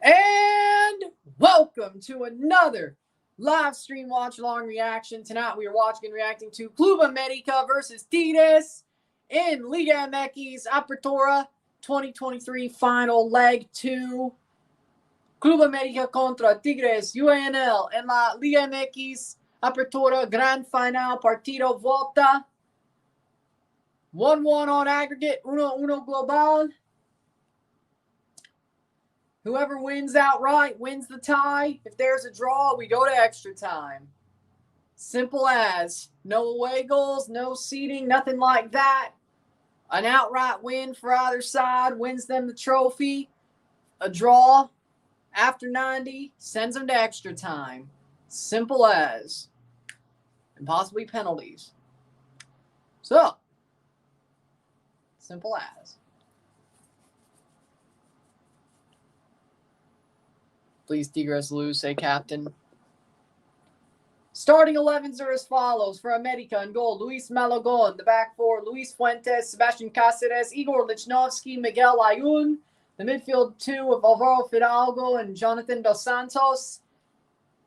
And welcome to another live stream watch along reaction. Tonight we are watching and reacting to Club América versus Tigres in Liga MX Apertura 2023 final leg 2. Club América contra Tigres UANL en la Liga MX Apertura Gran Final Partido Volta. 1-1 on aggregate, 1-1 global. Whoever wins outright wins the tie. If there's a draw, we go to extra time. Simple as. No away goals, no seeding, nothing like that. An outright win for either side wins them the trophy. A draw after 90 sends them to extra time. Simple as. And possibly penalties. So, simple as. Please, Tigres lose, say captain. Starting 11s are as follows. For América in goal, Luis Malagon. The back four, Luis Fuentes, Sebastian Cáceres, Igor Lichnowsky, Miguel Ayun. The midfield two of Alvaro Fidalgo and Jonathan Dos Santos.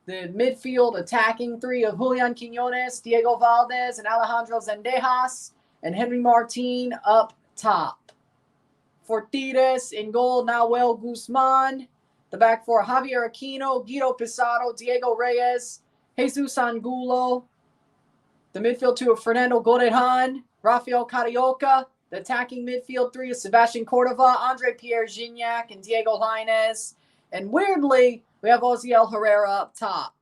The midfield attacking three of Julian Quiñones, Diego Valdez, and Alejandro Zendejas. And Henry Martin up top. For Tigres in goal, Nahuel Guzman. The back four, Javier Aquino, Guido Pizarro, Diego Reyes, Jesus Angulo. The midfield two of Fernando Gorejan, Rafael Carioca. The attacking midfield three of Sebastian Cordova, Andre Pierre Gignac, and Diego Lainez. And weirdly, we have Oziel Herrera up top.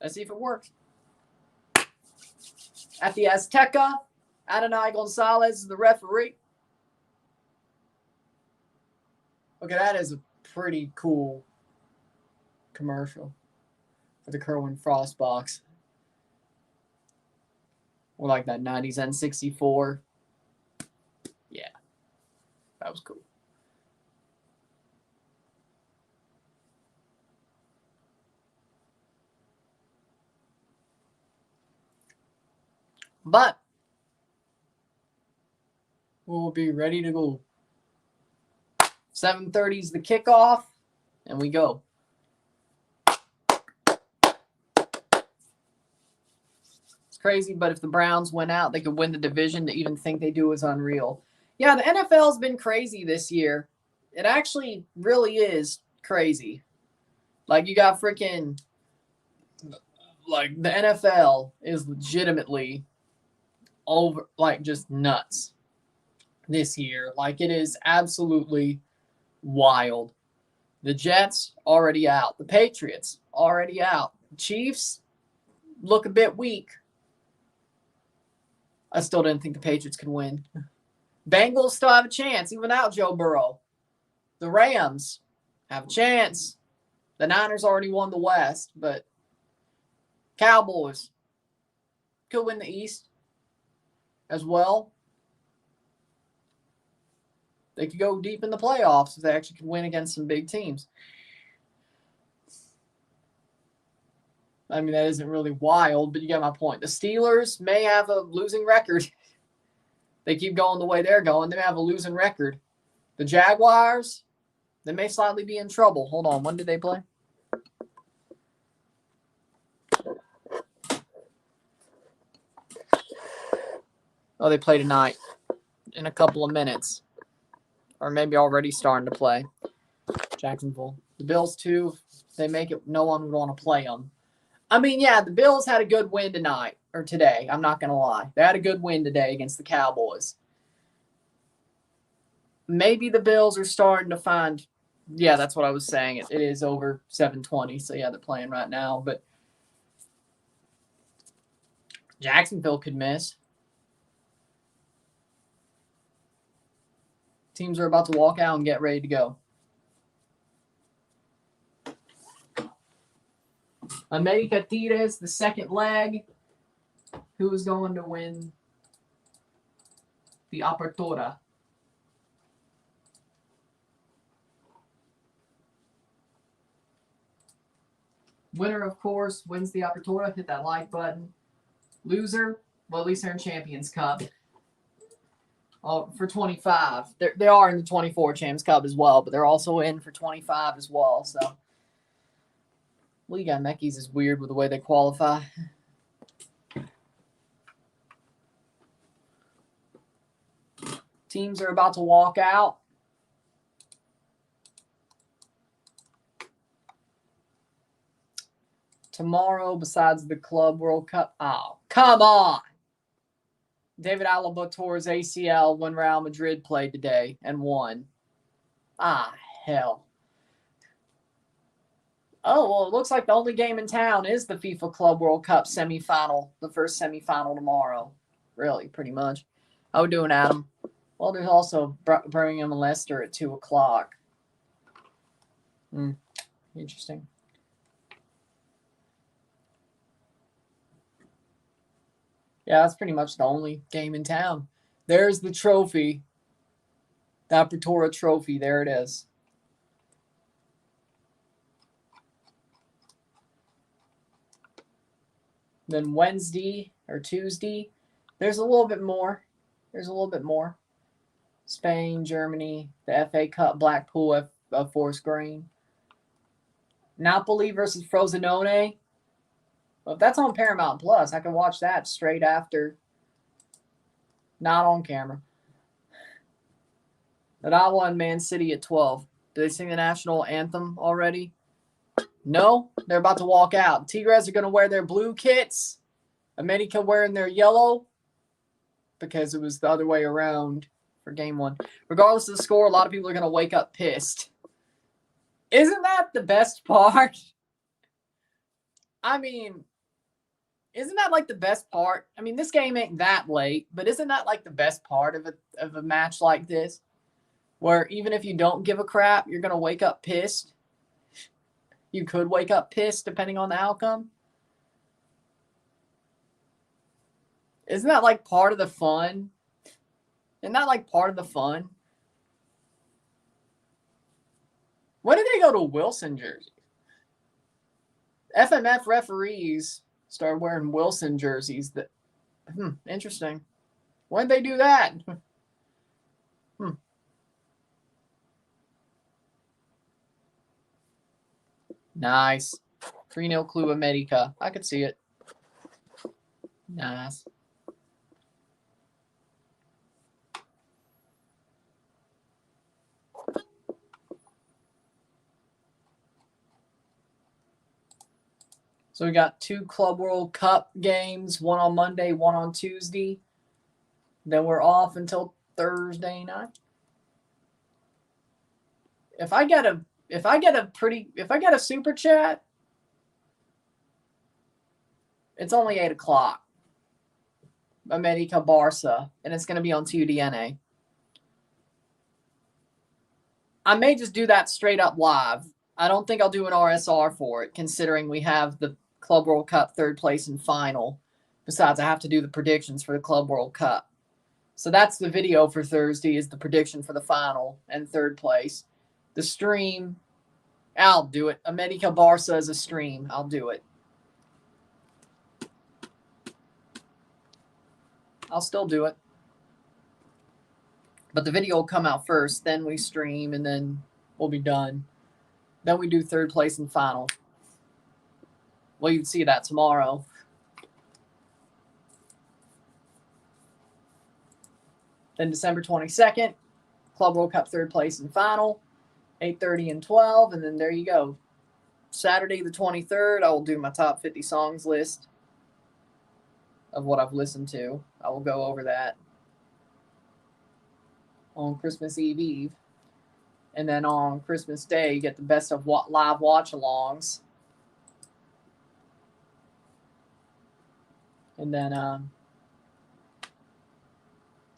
Let's see if it works. At the Azteca, Adonai Gonzalez is the referee. Okay, that is a pretty cool commercial for the Kerwin Frost box. Or like that 90s N64. Yeah, that was cool. But we'll be ready to go. 7:30 is the kickoff, and we go. It's crazy, but if the Browns went out, they could win the division. To even think they do is unreal. Yeah, the NFL's been crazy this year. It actually really is crazy. Like, you got freaking... Like, the NFL is legitimately over, like, just nuts this year. Like, it is absolutely wild. The Jets already out. The Patriots already out. The Chiefs look a bit weak. I still didn't think the Patriots could win. Bengals still have a chance, even without Joe Burrow. The Rams have a chance. The Niners already won the West, but Cowboys could win the East as well. They could go deep in the playoffs if they actually could win against some big teams. I mean, that isn't really wild, but you get my point. The Steelers may have a losing record. They keep going the way they're going. They may have a losing record. The Jaguars, they may slightly be in trouble. Hold on. When did they play? Oh, they play tonight in a couple of minutes. Or maybe already starting to play. Jacksonville. The Bills, too, they make it no one would want to play them. I mean, yeah, the Bills had a good win tonight. Or today. I'm not going to lie. They had a good win today against the Cowboys. Maybe the Bills are starting to find... Yeah, that's what I was saying. It is over 7:20. So, yeah, they're playing right now. But Jacksonville could miss. Teams are about to walk out and get ready to go. América Tigres, the second leg. Who is going to win the Apertura? Winner, of course, wins the Apertura. Hit that like button. Loser, well, at least they're in Champions Cup. for 25. They are in the 24 Champs Cup as well, but they're also in for 25 as well. So Liga Mekis is weird with the way they qualify. Teams are about to walk out. Tomorrow, besides the Club World Cup. Oh, come on. David Alaba tore his ACL when Real Madrid played today and won. Ah, hell. Oh, well, it looks like the only game in town is the FIFA Club World Cup semifinal, the first semifinal tomorrow. Really, pretty much. How we doing, Adam? Well, there's also Birmingham and Leicester at 2 o'clock. Interesting. Yeah, that's pretty much the only game in town. There's the trophy. The Apertura trophy. There it is. Then Wednesday or Tuesday, there's a little bit more. Spain, Germany, the FA Cup, Blackpool, Forest Green. Napoli versus Frosinone. Well, if that's on Paramount Plus, I can watch that straight after. Not on camera. But I won Man City at 12. Did they sing the national anthem already? No, they're about to walk out. Tigres are going to wear their blue kits. América wearing their yellow because it was the other way around for game 1. Regardless of the score, a lot of people are going to wake up pissed. Isn't that the best part? I mean, isn't that like the best part? I mean, this game ain't that late, but isn't that like the best part of a match like this? Where even if you don't give a crap, you're going to wake up pissed. You could wake up pissed depending on the outcome. Isn't that like part of the fun? Isn't that like part of the fun? When did they go to Wilson jerseys? FMF referees started wearing Wilson jerseys. That interesting. When did they do that? Nice. 3-0 Club América. I could see it. Nice. So we got 2 Club World Cup games, one on Monday, one on Tuesday. Then we're off until Thursday night. If I get a super chat, it's only 8 o'clock. América Barca, and it's going to be on TUDNA. I may just do that straight up live. I don't think I'll do an RSR for it, considering we have the Club World Cup 3rd place and final. Besides, I have to do the predictions for the Club World Cup. So that's the video for Thursday, is the prediction for the final and 3rd place. The stream, I'll do it. América Barca is a stream. I'll do it. I'll still do it. But the video will come out first, then we stream, and then we'll be done. Then we do 3rd place and final. Well, you can see that tomorrow. Then December 22nd, Club World Cup 3rd place and final, 8:30 and 12, and then there you go. Saturday the 23rd, I will do my top 50 songs list of what I've listened to. I will go over that on Christmas Eve. And then on Christmas Day, you get the best of live watch-alongs. And then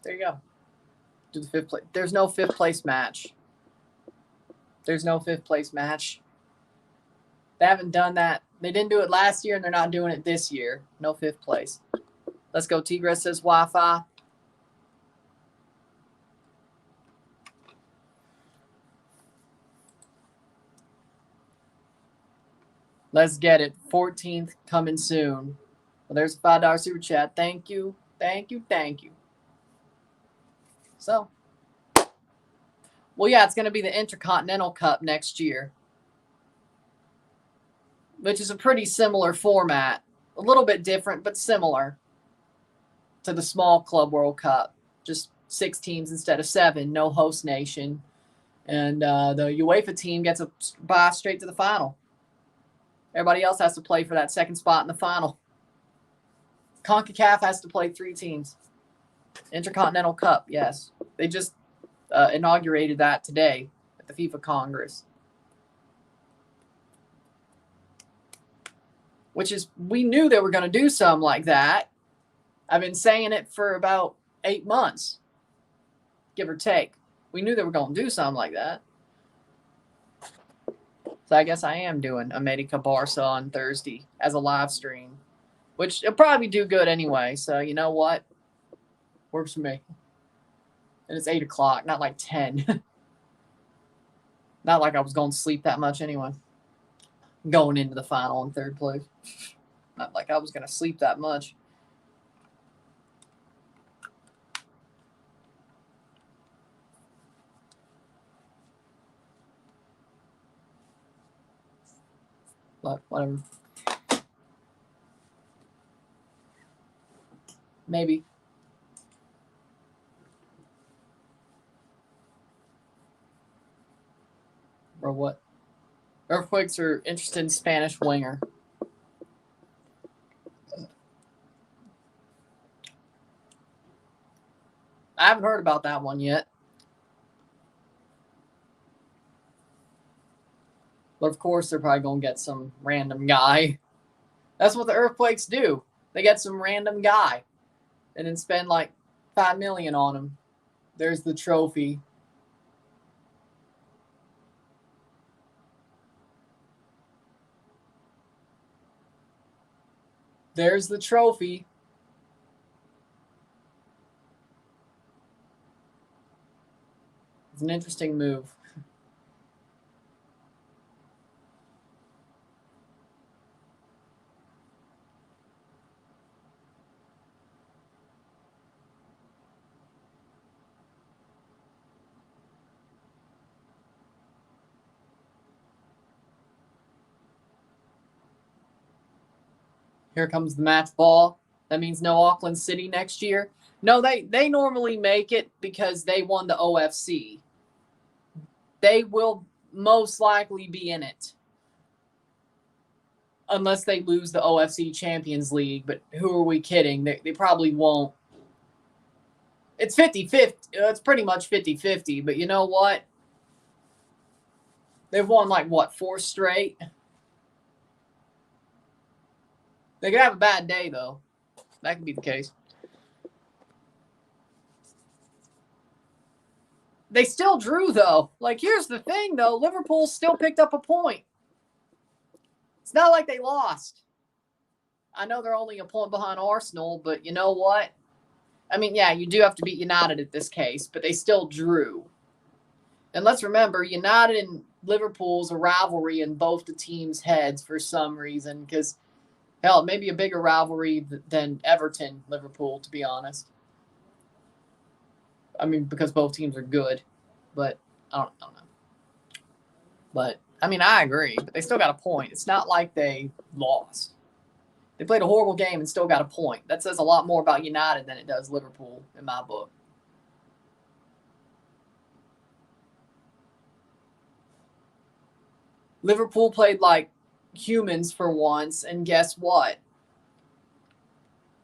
there you go. Do the 5th place. There's no 5th place match. There's no 5th place match. They haven't done that. They didn't do it last year, and they're not doing it this year. No 5th place. Let's go. Tigres says Wi-Fi. Let's get it. 14th coming soon. Well, there's a $5 super chat. Thank you. Thank you. Thank you. So, well, yeah, it's going to be the Intercontinental Cup next year, which is a pretty similar format. A little bit different, but similar to the Small Club World Cup. Just 6 teams instead of 7, no host nation. And the UEFA team gets a bye straight to the final. Everybody else has to play for that second spot in the final. CONCACAF has to play 3 teams. Intercontinental Cup, yes. They just inaugurated that today at the FIFA Congress. Which is, we knew they were going to do something like that. I've been saying it for about 8 months, give or take. We knew they were going to do something like that. So I guess I am doing América Barça on Thursday as a live stream, which it'll probably do good anyway. So you know what? Works for me. And it's 8 o'clock, not like 10. Not like I was going to sleep that much anyway. Going into the final in 3rd place. Not like I was going to sleep that much. But whatever. Maybe. Or what? Earthquakes are interested in Spanish winger. I haven't heard about that one yet. But of course, they're probably going to get some random guy. That's what the Earthquakes do. They get some random guy and then spend like $5 million on him. There's the trophy. There's the trophy. It's an interesting move. Here comes the match ball. That means no Auckland City next year. No, they normally make it because they won the OFC. They will most likely be in it. Unless they lose the OFC Champions League. But who are we kidding? They probably won't. It's 50-50. It's pretty much 50-50. But you know what? They've won like, what, 4 straight? They could have a bad day, though. That could be the case. They still drew, though. Like, here's the thing, though. Liverpool still picked up a point. It's not like they lost. I know they're only a point behind Arsenal, but you know what? I mean, yeah, you do have to beat United at this case, but they still drew. And let's remember, United and Liverpool's a rivalry in both the teams' heads for some reason, because hell, maybe a bigger rivalry than Everton-Liverpool, to be honest. I mean, because both teams are good. But I don't know. But, I mean, I agree. But they still got a point. It's not like they lost. They played a horrible game and still got a point. That says a lot more about United than it does Liverpool, in my book. Liverpool played like humans for once, and guess what?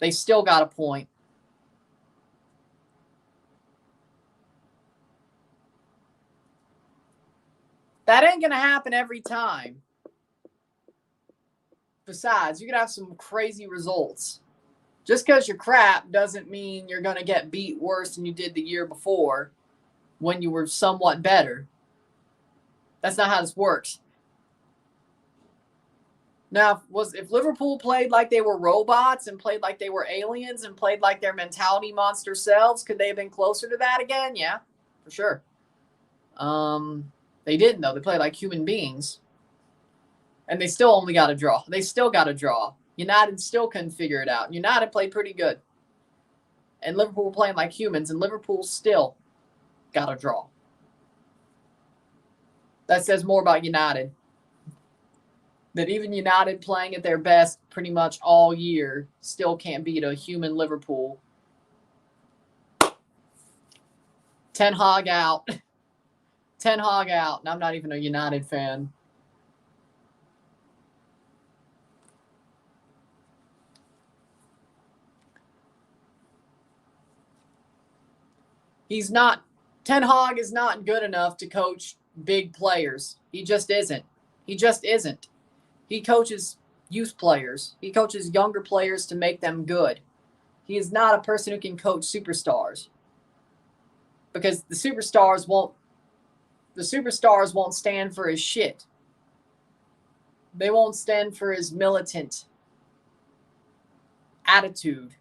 They still got a point. That ain't going to happen every time. Besides, you could have some crazy results. Just because you're crap doesn't mean you're going to get beat worse than you did the year before when you were somewhat better. That's not how this works. Now, if Liverpool played like they were robots and played like they were aliens and played like their mentality monster selves, could they have been closer to that again? Yeah, for sure. They didn't, though. They played like human beings. And they still only got a draw. They still got a draw. United still couldn't figure it out. United played pretty good. And Liverpool were playing like humans, and Liverpool still got a draw. That says more about United. That even United playing at their best pretty much all year still can't beat a human Liverpool. Ten Hag out. Ten Hag out. And I'm not even a United fan. He's not. Ten Hag is not good enough to coach big players. He just isn't. He just isn't. He coaches youth players. He coaches younger players to make them good. He is not a person who can coach superstars. Because the superstars won't stand for his shit. They won't stand for his militant attitude.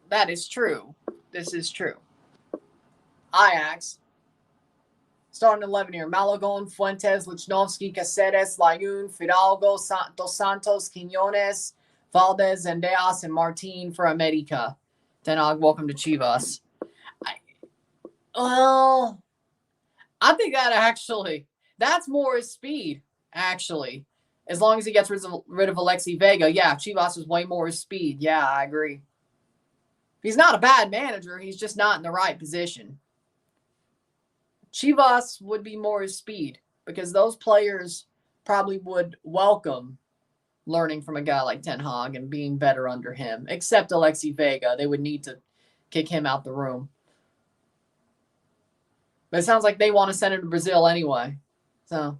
That is true. This is true. Ajax. Starting 11 here. Malagon, Fuentes, Lichnowsky, Caceres, Layun, Fidalgo, Dos Santos, Quiñones, Valdez, Zendejas, and Martin for América. Ten Hag, welcome to Chivas. I think that's more his speed, actually. As long as he gets rid of Alexi Vega. Yeah, Chivas is way more his speed. Yeah, I agree. He's not a bad manager. He's just not in the right position. Chivas would be more his speed because those players probably would welcome learning from a guy like Ten Hag and being better under him. Except Alexi Vega. They would need to kick him out the room. But it sounds like they want to send him to Brazil anyway. So,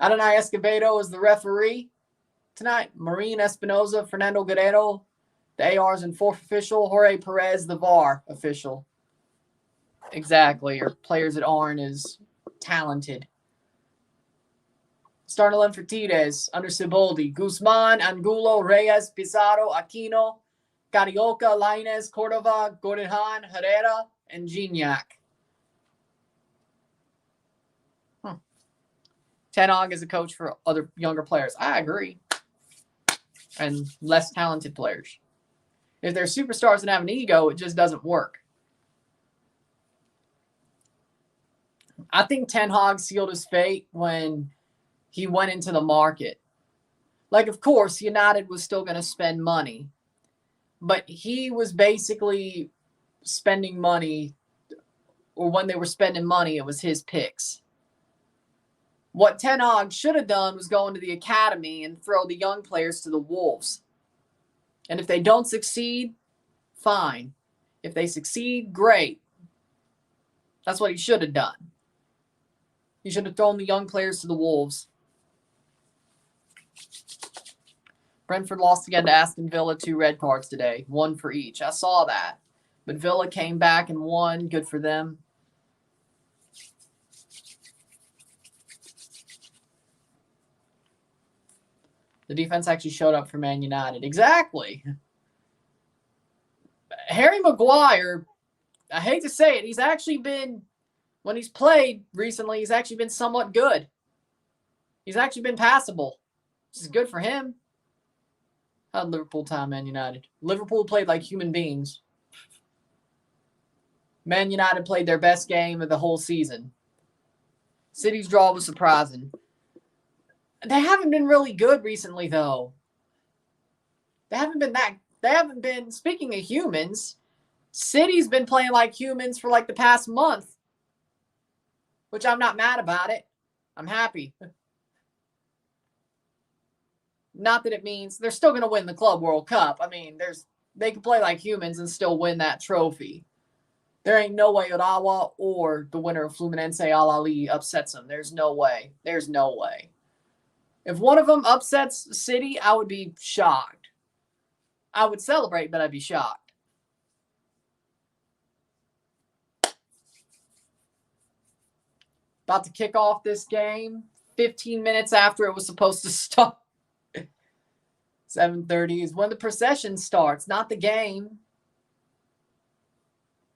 Adonai Escobedo is the referee tonight. Marin Espinoza, Fernando Guerrero, the ARs and fourth official. Jorge Perez, the VAR official. Exactly. Your players at Arn is talented. Starting 11 for Tigres under Siboldi. Guzman, Angulo, Reyes, Pizarro, Aquino, Carioca, Lainez, Cordova, Gordejan, Herrera, and Gignac. Ten Hag is a coach for other younger players. I agree. And less talented players. If they're superstars and have an ego, it just doesn't work. I think Ten Hag sealed his fate when he went into the market. Like, of course, United was still going to spend money. But he was basically spending money, or when they were spending money, it was his picks. What Ten Hag should have done was go into the academy and throw the young players to the wolves. And if they don't succeed, fine. If they succeed, great. That's what he should have done. He should have thrown the young players to the wolves. Brentford lost again to Aston Villa, 2 red cards today, 1 for each. I saw that. But Villa came back and won. Good for them. The defense actually showed up for Man United. Exactly. Harry Maguire, I hate to say it, he's actually been, when he's played recently, he's actually been somewhat good. He's actually been passable. This is good for him. How'd Liverpool time Man United? Liverpool played like human beings. Man United played their best game of the whole season. City's draw was surprising. They haven't been really good recently, though. They haven't been, speaking of humans, City's been playing like humans for like the past month. Which I'm not mad about it. I'm happy. Not that it means they're still going to win the Club World Cup. I mean, they can play like humans and still win that trophy. There ain't no way Ottawa or the winner of Fluminense Al-Ali upsets them. There's no way. There's no way. If one of them upsets City, I would be shocked. I would celebrate, but I'd be shocked. About to kick off this game 15 minutes after it was supposed to start. 7:30 is when the procession starts, not the game.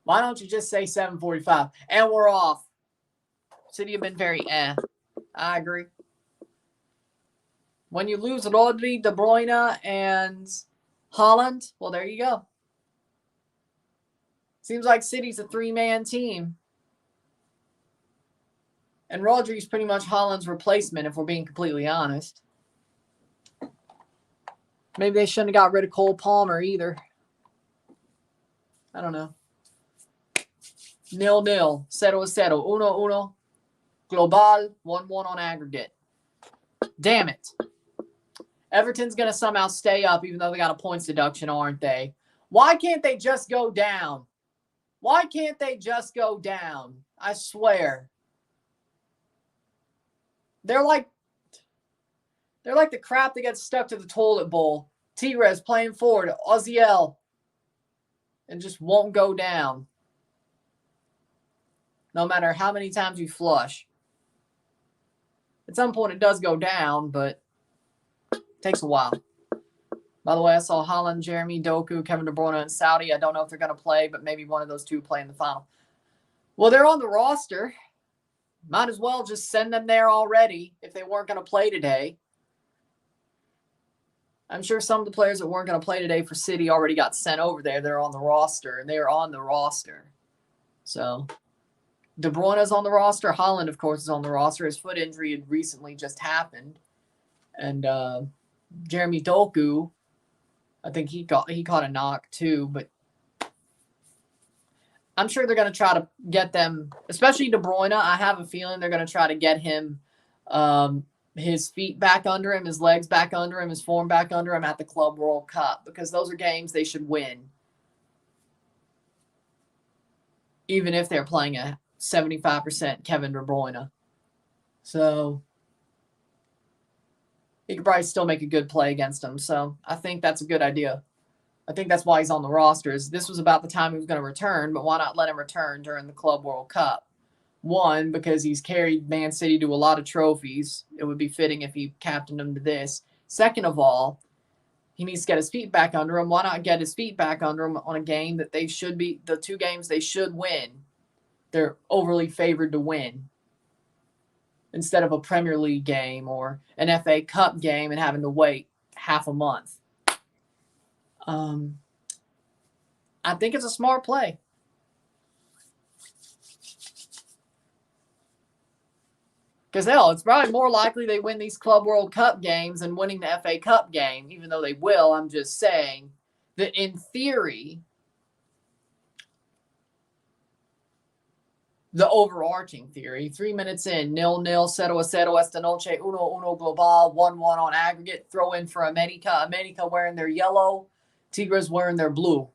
Why don't you just say 7:45? And we're off. City have been very I agree. When you lose Rodri, De Bruyne, and Haaland, well, there you go. Seems like City's a three-man team. And Rodri's pretty much Haaland's replacement, if we're being completely honest. Maybe they shouldn't have got rid of Cole Palmer either. I don't know. 0-0. 0-0. 1-1. Global. 1-1 on aggregate. Damn it. Everton's going to somehow stay up even though they got a points deduction, aren't they? Why can't they just go down? Why can't they just go down? I swear. They're like the crap that gets stuck to the toilet bowl. Tigres playing forward. Oziel. And just won't go down. No matter how many times you flush. At some point it does go down, but it takes a while. By the way, I saw Haaland, Jeremy, Doku, Kevin De Bruyne, and Saudi. I don't know if they're going to play, but maybe one of those two play in the final. Well, they're on the roster. Might as well just send them there already if they weren't going to play today. I'm sure some of the players that weren't going to play today for City already got sent over there. They're on the roster, and they are on the roster. So, De Bruyne is on the roster. Haaland, of course, is on the roster. His foot injury had recently just happened. And Jeremy Doku, I think he caught a knock too, but I'm sure they're going to try to get them, especially De Bruyne. I have a feeling they're going to try to get him his feet back under him, his legs back under him, his form back under him at the Club World Cup, because those are games they should win. Even if they're playing a 75% Kevin De Bruyne. So he could probably still make a good play against them. So I think that's a good idea. I think that's why he's on the rosters. This was about the time he was going to return, but why not let him return during the Club World Cup? One, because he's carried Man City to a lot of trophies. It would be fitting if he captained them to this. Second of all, he needs to get his feet back under him. Why not get his feet back under him on a game that they should be, the two games they should win, they're overly favored to win, instead of a Premier League game or an FA Cup game and having to wait half a month. I think it's a smart play. Because hell, it's probably more likely they win these Club World Cup games than winning the FA Cup game, even though they will. I'm just saying that in theory, the overarching theory, 3 minutes in, 0-0, 0-0, esta noche, 1-1 global, 1-1 on aggregate, throw in for América. América wearing their yellow, Tigres wearing their blue.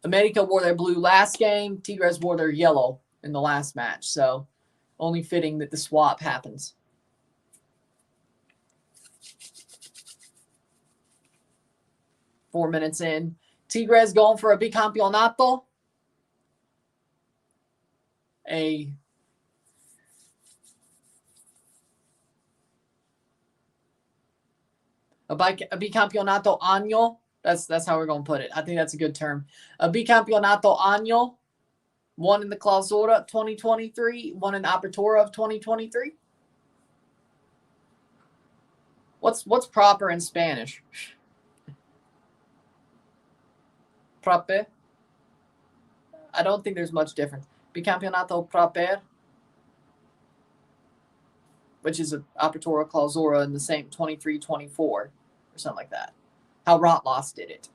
América wore their blue last game, Tigres wore their yellow in the last match. So only fitting that the swap happens. Four minutes in. Tigres going for a bicampeonato. A bicampeonato año. That's how we're going to put it. I think that's a good term. A bicampeonato año. One in the Clausura 2023. One in Apertura of 2023. What's proper in Spanish? Proper? I don't think there's much difference. Bicampeonato proper, which is an Apertura Clausura in the same 23-24 or something like that. How Rotloss did it.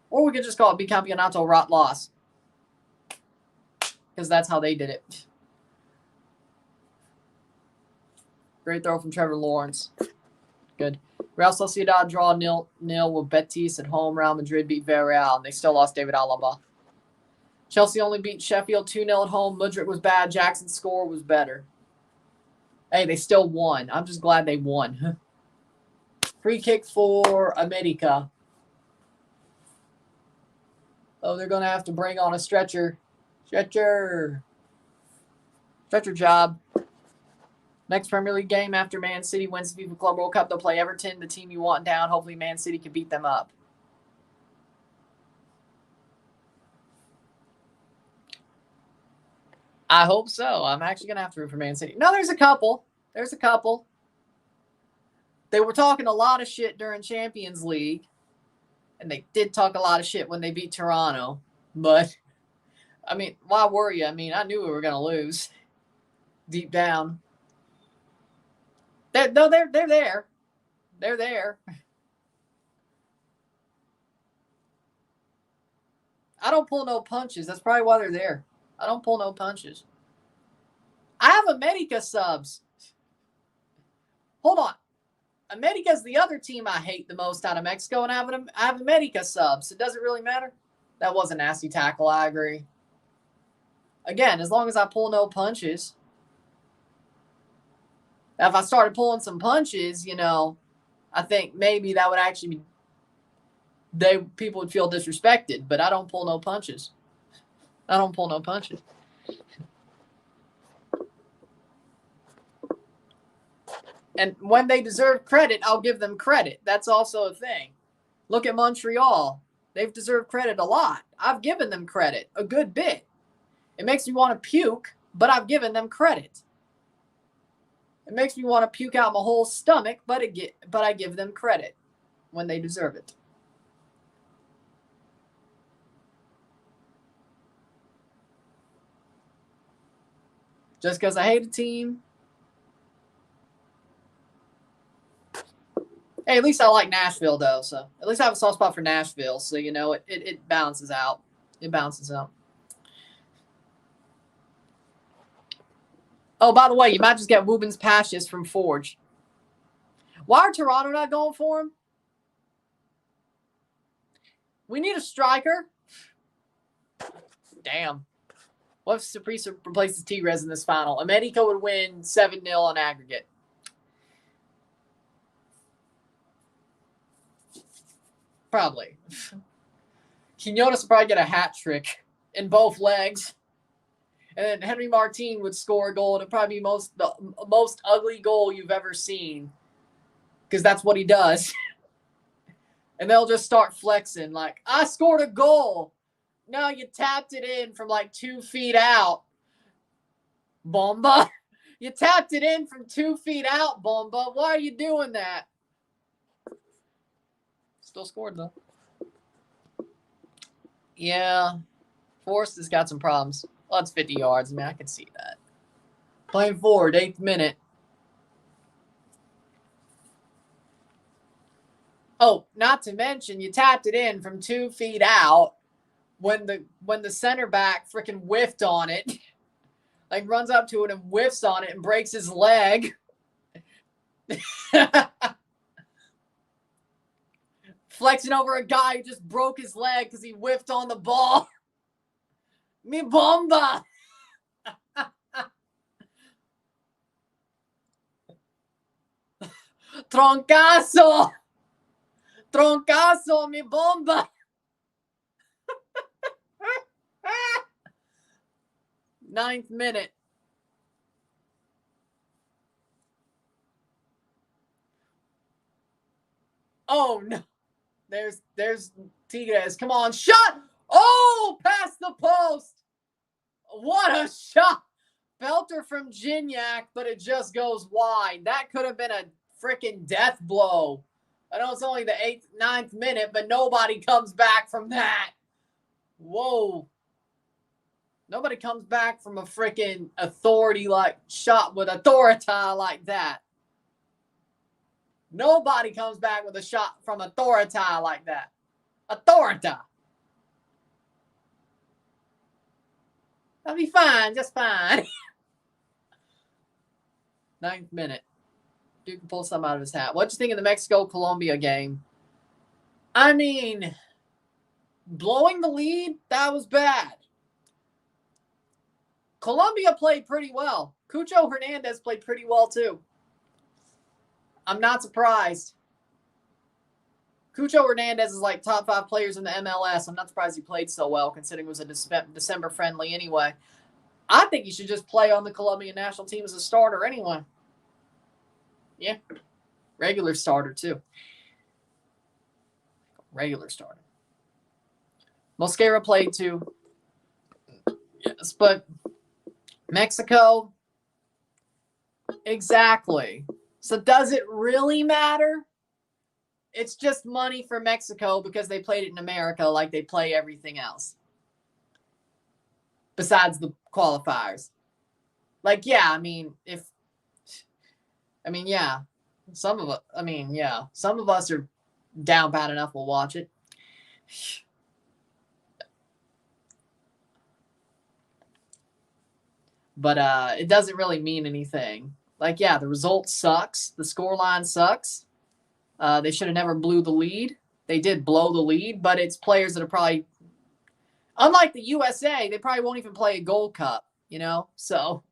Or we could just call it Bicampeonato Rotloss, because that's how they did it. Great throw from Trevor Lawrence. Good. Real Sociedad draw 0-0 with Betis at home. Real Madrid beat Villarreal, and they still lost David Alaba. Chelsea only beat Sheffield 2-0 at home. Mudryk was bad. Jackson's score was better. Hey, they still won. I'm just glad they won. Free kick for América. Oh, they're going to have to bring on a stretcher. Stretcher job. Next Premier League game after Man City wins the FIFA Club World Cup, they'll play Everton, the team you want down. Hopefully Man City can beat them up. I hope so. I'm actually going to have to root for Man City. No, there's a couple. They were talking a lot of shit during Champions League, and they did talk a lot of shit when they beat Toronto. But, I mean, why worry? I mean, I knew we were going to lose deep down. They're there. They're there. I don't pull no punches. That's probably why they're there. I don't pull no punches. I have America subs. Hold on. America's the other team I hate the most out of Mexico, and I have America subs. It doesn't really matter. That was a nasty tackle. I agree. Again, as long as I pull no punches. Now, if I started pulling some punches, you know, I think maybe that would actually be, people would feel disrespected, but I don't pull no punches. I don't pull no punches. And when they deserve credit, I'll give them credit. That's also a thing. Look at Montreal. They've deserved credit a lot. I've given them credit a good bit. It makes me want to puke, but I've given them credit. It makes me want to puke out my whole stomach, but I give them credit when they deserve it. Just because I hate a team. Hey, at least I like Nashville, though. So at least I have a soft spot for Nashville. So, you know, it balances out. It balances out. Oh, by the way, you might just get Wubens Pashas from Forge. Why are Toronto not going for him? We need a striker. Damn. What if Saprissa replaces Tigres in this final? América would win 7-0 on aggregate. Probably. Quinones will probably get a hat trick in both legs. And then Henry Martin would score a goal, and it'd probably be the most ugly goal you've ever seen. Because that's what he does. And they'll just start flexing like, I scored a goal. No, you tapped it in from like 2 feet out. Bomba. You tapped it in from 2 feet out, Bomba. Why are you doing that? Still scored, though. Yeah. Forrest has got some problems. Well, it's 50 yards. I mean, I can see that. Playing forward, 8th minute. Oh, not to mention, you tapped it in from 2 feet out when the center back freaking whiffed on it. Like, runs up to it and whiffs on it and breaks his leg. Flexing over a guy who just broke his leg because he whiffed on the ball. Mi bomba! Troncazo! Troncazo, mi bomba! 9th minute. Oh, no. There's Tigres. Come on. Shot! Oh, past the post. What a shot. Belter from Gignac, but it just goes wide. That could have been a freaking death blow. I know it's only the 9th minute, but nobody comes back from that. Whoa. Nobody comes back from a freaking authority like shot with authority like that. Nobody comes back with a shot from authority like that. Authority. That'll be fine, just fine. 9th minute. Dude can pull something out of his hat. What'd you think of the Mexico-Colombia game? I mean, blowing the lead, that was bad. Colombia played pretty well. Cucho Hernandez played pretty well, too. I'm not surprised. Cucho Hernandez is like top 5 players in the MLS. I'm not surprised he played so well, considering it was a December friendly anyway. I think he should just play on the Colombian national team as a starter anyway. Yeah. Regular starter, too. Regular starter. Mosquera played, too. Yes, but Mexico, exactly. So does it really matter? It's just money for Mexico because they played it in America like they play everything else. besides the qualifiers. Like, yeah, I mean, yeah, some of us are down bad enough. We'll watch it. But it doesn't really mean anything. Like, yeah, the result sucks. The scoreline sucks. They should have never blew the lead. They did blow the lead, but it's players that are probably, unlike the USA, they probably won't even play a Gold Cup, you know? So,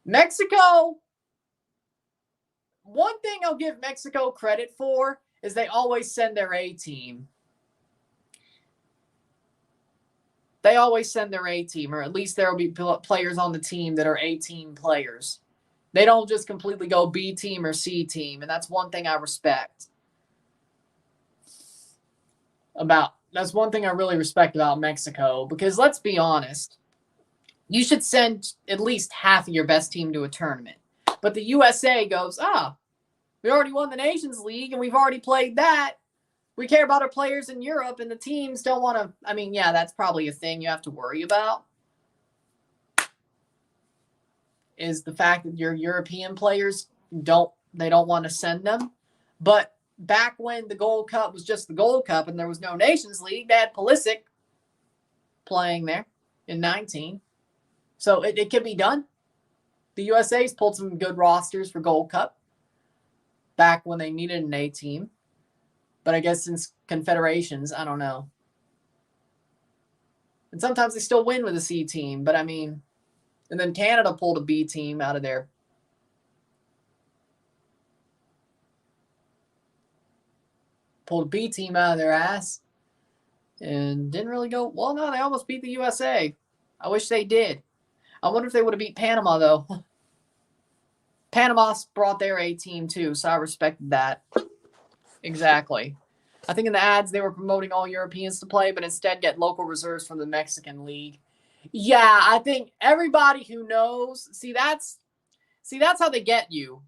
Mexico, one thing I'll give Mexico credit for is they always send their A team. They always send their A team, or at least there will be players on the team that are A team players. They don't just completely go B team or C team, and that's one thing I respect. That's one thing I really respect about Mexico, because let's be honest, you should send at least half of your best team to a tournament. But the USA goes, we already won the Nations League and we've already played that. We care about our players in Europe, and the teams don't want to. I mean, yeah, that's probably a thing you have to worry about, is the fact that your European players don't want to send them. But back when the Gold Cup was just the Gold Cup and there was no Nations League, they had Pulisic playing there in 19. So it can be done. The USA's pulled some good rosters for Gold Cup back when they needed an A team. But I guess since Confederations, I don't know. And sometimes they still win with a C team. But I mean, and then Canada pulled a B team out of there. Pulled a B team out of their ass. And didn't really go, well, no, they almost beat the USA. I wish they did. I wonder if they would have beat Panama, though. Panama brought their A team, too, so I respected that. Exactly. I think in the ads they were promoting all Europeans to play, but instead get local reserves from the Mexican League. Yeah, I think everybody who knows, see that's how they get you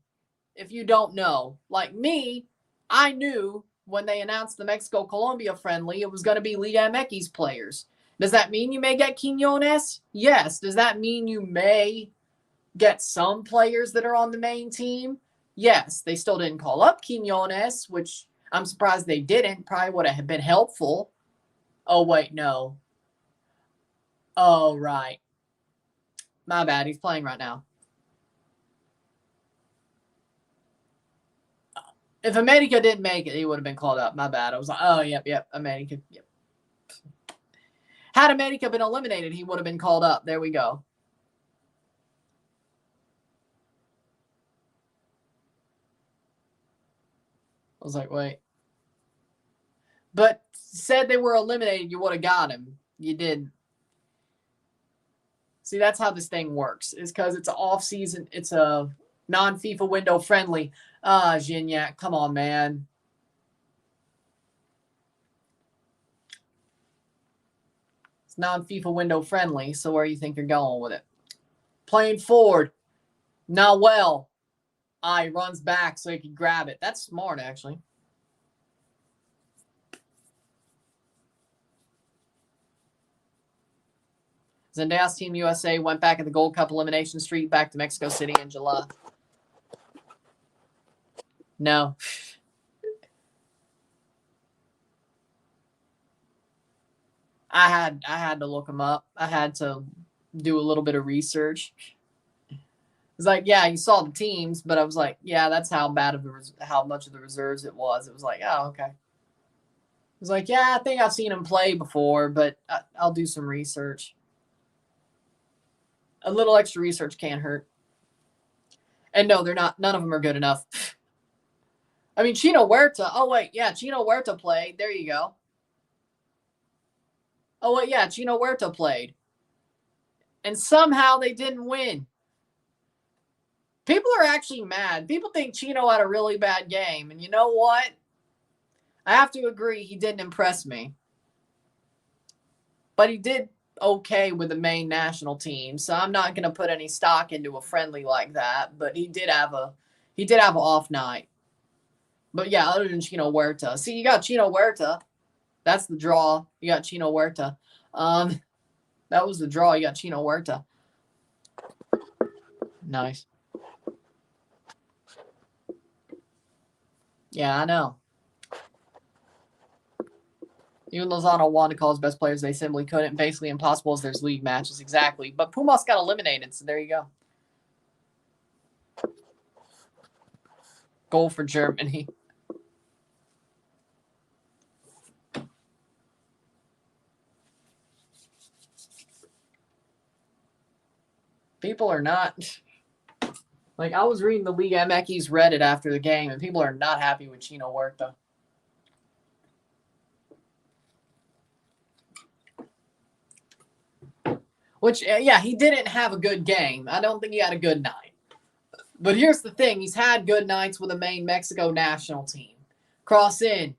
if you don't know. Like me, I knew when they announced the Mexico-Colombia friendly, it was going to be Liga MX players. Does that mean you may get Quiñones? Yes. Does that mean you may get some players that are on the main team? Yes. They still didn't call up Quiñones, which I'm surprised they didn't. Probably would have been helpful. Oh, wait, no. Oh, right. My bad. He's playing right now. If América didn't make it, he would have been called up. My bad. I was like, oh, yep, América. Yep. Had América been eliminated, he would have been called up. There we go. I was like, wait. But said they were eliminated, you would have got him. You did. See, that's how this thing works. Is because it's an off-season. It's a non-FIFA window friendly. Gignac, come on, man. It's non-FIFA window friendly, so where do you think you're going with it? Playing forward. Nawel. He runs back so he can grab it. That's smart, actually. Zendaya's Team USA went back in the Gold Cup elimination streak back to Mexico City in July. No. I had to look them up. I had to do a little bit of research. It's like, yeah, you saw the teams, but I was like, yeah, that's how much of the reserves it was. It was like, oh, okay. It was like, yeah, I think I've seen him play before, but I'll do some research. A little extra research can't hurt. And no, they're not. None of them are good enough. I mean, Chino Huerta. Oh, wait. Yeah, Chino Huerta played. There you go. Oh, wait. Yeah, Chino Huerta played. And somehow they didn't win. People are actually mad. People think Chino had a really bad game. And you know what? I have to agree, he didn't impress me. But he did okay with the main national team. So I'm not going to put any stock into a friendly like that. But he did have an off night. But yeah, other than Chino Huerta. See, you got Chino Huerta. That's the draw. You got Chino Huerta. That was the draw. You got Chino Huerta. Nice. Yeah, I know. Even Lozano wanted to call his best players, they simply couldn't. Basically impossible as there's league matches. Exactly. But Pumas got eliminated, so there you go. Goal for Germany. People are not... Like, I was reading the Liga MX's Reddit after the game, and people are not happy with Chino Huerta. Which, yeah, he didn't have a good game. I don't think he had a good night. But here's the thing. He's had good nights with the main Mexico national team. Cross in.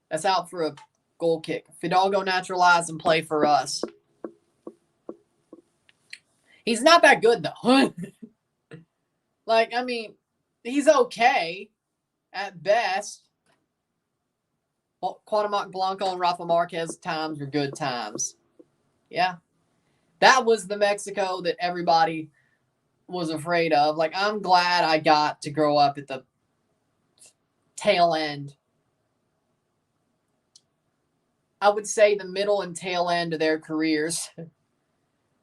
That's out for a goal kick. Fidalgo naturalized and play for us. He's not that good, though. Like, I mean, he's okay at best. Well, Cuauhtemoc Blanco and Rafa Marquez times were good times. Yeah. That was the Mexico that everybody was afraid of. Like, I'm glad I got to grow up at the tail end. I would say the middle and tail end of their careers.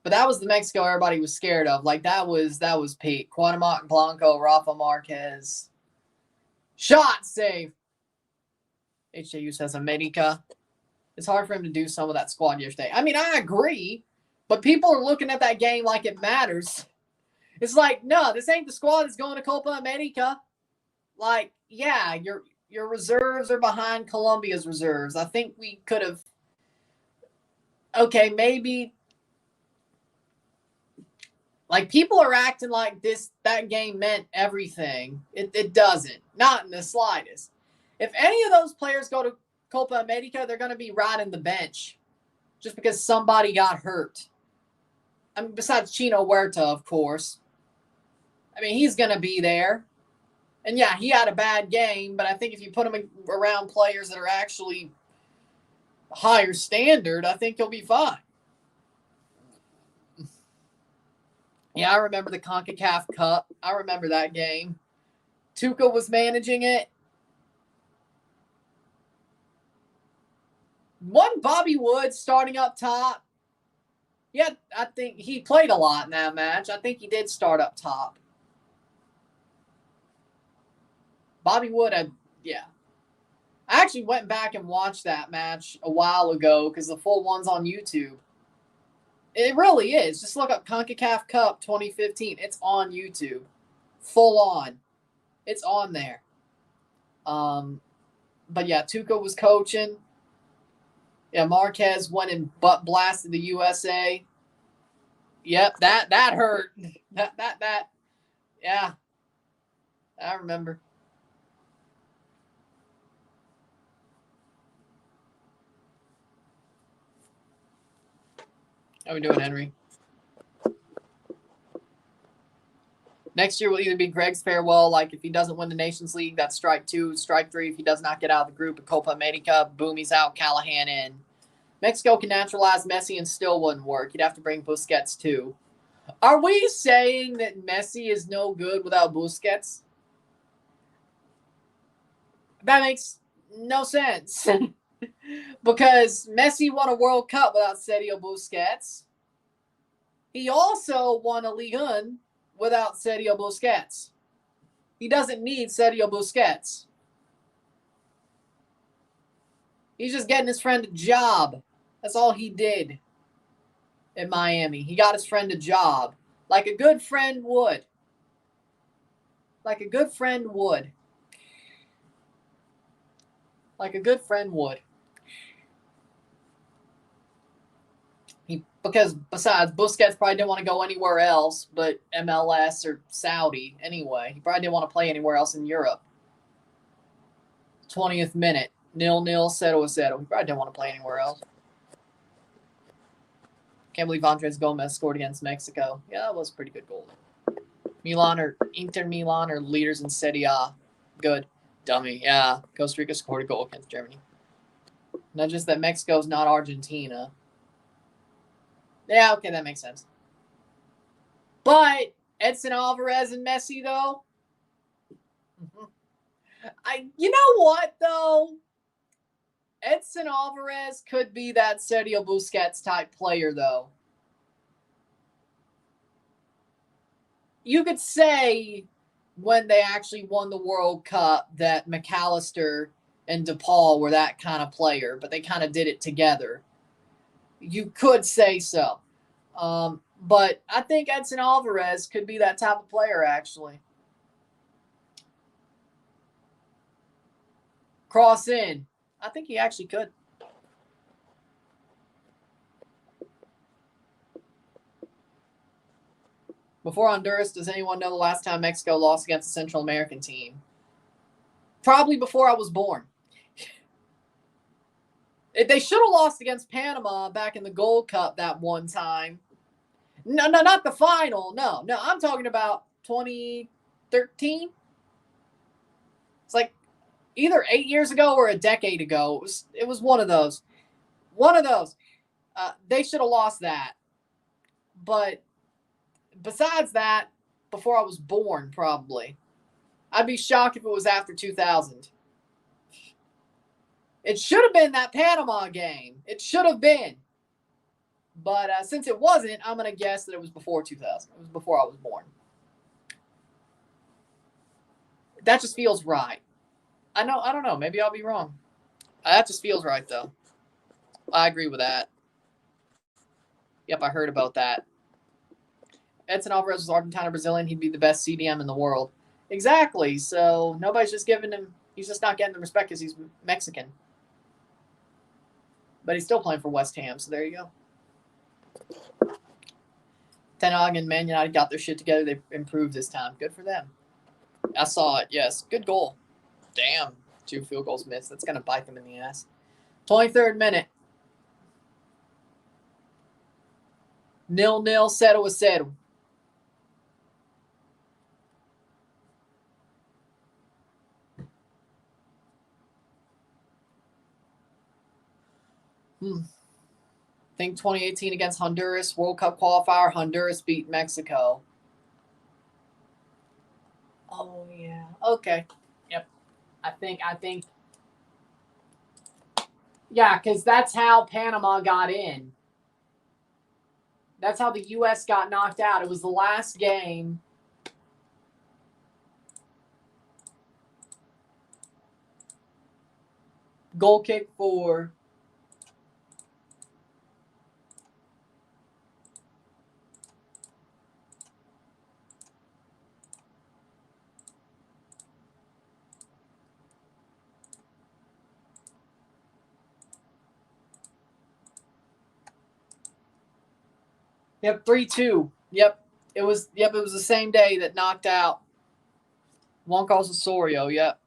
But that was the Mexico everybody was scared of. Like, that was peak. Cuauhtemoc Blanco, Rafa Marquez. Shot save. HJU says América. It's hard for him to do some of that squad yesterday. I mean, I agree. But people are looking at that game like it matters. It's like, no, this ain't the squad that's going to Copa America. Like, yeah, your reserves are behind Colombia's reserves. I think we could have, okay, maybe, like, people are acting like that game meant everything. It doesn't. Not in the slightest. If any of those players go to Copa America, they're going to be riding the bench just because somebody got hurt. I mean, besides Chino Huerta, of course. I mean, he's going to be there. And, yeah, he had a bad game, but I think if you put him around players that are actually higher standard, I think he'll be fine. Yeah, I remember the CONCACAF Cup. I remember that game. Tuca was managing it. Wasn't Bobby Wood starting up top? Yeah, I think he played a lot in that match. I think he did start up top. Bobby Wood yeah. I actually went back and watched that match a while ago because the full one's on YouTube. It really is. Just look up CONCACAF Cup 2015. It's on YouTube. Full on. It's on there. But yeah, Tuca was coaching. Yeah, Marquez went and butt blasted the USA. Yep, that hurt. That. Yeah, I remember. How we doing, Henry? Next year will either be Greg's farewell, like if he doesn't win the Nations League, that's strike 2. Strike 3, if he does not get out of the group at Copa America, boom, he's out, Callahan in. Mexico can naturalize Messi and still wouldn't work. You'd have to bring Busquets too. Are we saying that Messi is no good without Busquets? That makes no sense. Because Messi won a World Cup without Sergio Busquets. He also won a Liga without Sergio Busquets. He doesn't need Sergio Busquets. He's just getting his friend a job. That's all he did in Miami. He got his friend a job. Like a good friend would. Like a good friend would. Like a good friend would. Because besides, Busquets probably didn't want to go anywhere else but MLS or Saudi anyway. He probably didn't want to play anywhere else in Europe. 20th minute. 0-0, 0-0. He probably didn't want to play anywhere else. Can't believe Andres Gomez scored against Mexico. Yeah, that was a pretty good goal. Inter Milan are leaders in Serie A. Good. Dummy. Yeah. Costa Rica scored a goal against Germany. Not just that Mexico's not Argentina. Yeah, okay, that makes sense. But Edson Alvarez and Messi, though, you know what, though? Edson Alvarez could be that Sergio Busquets type player, though. You could say when they actually won the World Cup that McAllister and DePaul were that kind of player, but they kind of did it together. You could say so. But I think Edson Alvarez could be that type of player, actually. Cross in. I think he actually could. Before Honduras, does anyone know the last time Mexico lost against a Central American team? Probably before I was born. They should have lost against Panama back in the Gold Cup that one time. No, not the final. No, I'm talking about 2013. It's like either 8 years ago or a decade ago. It was one of those. They should have lost that. But besides that, before I was born, probably. I'd be shocked if it was after 2000. It should have been that Panama game. It should have been. But since it wasn't, I'm going to guess that it was before 2000. It was before I was born. That just feels right. I don't know. Maybe I'll be wrong. That just feels right, though. I agree with that. Yep, I heard about that. Edson Alvarez was Argentine or Brazilian. He'd be the best CDM in the world. Exactly. So nobody's just giving him. He's just not getting the respect because he's Mexican. But he's still playing for West Ham. So there you go. Ten Hag and Man United got their shit together. They improved this time. Good for them. I saw it. Yes. Good goal. Damn. 2 field goals missed. That's going to bite them in the ass. 23rd minute. 0-0, 0-0. I think 2018 against Honduras, World Cup qualifier, Honduras beat Mexico. Oh, yeah. Okay. Yep. I think. Yeah, because that's how Panama got in. That's how the U.S. got knocked out. It was the last game. Goal kick for Yep, 3-2. Yep. It was the same day that knocked out Juan Carlos Osorio, yep.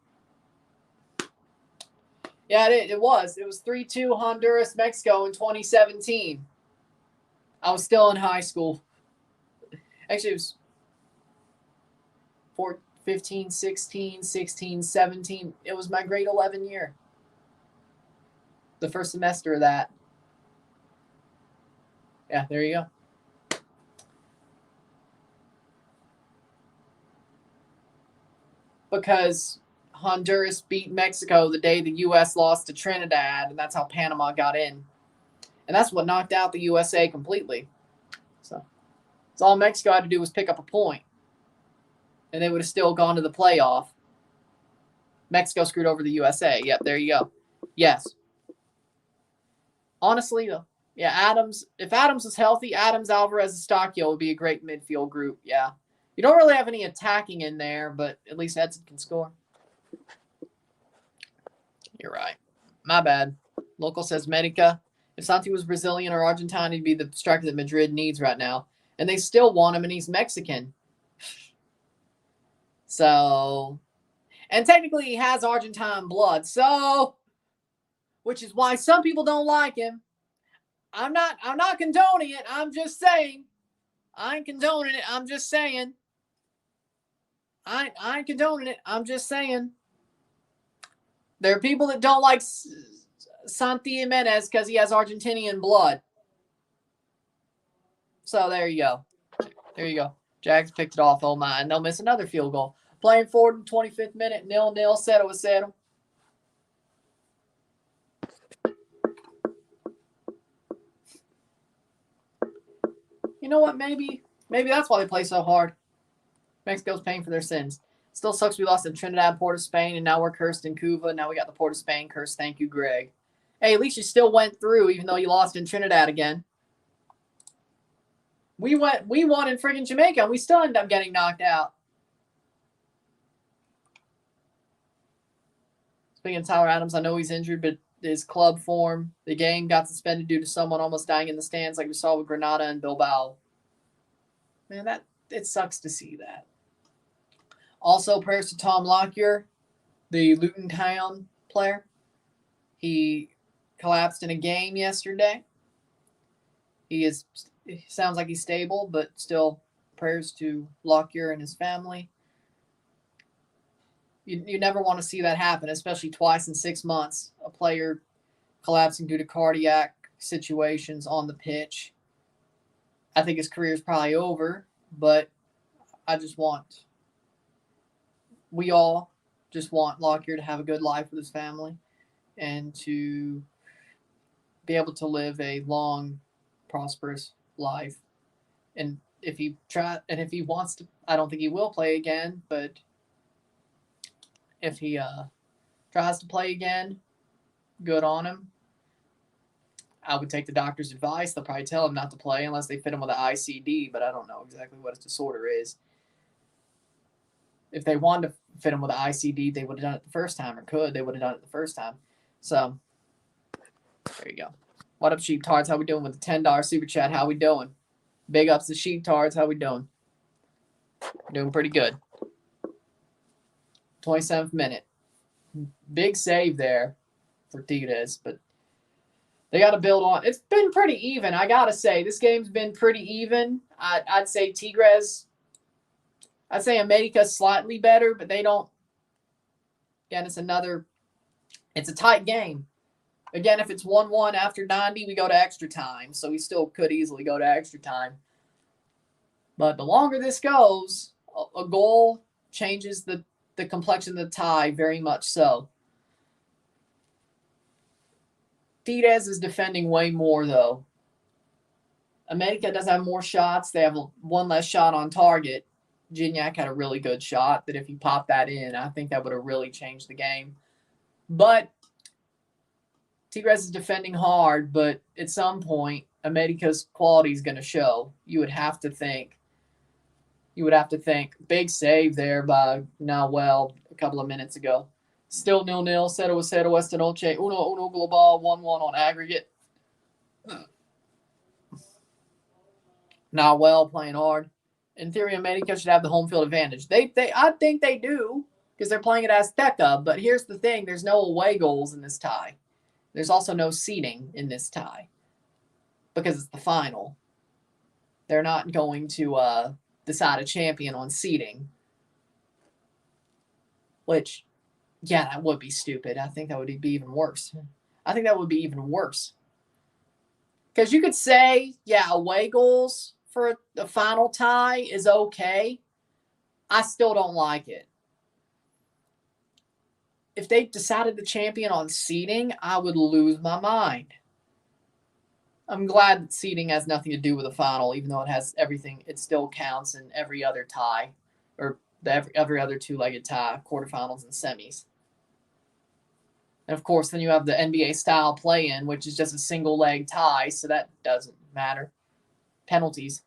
Yeah, it was. It was 3-2 Honduras, Mexico in 2017. I was still in high school. Actually, it was 15, 16, 16, 17. It was my grade 11 year. The first semester of that. Yeah, there you go. Because Honduras beat Mexico the day the U.S. lost to Trinidad, and that's how Panama got in. And that's what knocked out the USA completely. So all Mexico had to do was pick up a point, and they would have still gone to the playoff. Mexico screwed over the USA. Yep, there you go. Yes. Honestly, though, yeah, Adams. If Adams was healthy, Adams, Alvarez, and Stockio would be a great midfield group. Yeah. You don't really have any attacking in there, but at least Edson can score. You're right. My bad. Local says Medica. If Santi was Brazilian or Argentine, he'd be the striker that Madrid needs right now. And they still want him, and he's Mexican. So, and technically he has Argentine blood. So, which is why some people don't like him. I'm not condoning it. I'm just saying. I ain't condoning it. I'm just saying. I ain't condoning it. I'm just saying. There are people that don't like Santi Mcinnes because he has Argentinian blood. So there you go. There you go. Jags picked it off. Oh my. And they'll miss another field goal. Playing forward in 25th minute. 0-0. 0-0. You know what? Maybe that's why they play so hard. Mexico's paying for their sins. Still sucks we lost in Trinidad, Port of Spain, and now we're cursed in Cuba. Now we got the Port of Spain curse. Thank you, Greg. Hey, at least you still went through, even though you lost in Trinidad again. We won in friggin' Jamaica, and we still ended up getting knocked out. Speaking of Tyler Adams, I know he's injured, but his club form, the game got suspended due to someone almost dying in the stands, like we saw with Granada and Bilbao. Man, it sucks to see that. Also, prayers to Tom Lockyer, the Luton Town player. He collapsed in a game yesterday. He sounds like he's stable, but still prayers to Lockyer and his family. You never want to see that happen, especially twice in 6 months. A player collapsing due to cardiac situations on the pitch. I think his career is probably over, but we all just want Lockyer to have a good life with his family and to be able to live a long, prosperous life. And if he wants to, I don't think he will play again, but if he tries to play again, good on him. I would take the doctor's advice. They'll probably tell him not to play unless they fit him with an ICD, but I don't know exactly what his disorder is. If they wanted to fit him with an ICD, they would have done it the first time, or they would have done it the first time. So, there you go. What up, sheeptards? How we doing with the $10 super chat? How we doing? Big ups to sheeptards. How we doing? Doing pretty good. 27th minute. Big save there for Tigres, but they got to build on. It's been pretty even, I got to say. This game's been pretty even. I'd say Tigres, I'd say América's slightly better, but they don't. Again, it's a tight game. Again, if it's 1-1 after 90, we go to extra time. So we still could easily go to extra time. But the longer this goes, a goal changes the complexion of the tie very much so. Tigres is defending way more, though. América does have more shots. They have one less shot on target. Gignac had a really good shot that if he popped that in, I think that would have really changed the game. But Tigres is defending hard, but at some point, América's quality is going to show. You would have to think. Big save there by Nahuel a couple of minutes ago. Still 0-0. 0-0 esta noche. 1-1 global. 1-1 on aggregate. Nahuel playing hard. In theory, América should have the home field advantage. I think they do because they're playing at Azteca. But here's the thing. There's no away goals in this tie. There's also no seeding in this tie because it's the final. They're not going to decide a champion on seeding, which, yeah, that would be stupid. I think that would be even worse. Because you could say, yeah, away goals for the final tie is okay. I still don't like it. If they decided the champion on seeding, I would lose my mind. I'm glad that seeding has nothing to do with the final, even though it has everything. It still counts in every other tie, or every other two-legged tie, quarterfinals and semis. And, of course, then you have the NBA-style play-in, which is just a single-leg tie, so that doesn't matter. Penalties.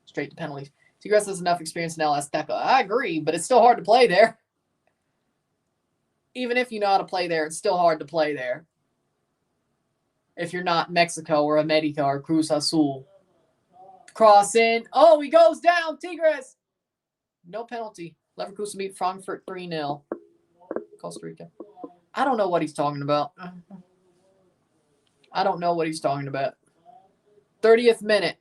Straight to penalties. Tigres has enough experience in El Azteca. I agree, but it's still hard to play there. Even if you know how to play there, it's still hard to play there. If you're not Mexico or América or Cruz Azul. Cross in. Oh, he goes down. Tigres. No penalty. Leverkusen beat Frankfurt 3-0. Costa Rica. I don't know what he's talking about. 30th minute.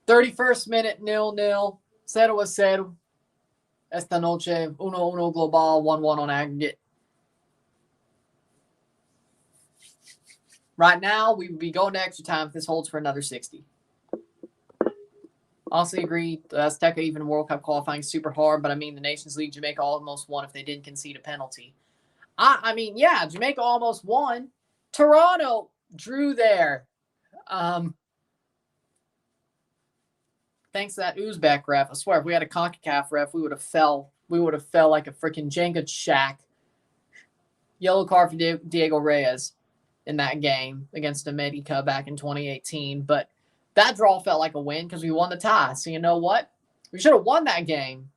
31st minute, 0-0. Cero a cero. Esta noche, 1-1 global, 1-1 on aggregate. Right now, we would be going to extra time if this holds for another 60. Honestly agree. The Azteca, even World Cup qualifying, is super hard. But, I mean, the Nations League, Jamaica almost won if they didn't concede a penalty. I mean, yeah, Jamaica almost won. Toronto drew there. Thanks to that Uzbek ref. I swear, if we had a CONCACAF ref, we would have fell. We would have fell like a freaking Jenga shack. Yellow card for Diego Reyes in that game against América back in 2018. But that draw felt like a win because we won the tie. So you know what? We should have won that game.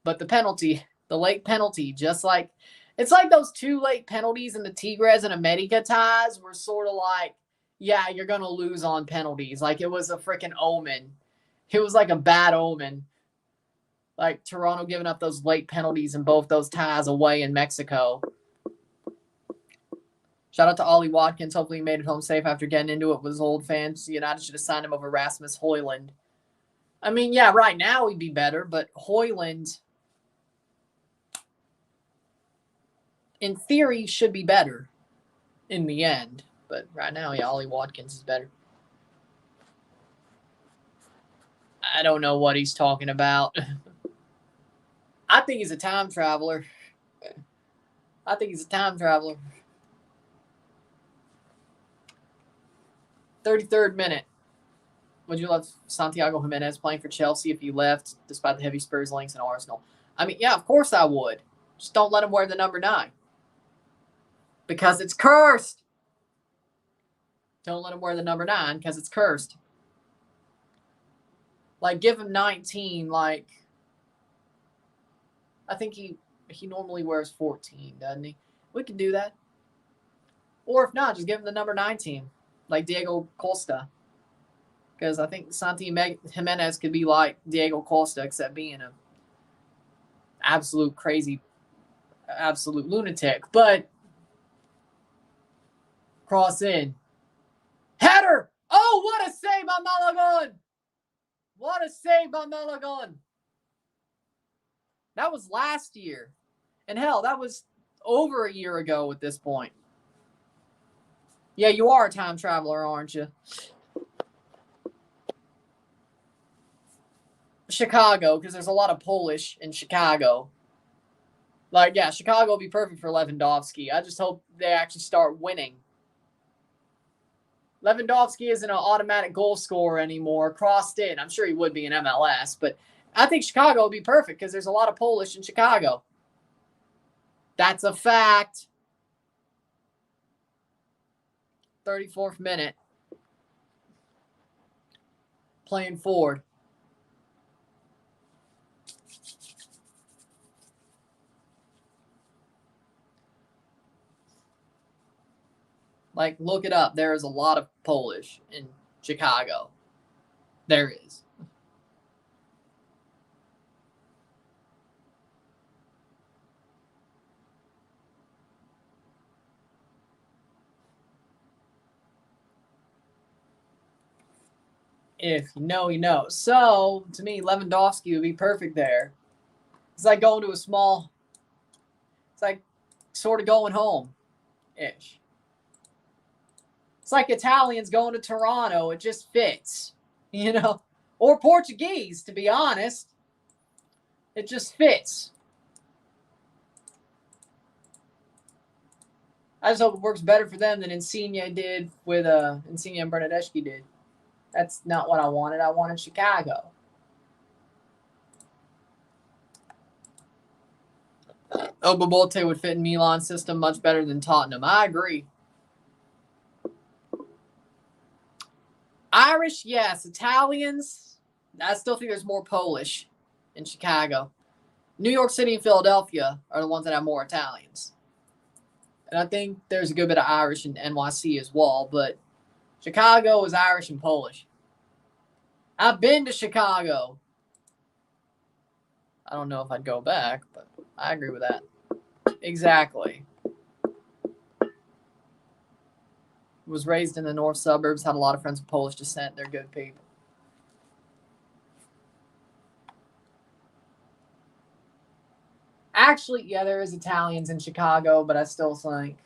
But the penalty, the late penalty, just like it's like those 2 late penalties in the Tigres and América ties were sort of like, yeah, you're going to lose on penalties. Like it was a freaking omen. It was like a bad omen. Like Toronto giving up those late penalties in both those ties away in Mexico. Shout out to Ollie Watkins. Hopefully he made it home safe after getting into it with his old fans. United should have signed him over Rasmus Højlund. I mean, yeah, right now he'd be better, but Højlund, in theory, should be better in the end. But right now, yeah, Ollie Watkins is better. I don't know what he's talking about. I think he's a time traveler. 33rd minute. Would you love Santiago Jimenez playing for Chelsea if he left, despite the heavy Spurs links and Arsenal? I mean, yeah, of course I would. Just don't let him wear the number 9. Because it's cursed. Don't let him wear the number 9 because it's cursed. Like, give him 19, like, I think he normally wears 14, doesn't he? We could do that. Or if not, just give him the number 19, like Diego Costa. Because I think Santi Jimenez could be like Diego Costa, except being an absolute crazy, absolute lunatic. But cross in. Header! Oh, what a save by Malagon! What a save by Malagon! That was last year. And hell, that was over a year ago at this point. Yeah, you are a time traveler, aren't you? Chicago, because there's a lot of Polish in Chicago. Like, yeah, Chicago will be perfect for Lewandowski. I just hope they actually start winning. Lewandowski isn't an automatic goal scorer anymore, crossed in. I'm sure he would be in MLS, but I think Chicago would be perfect because there's a lot of Polish in Chicago. That's a fact. 34th minute. Playing forward. Like, look it up. There is a lot of Polish in Chicago. There is. If you know, you know. So, to me, Lewandowski would be perfect there. It's like going to a small... It's like sort of going home-ish. It's like Italians going to Toronto. It just fits, you know. Or Portuguese, to be honest. It just fits. I just hope it works better for them than Mcinnes did with Mcinnes and Bernadeschi did. That's not what I wanted. I wanted Chicago. Obabote would fit in Milan's system much better than Tottenham. I agree. Irish, yes. Italians, I still think there's more Polish in Chicago. New York City and Philadelphia are the ones that have more Italians. And I think there's a good bit of Irish in NYC as well, but Chicago is Irish and Polish. I've been to Chicago. I don't know if I'd go back, but I agree with that. Exactly. Was raised in the north suburbs, had a lot of friends of Polish descent. They're good people. Actually, yeah, there is Italians in Chicago, but I still think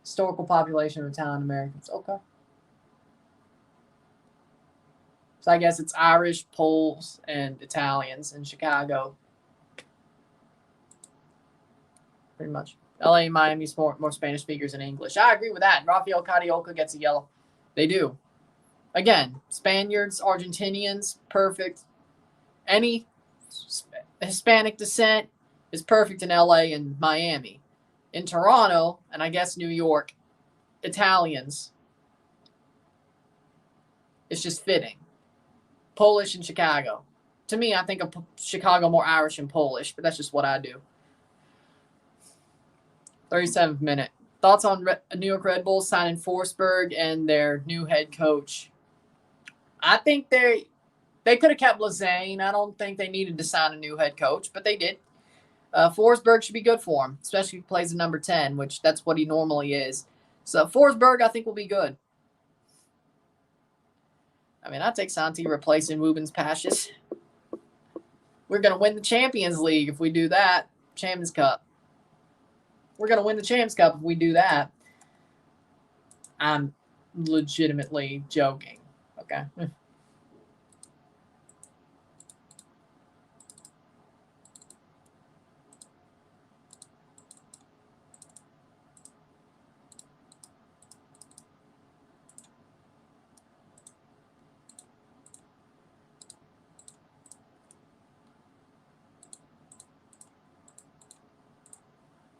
historical population of Italian Americans. Okay. So I guess it's Irish, Poles, and Italians in Chicago. Pretty much. LA and Miami's more Spanish speakers than English. I agree with that. Rafael Carioca gets a yellow. They do. Again, Spaniards, Argentinians, perfect. Any Hispanic descent is perfect in LA and Miami. In Toronto, and I guess New York, Italians, it's just fitting. Polish in Chicago. To me, I think of Chicago more Irish and Polish, but that's just what I do. 37th minute. Thoughts on New York Red Bulls signing Forsberg and their new head coach? I think they could have kept Lazane. I don't think they needed to sign a new head coach, but they did. Forsberg should be good for him, especially if he plays a number 10, which that's what he normally is. So Forsberg, I think, will be good. I mean, I'd take Santi replacing Rubens Pashas. We're going to win the Champions League if we do that. Champions Cup. We're going to win the Champions Cup if we do that. I'm legitimately joking. Okay.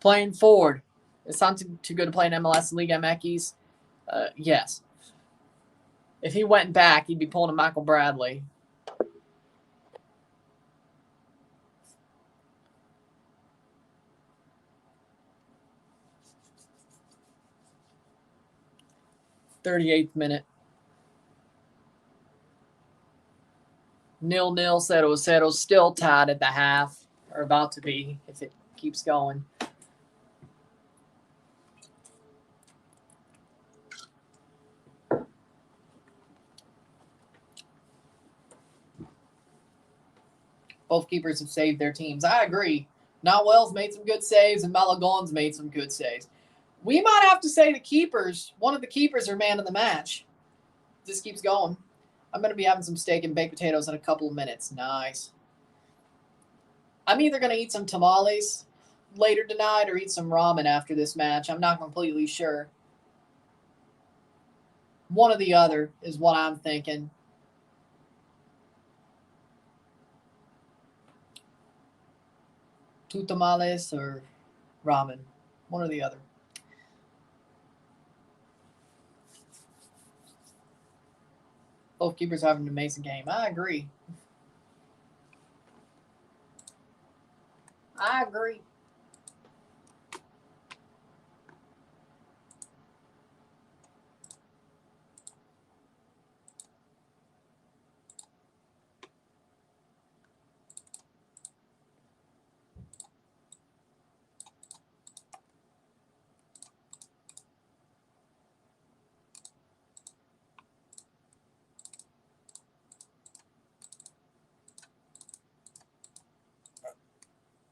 Playing forward. Is Santi too good to play in MLS Liga MX? Yes. If he went back, he'd be pulling a Michael Bradley. .38th minute. 0-0, 0-0. Still tied at the half. Or about to be if it keeps going. Both keepers have saved their teams. I agree. Notwell's made some good saves, and Malagon's made some good saves. We might have to say one of the keepers are man of the match. This keeps going. I'm going to be having some steak and baked potatoes in a couple of minutes. Nice. I'm either going to eat some tamales later tonight or eat some ramen after this match. I'm not completely sure. One or the other is what I'm thinking. Two tamales or ramen. One or the other. Both keepers have an amazing game. I agree. I agree.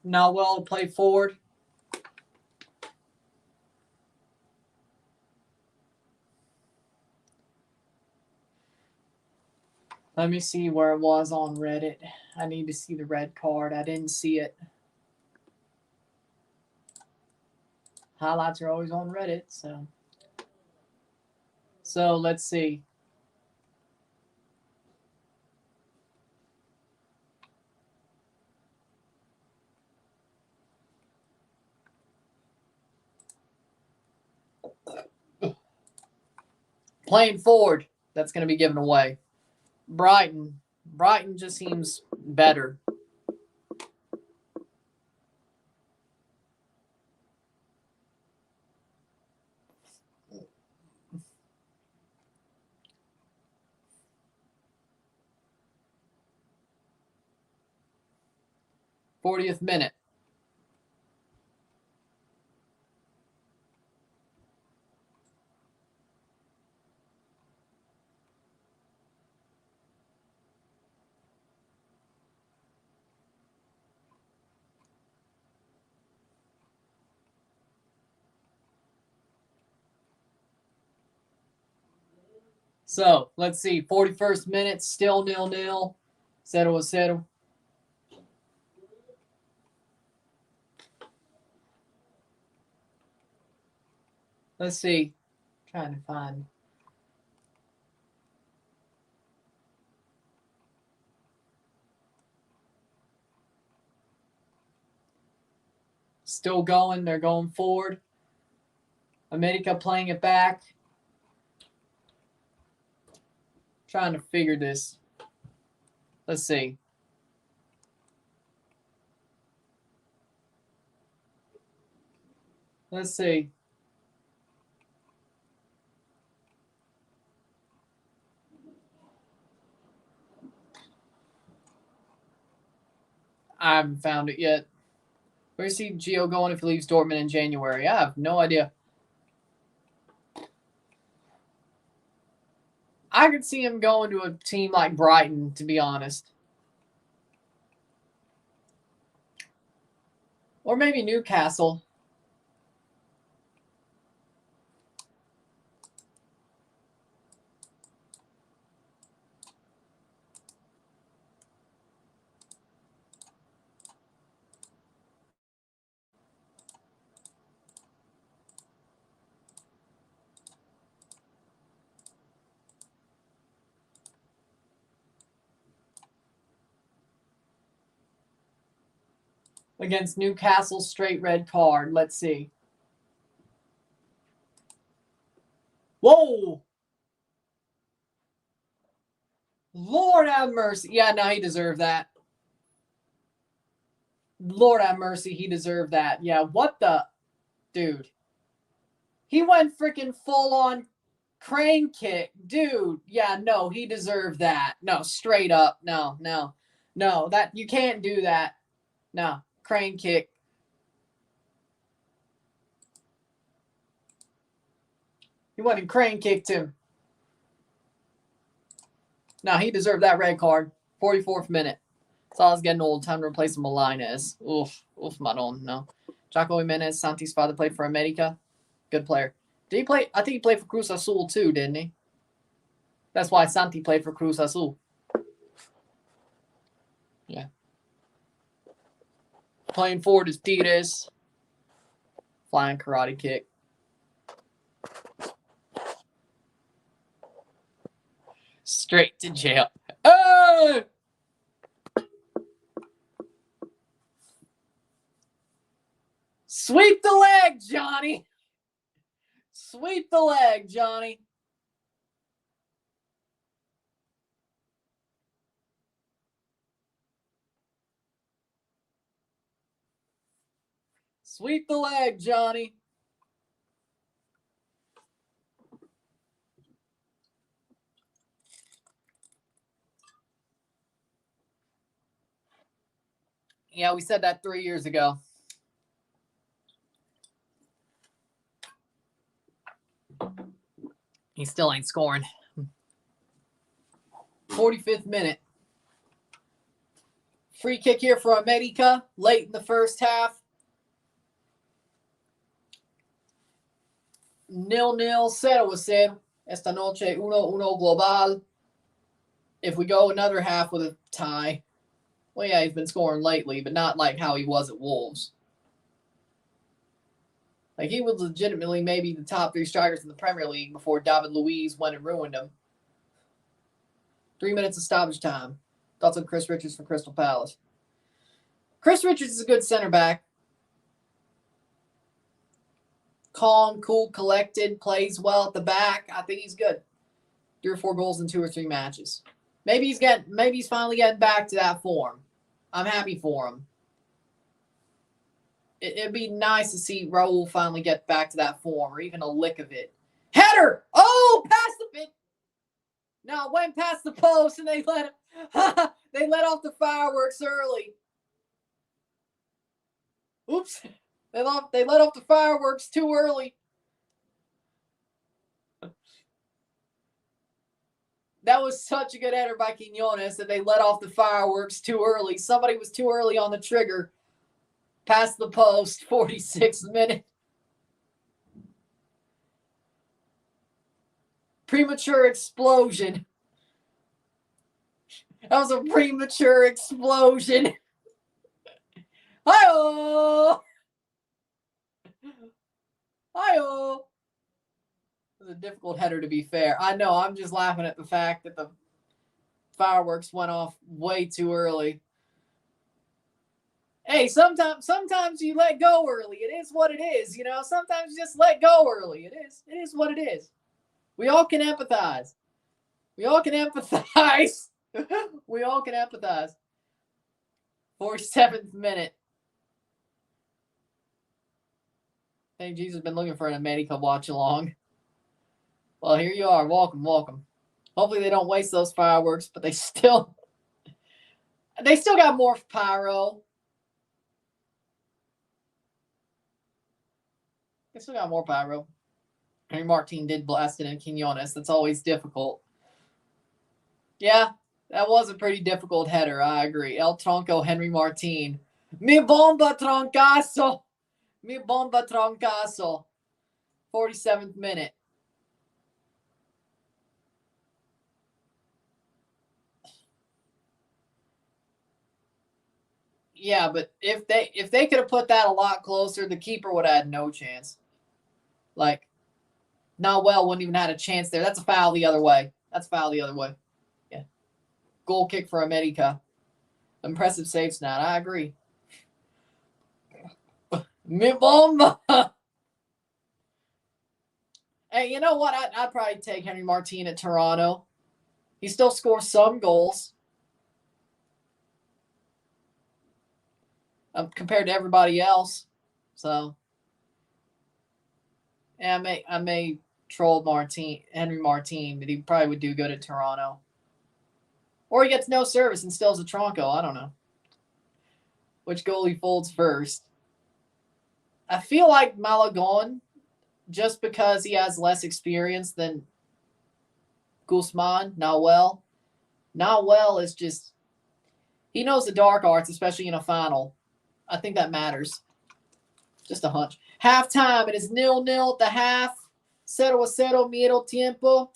Notwell to play forward. Let me see where it was on Reddit. I need to see the red card. I didn't see it. Highlights are always on Reddit, so. So let's see. Playing forward, that's going to be given away. Brighton just seems better. .40th minute. So, let's see. 41st minute, still 0-0. 0-0. Let's see. Trying to find. Still going. They're going forward. América playing it back. Trying to figure this. Let's see. Let's see. I haven't found it yet. Where's Gio going if he leaves Dortmund in January? I have no idea. I could see him going to a team like Brighton, to be honest. Or maybe Newcastle. Against Newcastle, straight red card. Let's see. Whoa! Lord have mercy. Yeah, no, he deserved that. Lord have mercy, he deserved that. Yeah, what the? Dude. He went freaking full on crane kick. Dude, yeah, no, he deserved that. No, straight up. No, that you can't do that. No, crane kick. He went and crane kicked him. No, he deserved that red card. 44th minute. Salah's getting old. Time to replace Mcinnes. Oof, Maron. No. Jaco Jimenez, Santi's father, played for América. Good player. Did he play? I think he played for Cruz Azul too, didn't he? That's why Santi played for Cruz Azul. Yeah. Playing forward is Tigres. Flying karate kick. Straight to jail. Oh! Sweep the leg, Johnny. Sweep the leg, Johnny. Sweep the leg, Johnny. Yeah, we said that 3 years ago. He still ain't scoring. 45th minute. Free kick here for América late in the first half. 0-0, 0-0. Esta noche 1-1 global. If we go another half with a tie. Well, yeah, he's been scoring lately, but not like how he was at Wolves. Like, he was legitimately maybe the top 3 strikers in the Premier League before David Luiz went and ruined him. 3 minutes of stoppage time. Thoughts on Chris Richards for Crystal Palace. Chris Richards is a good center back. Calm, cool, collected, plays well at the back. I think he's good. 3 or 4 goals in 2 or 3 matches. Maybe he's finally getting back to that form. I'm happy for him. It'd be nice to see Raul finally get back to that form, or even a lick of it. Header! Oh, past the bit. No, it went past the post, and they let off the fireworks early. Oops. They let off the fireworks too early. That was such a good header by Quiñones that they let off the fireworks too early. Somebody was too early on the trigger. Past the post, 46th minute. Premature explosion. That was a premature explosion. Hi-oh! Hi-oh! It was a difficult header, to be fair. I know, I'm just laughing at the fact that the fireworks went off way too early. Hey, sometimes you let go early. It is what it is, you know. Sometimes you just let go early. It is what it is. We all can empathize. We all can empathize. We all can empathize. 47th minute. Hey, Jesus has been looking for an América watch-along. Well, here you are. Welcome, welcome. Hopefully they don't waste those fireworks, but they still got more pyro. They still got more pyro. Henry Martin did blast it in Quiñones. That's always difficult. Yeah, that was a pretty difficult header. I agree. El Tronco, Henry Martin. Mi bomba troncazo. Mi bomba troncazo. 47th minute. Yeah, but if they could have put that a lot closer, the keeper would have had no chance. Like, Nahuel wouldn't even have had a chance there. That's a foul the other way. That's a foul the other way. Yeah. Goal kick for América. Impressive save snap. I agree. Mi bomba. Hey, you know what? I'd probably take Henry Martin at Toronto. He still scores some goals compared to everybody else. So, yeah, I may troll Henry Martin, but he probably would do good at Toronto. Or he gets no service and stills a Tronco. I don't know. Which goalie folds first? I feel like Malagon, just because he has less experience than Guzman, Nahuel. Nahuel is just, he knows the dark arts, especially in a final. I think that matters. Just a hunch. Halftime, it is 0-0 at the half. 0-0 medio tiempo.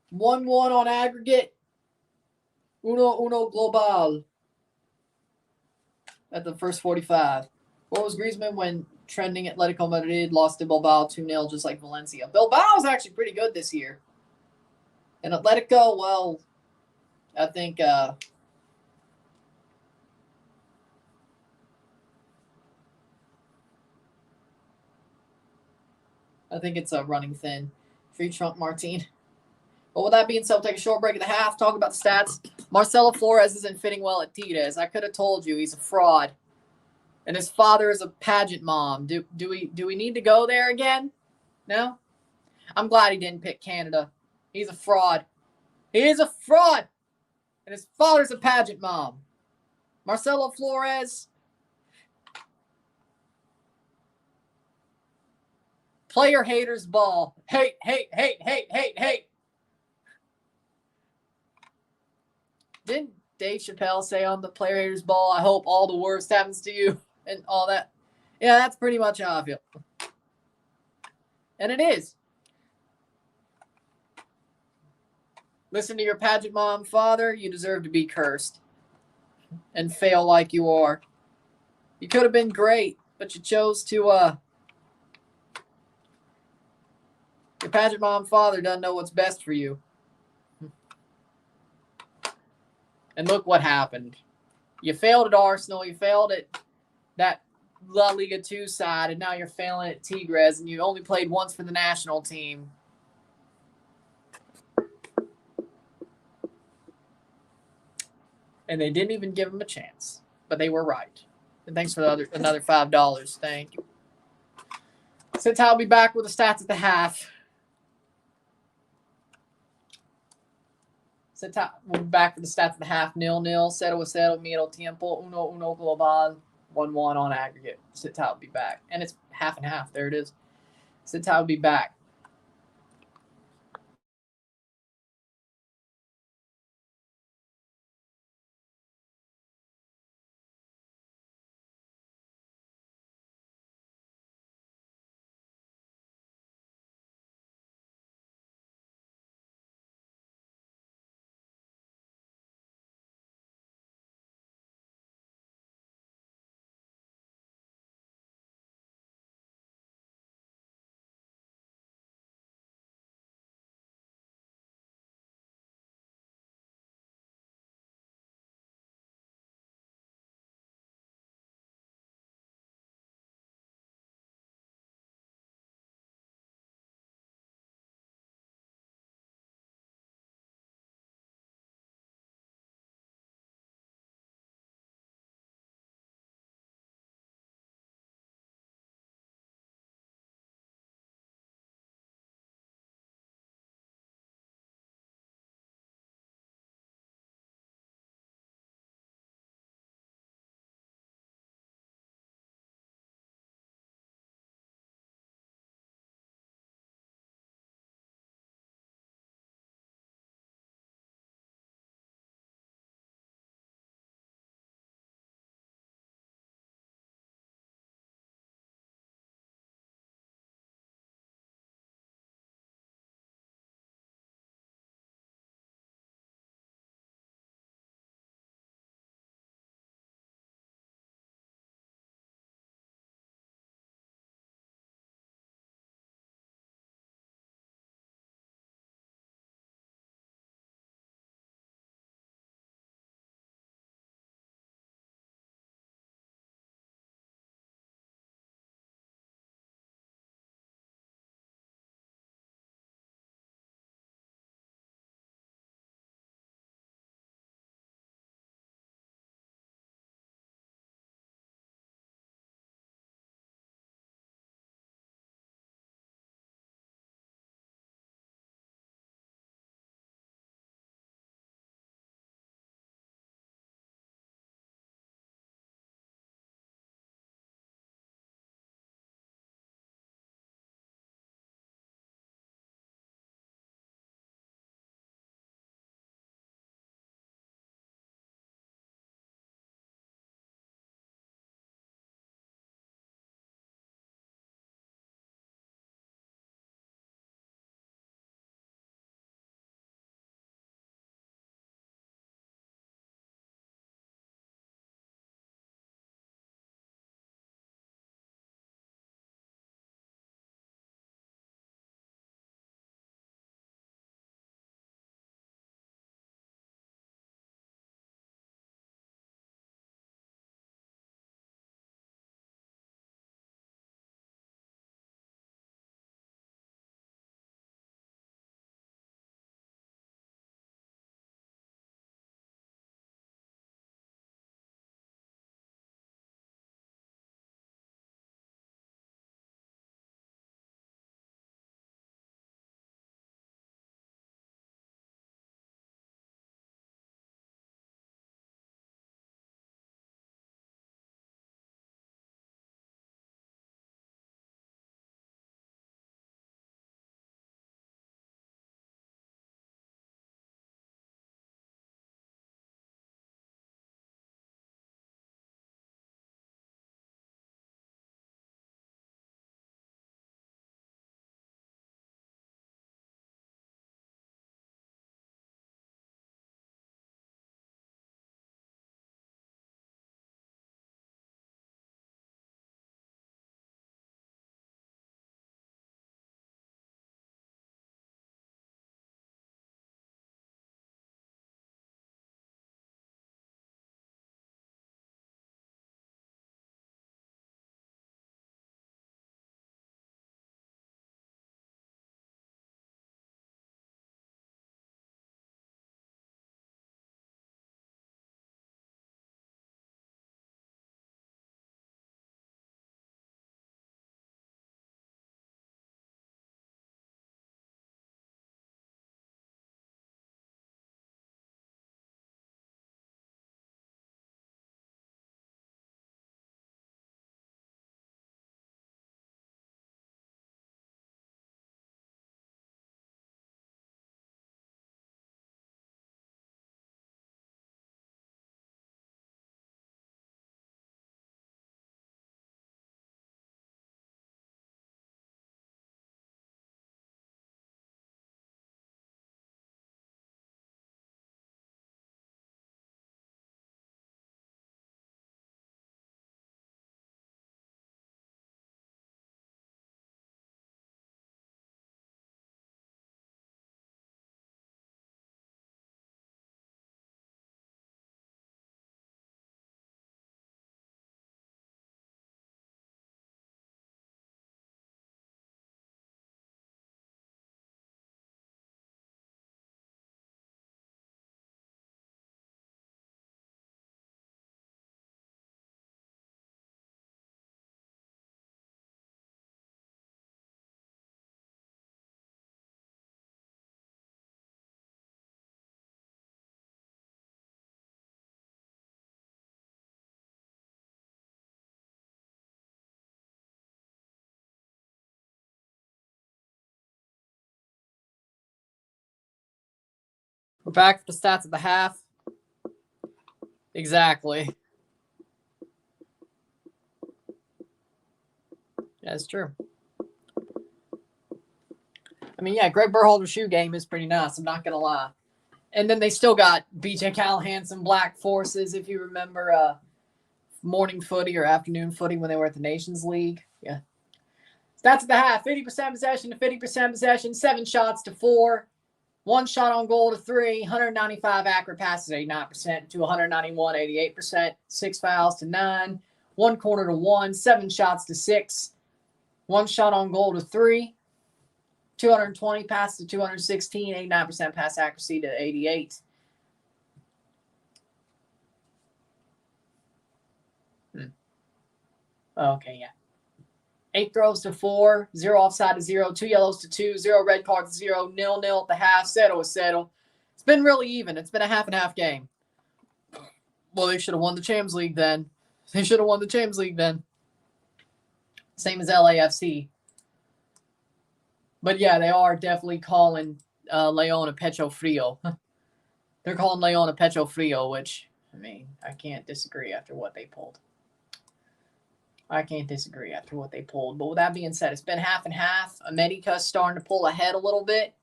One on aggregate. 1-1 global. At the first 45. What was Griezmann when trending Atletico Madrid lost to Bilbao 2-0 just like Valencia? Bilbao is actually pretty good this year. And Atletico, well, I think it's a running thin. Free Trump Martin. But with that being said, we'll take a short break at the half, talk about the stats. Marcelo Flores isn't fitting well at Tigres. I could have told you he's a fraud. And his father is a pageant mom. Do we need to go there again? No? I'm glad he didn't pick Canada. He's a fraud. He is a fraud. And his father's a pageant mom. Marcelo Flores. Player haters ball. Hate, hate, hate, hate, hate, hate. Didn't Dave Chappelle say on the player haters ball, I hope all the worst happens to you and all that? Yeah, that's pretty much how I feel. And it is. Listen to your pageant mom, father. You deserve to be cursed and fail like you are. You could have been great, but you chose to, your pageant mom, father doesn't know what's best for you. And look what happened. You failed at Arsenal. You failed at that La Liga 2 side, and now you're failing at Tigres, and you only played once for the national team. And they didn't even give him a chance. But they were right. And thanks for another $5. Thank you. Since I'll be back with the stats at the half. We'll be back for the stats at the half. 0-0. 0-0 medio tiempo. 1-1 global. 1-1 on aggregate. Sita will be back. And it's half and half. There it is. Sita will be back. We're back for the stats of the half. Exactly. That's true. I mean, yeah, Greg Berhalter's shoe game is pretty nice. I'm not going to lie. And then they still got BJ Callahan, some Black Forces, if you remember morning footy or afternoon footy when they were at the Nations League. Yeah. Stats at the half, 50% possession to 50% possession, 7 shots to 4, 1 shot on goal to 3, 195 accurate passes, 89% to 191, 88%, 6 fouls to 9, 1 corner to 1, 7 shots to 6, 1 shot on goal to 3, 220 passes to 216, 89% pass accuracy to 88. Okay, yeah. 8 throws to 4, 0 offside to 0, 2 yellows to 2, 0 red cards to 0, 0-0 at the half, settle. It's been really even. It's been a half-and-half game. Well, they should have won the Champions League then. Same as LAFC. But yeah, they are definitely calling Leon a pecho frio. They're calling Leon a pecho frio, which, I mean, I can't disagree after what they pulled. But with that being said, it's been half and half. America's starting to pull ahead a little bit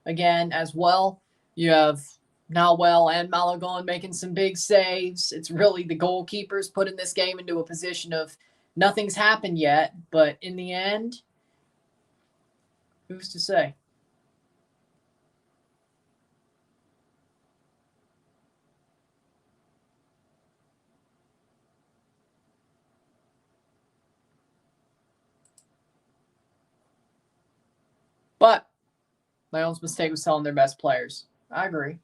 again as well. You have Nahuel and Malagon making some big saves. It's really the goalkeepers putting this game into a position of nothing's happened yet. But in the end, who's to say? But Leon's mistake was selling their best players. I agree.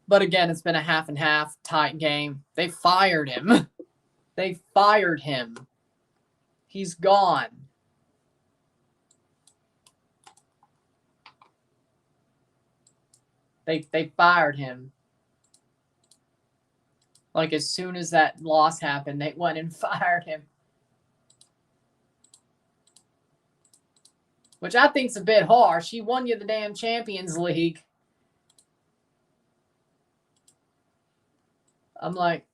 But again, it's been a half and half tight game. They fired him. He's gone. They fired him. Like, as soon as that loss happened, they went and fired him. Which I think's a bit harsh. He won you the damn Champions League. I'm like,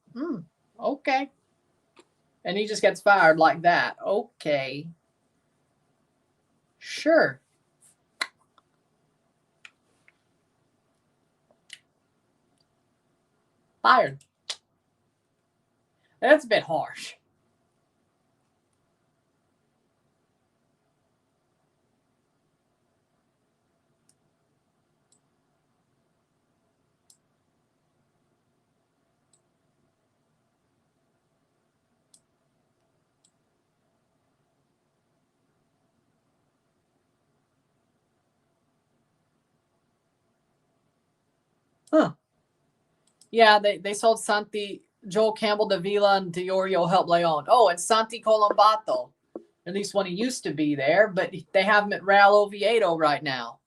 okay. And he just gets fired like that. Okay. Sure. Fired. That's a bit harsh. Huh. Yeah, they sold Santi, Joel Campbell, Davila, and Diorio help Leon. Oh, and Santi Colombato. At least when he used to be there, but they have him at Real Oviedo right now.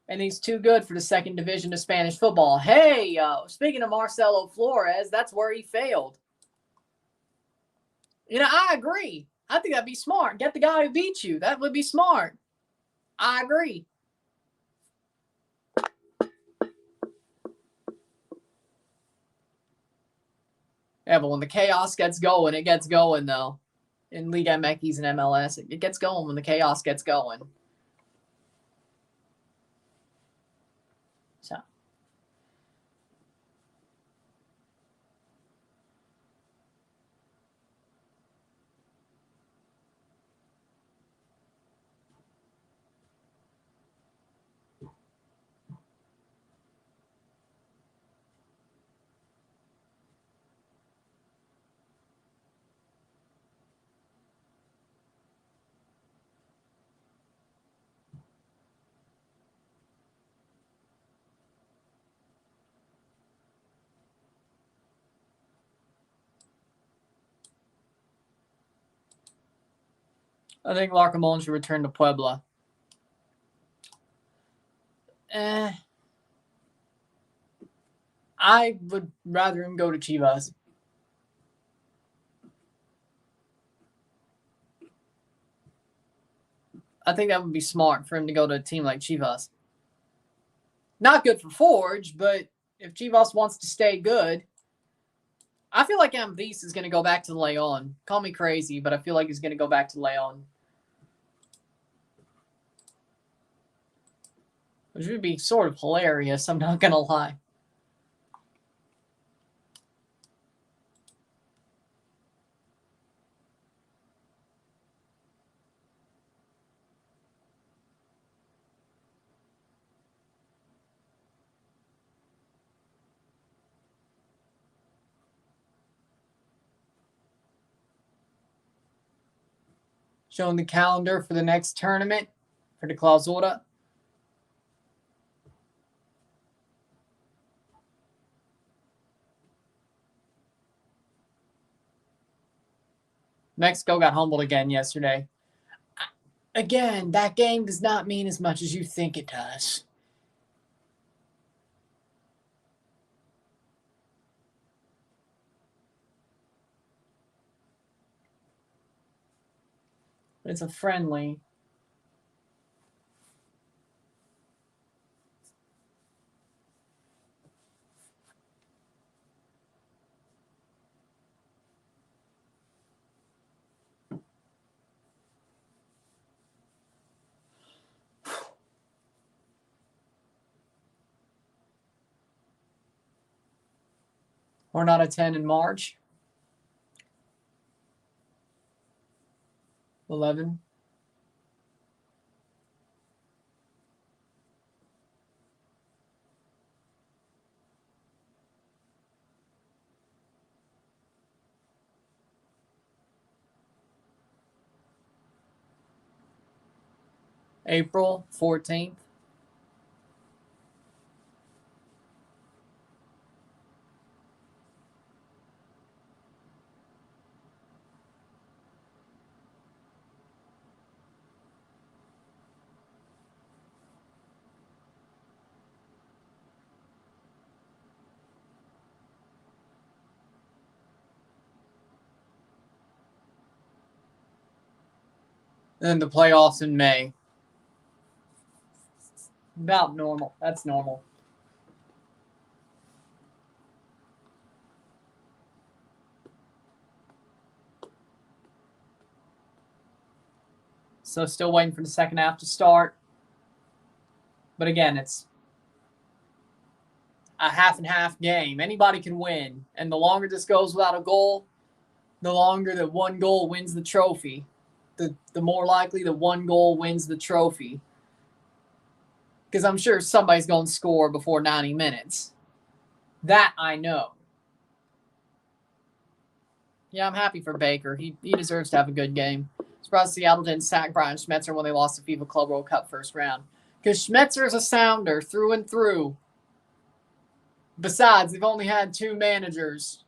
And he's too good for the second division of Spanish football. Hey, speaking of Marcelo Flores, that's where he failed. You know, I agree. I think that'd be smart. Get the guy who beat you. That would be smart. I agree. Yeah, but when the chaos gets going, it gets going, though. In Liga MX and MLS, it gets going when the chaos gets going. So. I think Larcamon should return to Puebla. I would rather him go to Chivas. I think that would be smart for him to go to a team like Chivas. Not good for Forge, but if Chivas wants to stay good, I feel like Amvis is going to go back to Leon. Call me crazy, but I feel like he's going to go back to Leon. Which would be sort of hilarious, I'm not going to lie. Showing the calendar for the next tournament for the Clausura. Mexico got humbled again yesterday. Again, that game does not mean as much as you think it does. But it's a friendly. Or not a 10 in March. 11. April 14th. And the playoffs in May. About normal. That's normal. So still waiting for the second half to start. But again, it's a half and half game. Anybody can win. And the longer this goes without a goal, the longer that one goal wins the trophy. The more likely that one goal wins the trophy. Because I'm sure somebody's going to score before 90 minutes. That I know. Yeah, I'm happy for Baker. He deserves to have a good game. Surprised Seattle didn't sack Brian Schmetzer when they lost the FIFA Club World Cup first round. Because Schmetzer is a sounder through and through. Besides, they've only had two managers.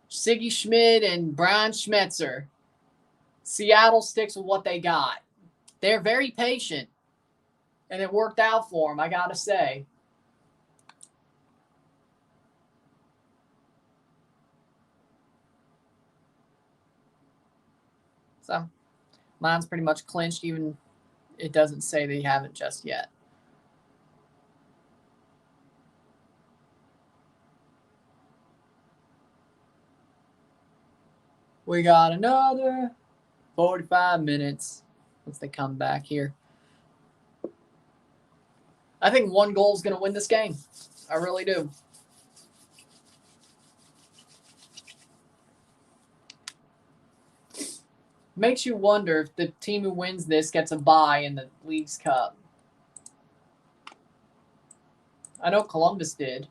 Siggy Schmid and Brian Schmetzer. Seattle sticks with what they got. They're very patient. And it worked out for them, I got to say. So, mine's pretty much clinched, even it doesn't say they haven't just yet. We got another 45 minutes once they come back here. I think one goal is going to win this game. I really do. Makes you wonder if the team who wins this gets a bye in the League's Cup. I know Columbus did.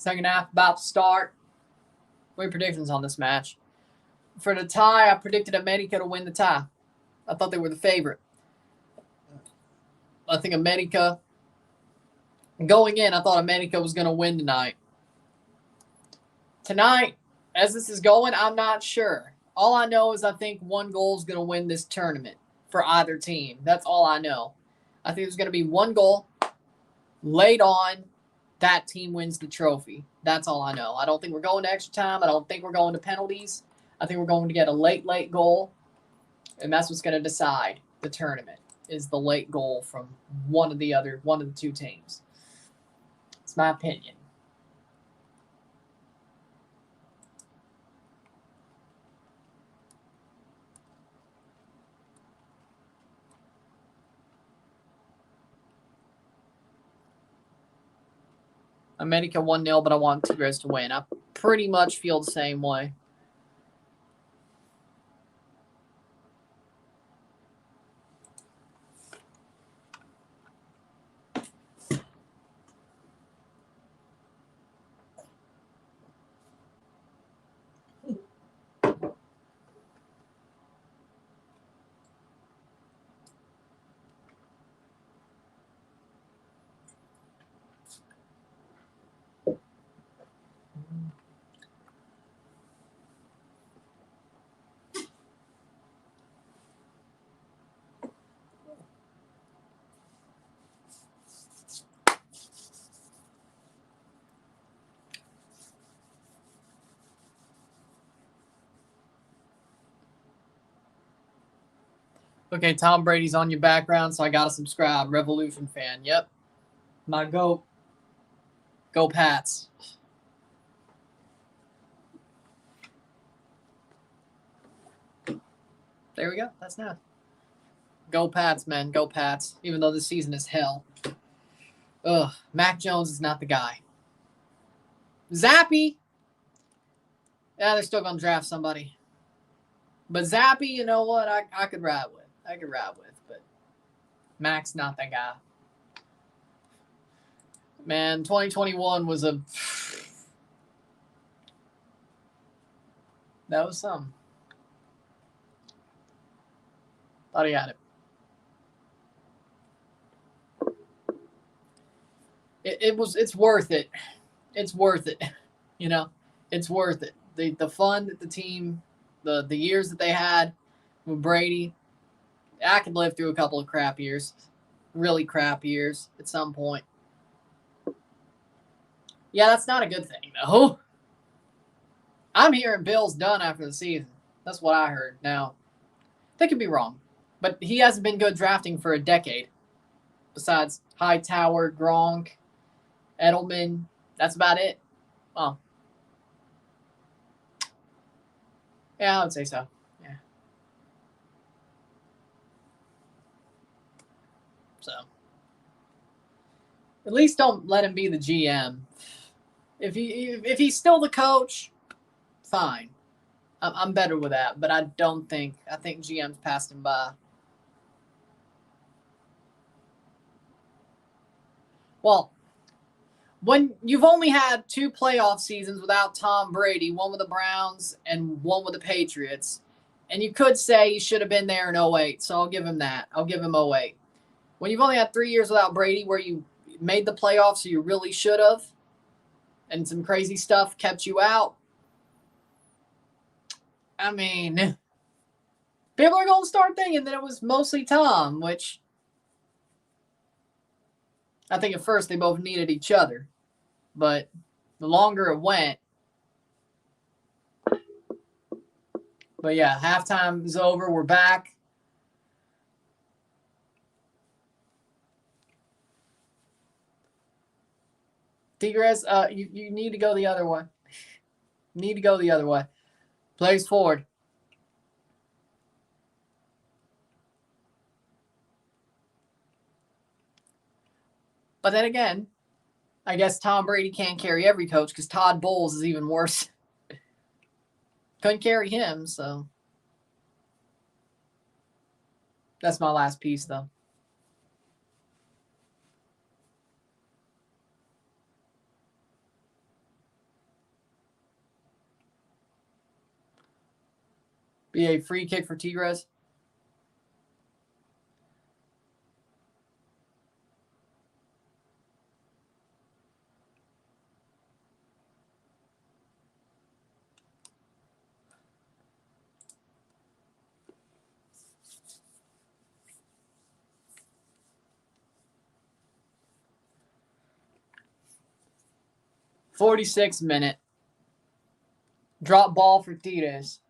Second half about to start. What are your predictions on this match? For the tie, I predicted América to win the tie. I thought they were the favorite. I think América, going in, I thought América was going to win tonight. Tonight, as this is going, I'm not sure. All I know is I think one goal is going to win this tournament for either team. That's all I know. I think there's going to be one goal laid on. That team wins the trophy. That's all I know. I don't think we're going to extra time. I don't think we're going to penalties. I think we're going to get a late goal. And that's what's going to decide the tournament, is the late goal from one of the two teams. It's my opinion. América 1-0, but I want Tigres to win. I pretty much feel the same way. Okay, Tom Brady's on your background, so I gotta subscribe. Revolution fan. Yep. My goat. Go Pats. There we go. That's now. Go Pats, man. Go Pats. Even though this season is hell. Ugh. Mac Jones is not the guy. Zappy. Yeah, they're still gonna draft somebody. But Zappy, you know what? I could ride with. But Mac's not that guy. Man, 2021 was that was something. Thought he had it. It's worth it. It's worth it. You know, it's worth it. The fun that the team, the years that they had with Brady. I could live through a couple of crap years, really crap years at some point. Yeah, that's not a good thing, though. I'm hearing Bill's done after the season. That's what I heard. Now, they could be wrong, but he hasn't been good drafting for a decade. Besides Hightower, Gronk, Edelman, that's about it. Oh. Yeah, I would say so. Yeah. So, at least don't let him be the GM. If he's still the coach, fine. I'm better with that, but I think GM's passed him by. Well, when you've only had 2 playoff seasons without Tom Brady, one with the Browns and one with the Patriots, and you could say he should have been there in 08, so I'll give him that. I'll give him 08. When you've only had 3 years without Brady where you made the playoffs, so you really should have, and some crazy stuff kept you out, I mean, people are going to start thinking that it was mostly Tom, which I think at first they both needed each other. But the longer it went. But yeah, halftime is over. We're back. Tigres, you need to go the other way. Need to go the other way. Plays forward. But then again, I guess Tom Brady can't carry every coach because Todd Bowles is even worse. Couldn't carry him, so. That's my last piece, though. Be a free kick for Tigres. '46th minute. Drop ball for Tigres.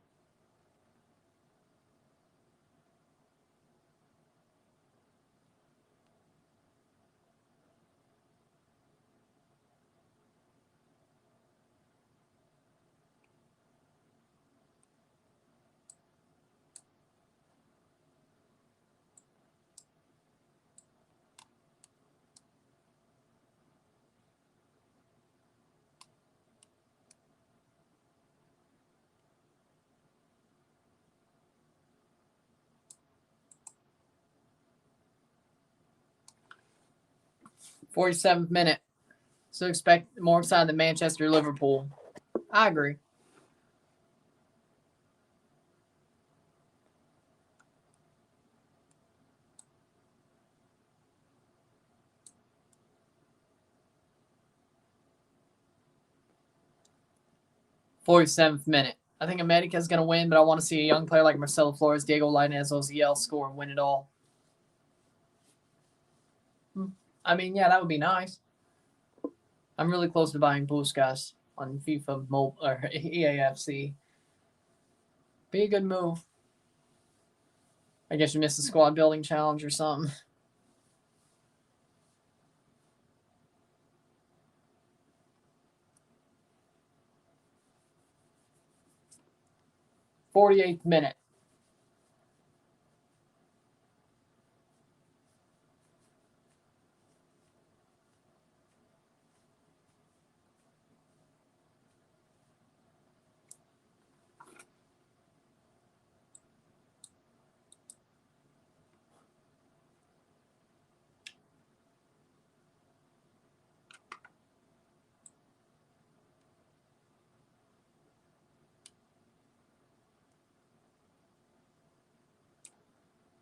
'47th minute. So expect more excited than Manchester Liverpool. I agree. '47th minute. I think America's going to win, but I want to see a young player like Marcelo Flores, Diego Lainez, Oziel score and win it all. I mean, yeah, that would be nice. I'm really close to buying Puskas on FIFA or EAFC. Be a good move. I guess you missed the squad building challenge or something. '48th minute.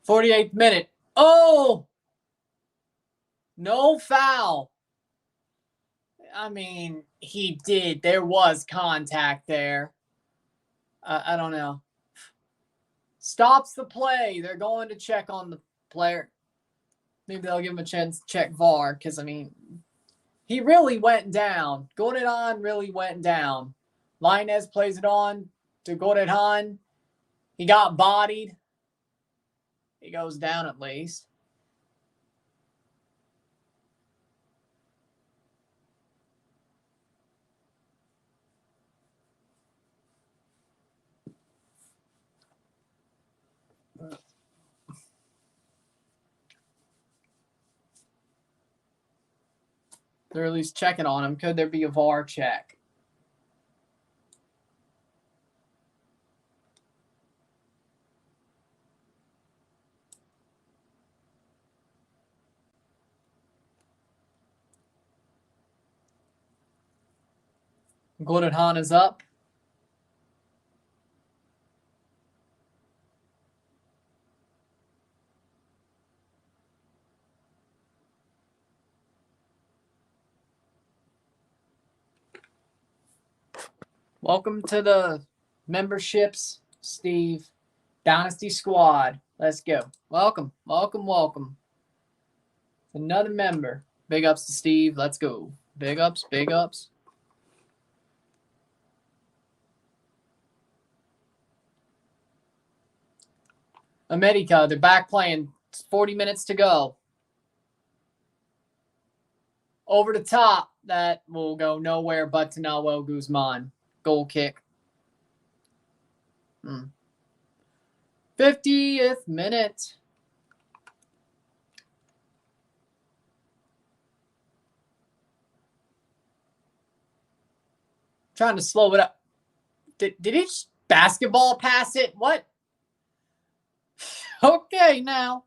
'48th minute. Oh! No foul. I mean, he did. There was contact there. I don't know. Stops the play. They're going to check on the player. Maybe they'll give him a chance to check VAR because, I mean, he really went down. Gorehan really went down. Lainez plays it on to Gorehan. He got bodied. He goes down at least. They're at least checking on him. Could there be a VAR check? Gorehan is up. Welcome to the memberships, Steve. Dynasty Squad. Let's go. Welcome, welcome, welcome. Another member. Big ups to Steve. Let's go. Big ups, big ups. América, they're back playing. 40 minutes to go. Over the top. That will go nowhere but to Nahuel Guzman. Goal kick. 50th minute. Trying to slow it up. Did he just basketball pass it? What? Okay, now.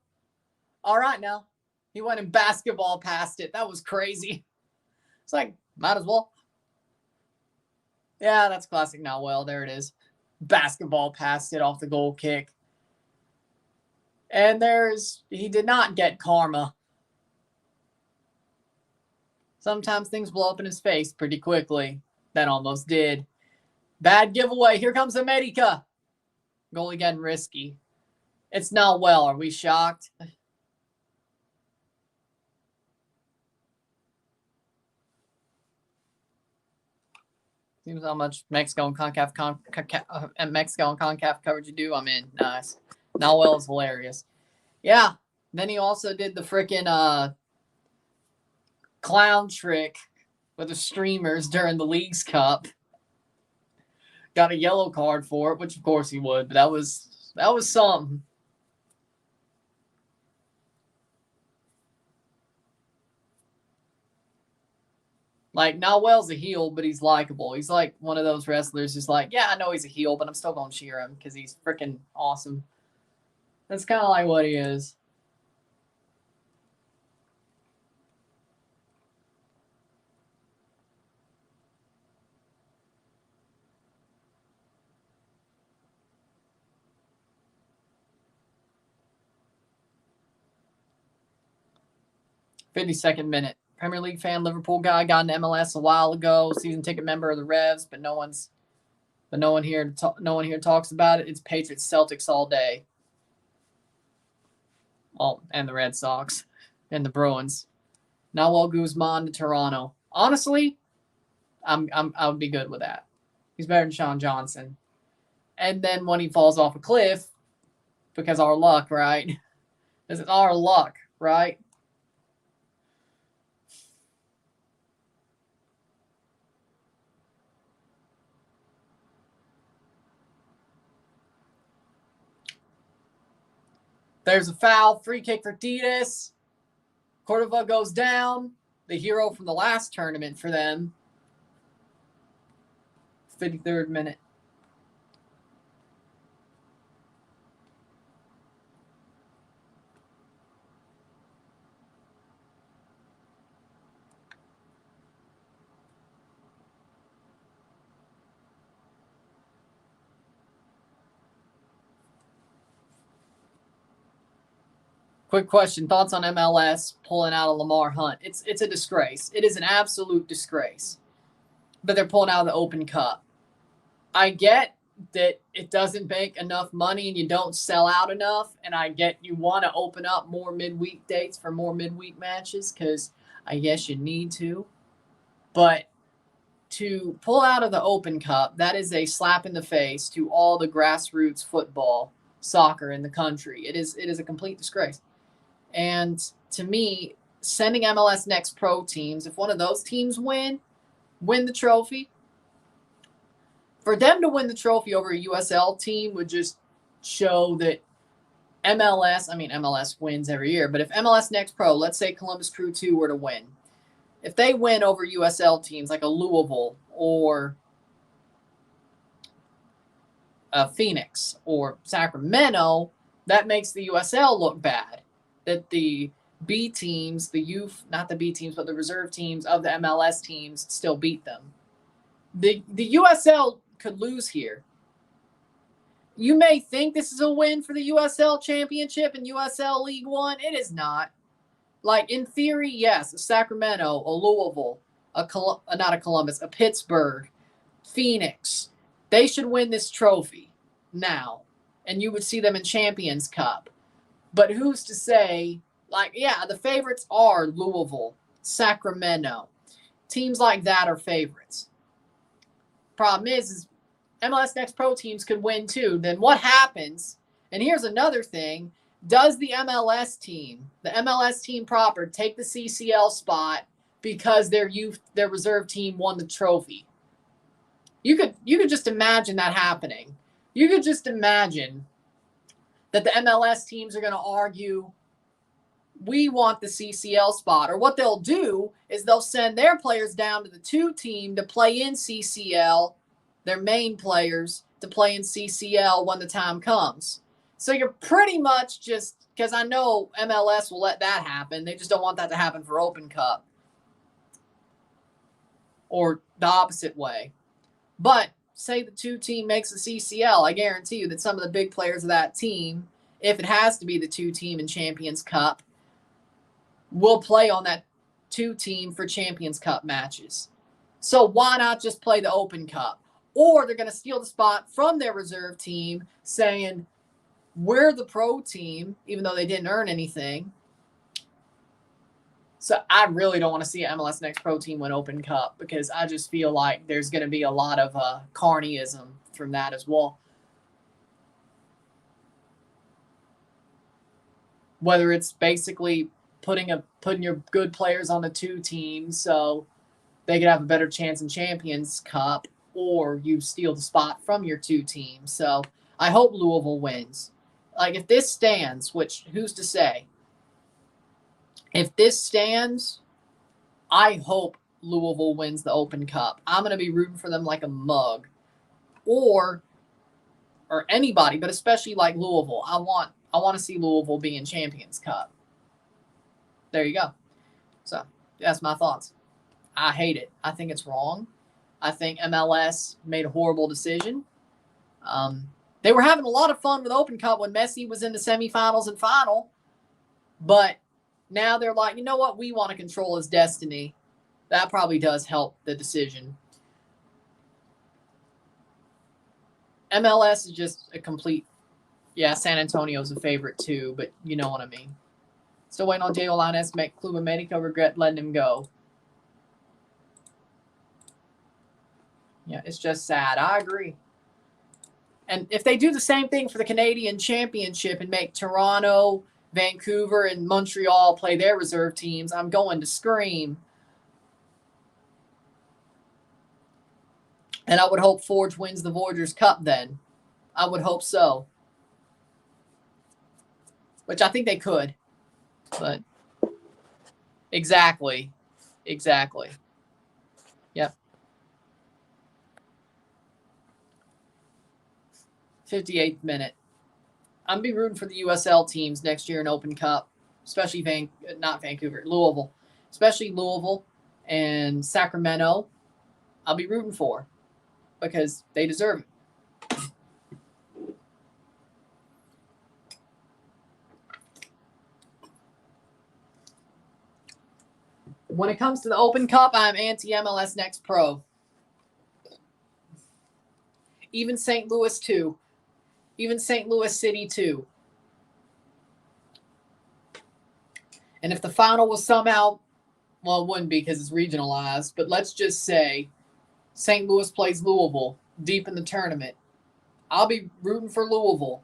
All right, now. He went and basketball past it. That was crazy. It's like, might as well. Yeah, that's classic Nahuel. There it is. basketball past it off the goal kick. And he did not get karma. Sometimes things blow up in his face pretty quickly. That almost did. Bad giveaway. Here comes América. Goal again, risky. It's not well. Are we shocked? Seems how much Mexico and CONCACAF coverage you do. I'm in. Nice. Not well is hilarious. Yeah. Then he also did the freaking clown trick with the streamers during the Leagues Cup. Got a yellow card for it, which of course he would, but that was something. Like, Nawell's a heel, but he's likable. He's like one of those wrestlers who's like, yeah, I know he's a heel, but I'm still going to cheer him because he's freaking awesome. That's kind of like what he is. "52nd minute. Premier League fan, Liverpool guy, got an MLS a while ago. Season ticket member of the Revs, but no one here talks about it. It's Patriots Celtics all day. Oh, and the Red Sox and the Bruins. Nawell Guzman to Toronto. Honestly, I would be good with that. He's better than Sean Johnson. And then when he falls off a cliff, because our luck, right? This is our luck, right? There's a foul. Free kick for Tigres. Cordova goes down. The hero from the last tournament for them. 53rd minute. Quick question. Thoughts on MLS pulling out of Lamar Hunt? It's a disgrace. It is an absolute disgrace. But they're pulling out of the Open Cup. I get that it doesn't make enough money and you don't sell out enough. And I get you want to open up more midweek dates for more midweek matches because I guess you need to. But to pull out of the Open Cup, that is a slap in the face to all the grassroots football, soccer in the country. It is a complete disgrace. And to me, sending MLS Next Pro teams, if one of those teams win the trophy, for them to win the trophy over a USL team would just show that MLS wins every year, but if MLS Next Pro, let's say Columbus Crew 2 were to win, if they win over USL teams like a Louisville or a Phoenix or Sacramento, that makes the USL look bad. That the B teams, not the B teams, but the reserve teams of the MLS teams still beat them. The USL could lose here. You may think this is a win for the USL Championship and USL League One. It is not. Like, in theory, yes, a Sacramento, a Louisville, not a Columbus, a Pittsburgh, Phoenix, they should win this trophy now. And you would see them in Champions Cup. But who's to say, like, yeah, the favorites are Louisville, Sacramento. Teams like that are favorites. Problem is MLS Next Pro teams could win too. Then what happens? And here's another thing. Does the MLS team proper, take the CCL spot because their reserve team won the trophy? You could just imagine that happening. You could just imagine that the MLS teams are going to argue, we want the CCL spot. Or what they'll do is they'll send their players down to the 2 team to play in CCL, their main players to play in CCL when the time comes. So you're pretty much just, because I know MLS will let that happen. They just don't want that to happen for Open Cup. Or the opposite way. But say the 2 team makes the CCL, I guarantee you that some of the big players of that team, if it has to be the 2 team in Champions Cup, will play on that 2 team for Champions Cup matches. So why not just play the Open Cup? Or they're going to steal the spot from their reserve team saying, we're the pro team, even though they didn't earn anything. So I really don't want to see an MLS Next Pro team win Open Cup because I just feel like there's going to be a lot of carnyism from that as well. Whether it's basically putting your good players on the 2 teams so they could have a better chance in Champions Cup, or you steal the spot from your 2 teams. So I hope Louisville wins. Like, if this stands, which who's to say? If this stands, I hope Louisville wins the Open Cup. I'm going to be rooting for them like a mug. Or anybody, but especially like Louisville. I want to see Louisville be in Champions Cup. There you go. So that's my thoughts. I hate it. I think it's wrong. I think MLS made a horrible decision. They were having a lot of fun with Open Cup when Messi was in the semifinals and final. But now they're like, you know what? We want to control his destiny. That probably does help the decision. MLS is just a complete, San Antonio's a favorite too, but you know what I mean. Still waiting on Diego Lainez to make Club America, regret letting him go. Yeah, it's just sad. I agree. And if they do the same thing for the Canadian Championship and make Toronto, Vancouver, and Montreal play their reserve teams, I'm going to scream. And I would hope Forge wins the Voyagers Cup then. I would hope so. Which I think they could. But exactly. Yep. 58th minute. I'm going to be rooting for the USL teams next year in Open Cup, especially Louisville. Especially Louisville and Sacramento. I'll be rooting for because they deserve it. When it comes to the Open Cup, I'm anti-MLS Next Pro. Even St. Louis too. Even St. Louis City too. And if the final was somehow, well, it wouldn't be because it's regionalized, but let's just say St. Louis plays Louisville deep in the tournament. I'll be rooting for Louisville.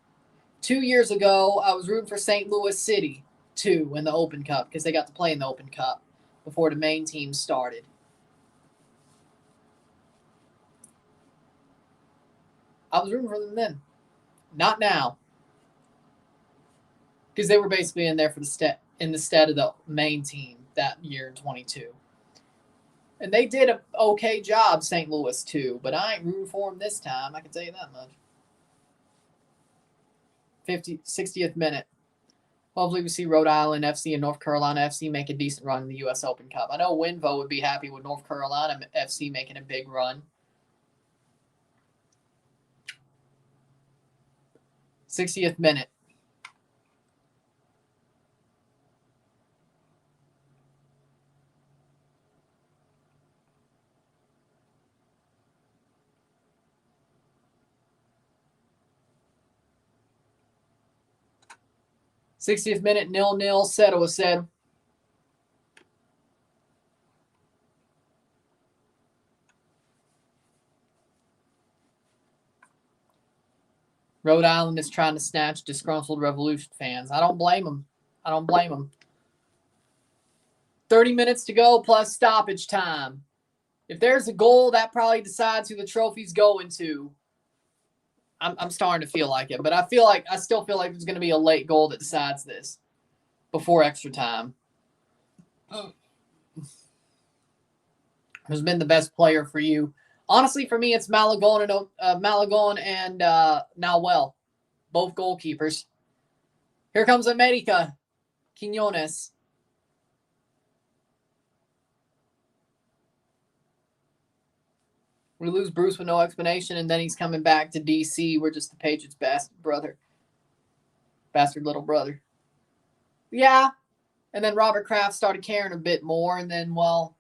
2 years ago, I was rooting for St. Louis City too in the Open Cup because they got to play in the Open Cup before the main team started. I was rooting for them then. Not now. Because they were basically in there for in the stead of the main team that year in 22. And they did an okay job, St. Louis too, but I ain't rooting for them this time. I can tell you that much. 60th minute. Hopefully we see Rhode Island FC and North Carolina FC make a decent run in the U.S. Open Cup. I know Winvo would be happy with North Carolina FC making a big run. 60th minute. '60th minute, 0-0. Settle was said. Rhode Island is trying to snatch disgruntled Revolution fans. I don't blame them. 30 minutes to go plus stoppage time. If there's a goal, that probably decides who the trophy's going to. I'm starting to feel like it, but I still feel like there's going to be a late goal that decides this before extra time. Who's been the best player for you? Honestly, for me, it's Malagón and Nahuel, both goalkeepers. Here comes América, Quiñones. We lose Bruce with no explanation, and then he's coming back to DC. We're just the Patriots' bastard little brother. Yeah. And then Robert Kraft started caring a bit more, and then, well,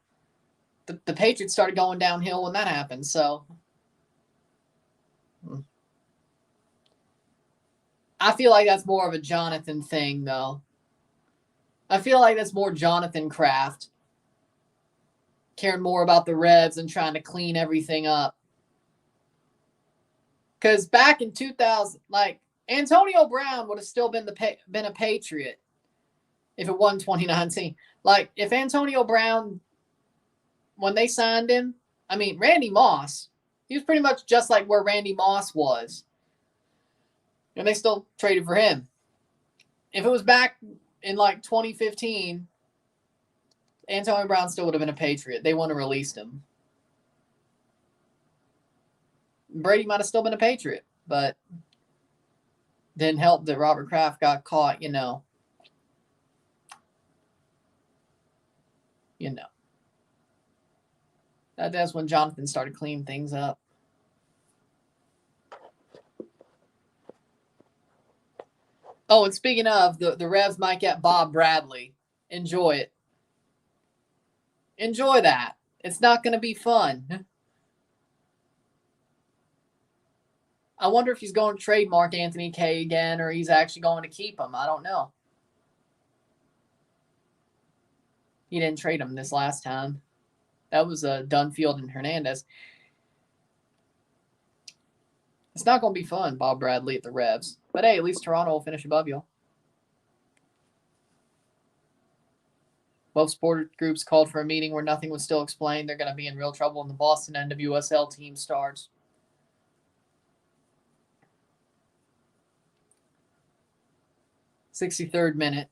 the Patriots started going downhill when that happened, so. I feel like that's more of a Jonathan thing, though. I feel like that's more Jonathan Kraft. Caring more about the Revs and trying to clean everything up. Because back in 2000, like, Antonio Brown would have still been a Patriot if it wasn't 2019. Like, if Antonio Brown, when they signed him, I mean, Randy Moss, he was pretty much just like where Randy Moss was. And they still traded for him. If it was back in, like, 2015, Antonio Brown still would have been a Patriot. They wouldn't have released him. Brady might have still been a Patriot, but didn't help that Robert Kraft got caught, you know. That's when Jonathan started cleaning things up. Oh, and speaking of, the Revs might get Bob Bradley. Enjoy it. Enjoy that. It's not going to be fun. I wonder if he's going to trademark Anthony Kay again, or he's actually going to keep him. I don't know. He didn't trade him this last time. That was Dunfield and Hernandez. It's not going to be fun, Bob Bradley at the Revs. But hey, at least Toronto will finish above you. Both sport groups called for a meeting where nothing was still explained. They're going to be in real trouble when the Boston NWSL team starts. '63rd minute.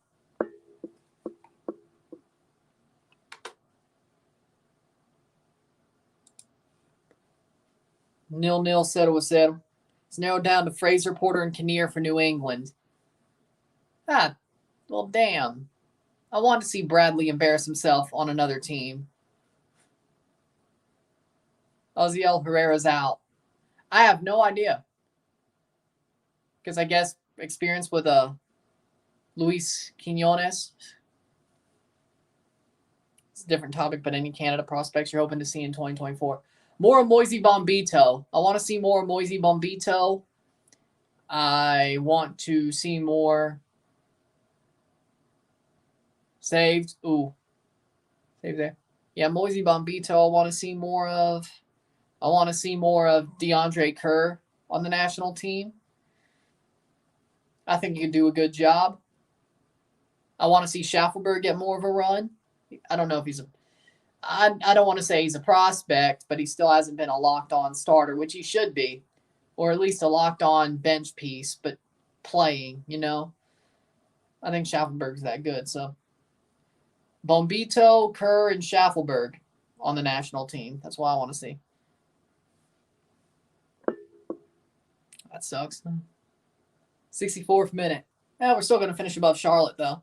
Nil-nil, settle with settle. It's narrowed down to Fraser, Porter, and Kinnear for New England. Well, damn. I want to see Bradley embarrass himself on another team. Oziel Herrera's out. I have no idea. Because I guess experience with Luis Quinones. It's a different topic, but any Canada prospects you're hoping to see in 2024. More of Moisey Bombito. I want to see more of Moisey Bombito. I want to see more saved. Ooh. Save there. Yeah, Moisey Bombito I want to see more of. I want to see more of DeAndre Kerr on the national team. I think he could do a good job. I want to see Schaffelberg get more of a run. I don't know if he's a... I don't want to say he's a prospect, but he still hasn't been a locked-on starter, which he should be. Or at least a locked-on bench piece, but playing, you know. I think Schaffelberg's that good, so. Bombito, Kerr, and Schaffelberg on the national team. That's what I want to see. That sucks. 64th minute. Yeah, we're still going to finish above Charlotte, though.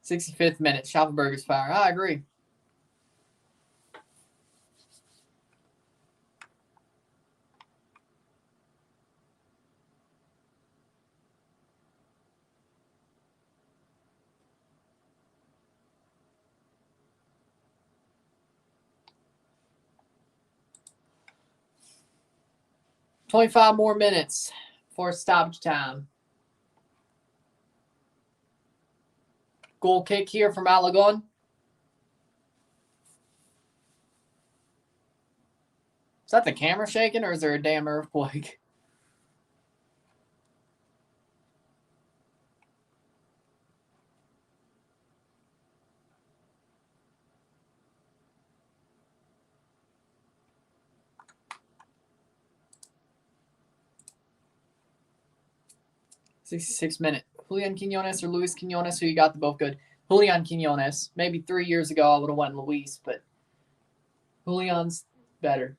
'65th minute. Schaffelberg is fire. I agree. $25 more minutes for stoppage time. Goal kick here from Alagon. Is that the camera shaking or is there a damn earthquake? 66 minute. Julian Quinones or Luis Quinones, who you got? They're both good. Julian Quinones. Maybe 3 years ago I would have went Luis, but Julian's better.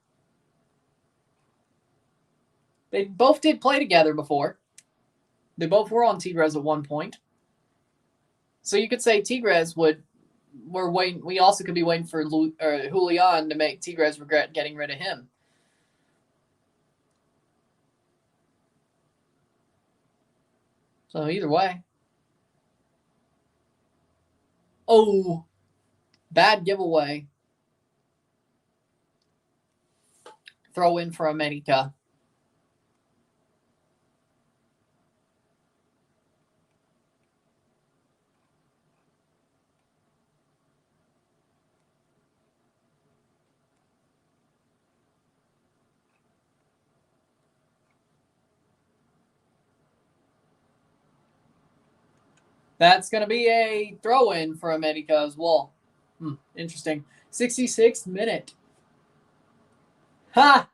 They both did play together before. They both were on Tigres at one point. So you could say Tigres we're waiting. We also could be waiting for Julian to make Tigres regret getting rid of him. So either way. Oh, bad giveaway. Throw in for América. That's going to be a throw-in for América as well. Interesting. 66th minute. Ha!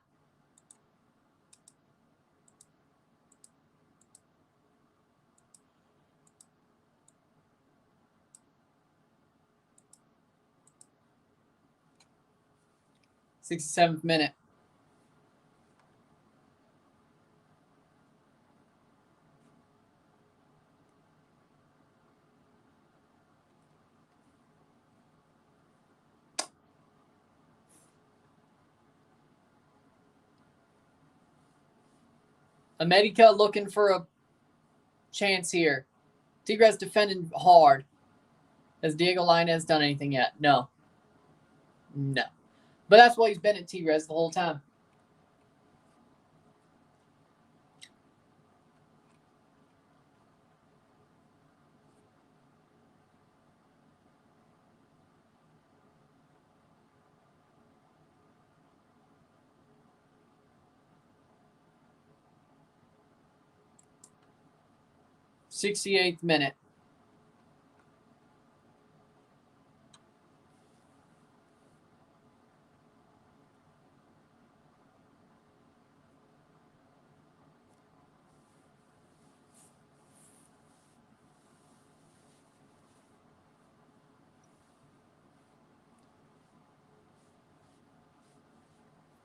'67th minute. América looking for a chance here. Tigres defending hard. Has Diego Lainez done anything yet? No. No. But that's why he's been at Tigres the whole time. '68th minute.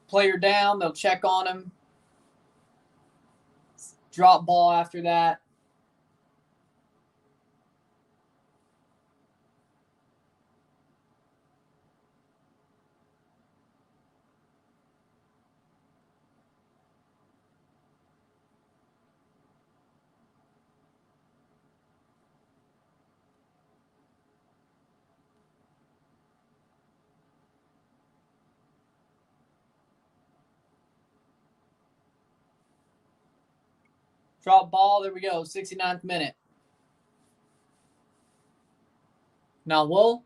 Player down, they'll check on him. Drop ball after that. Drop ball. There we go. 69th minute. Now Wolff.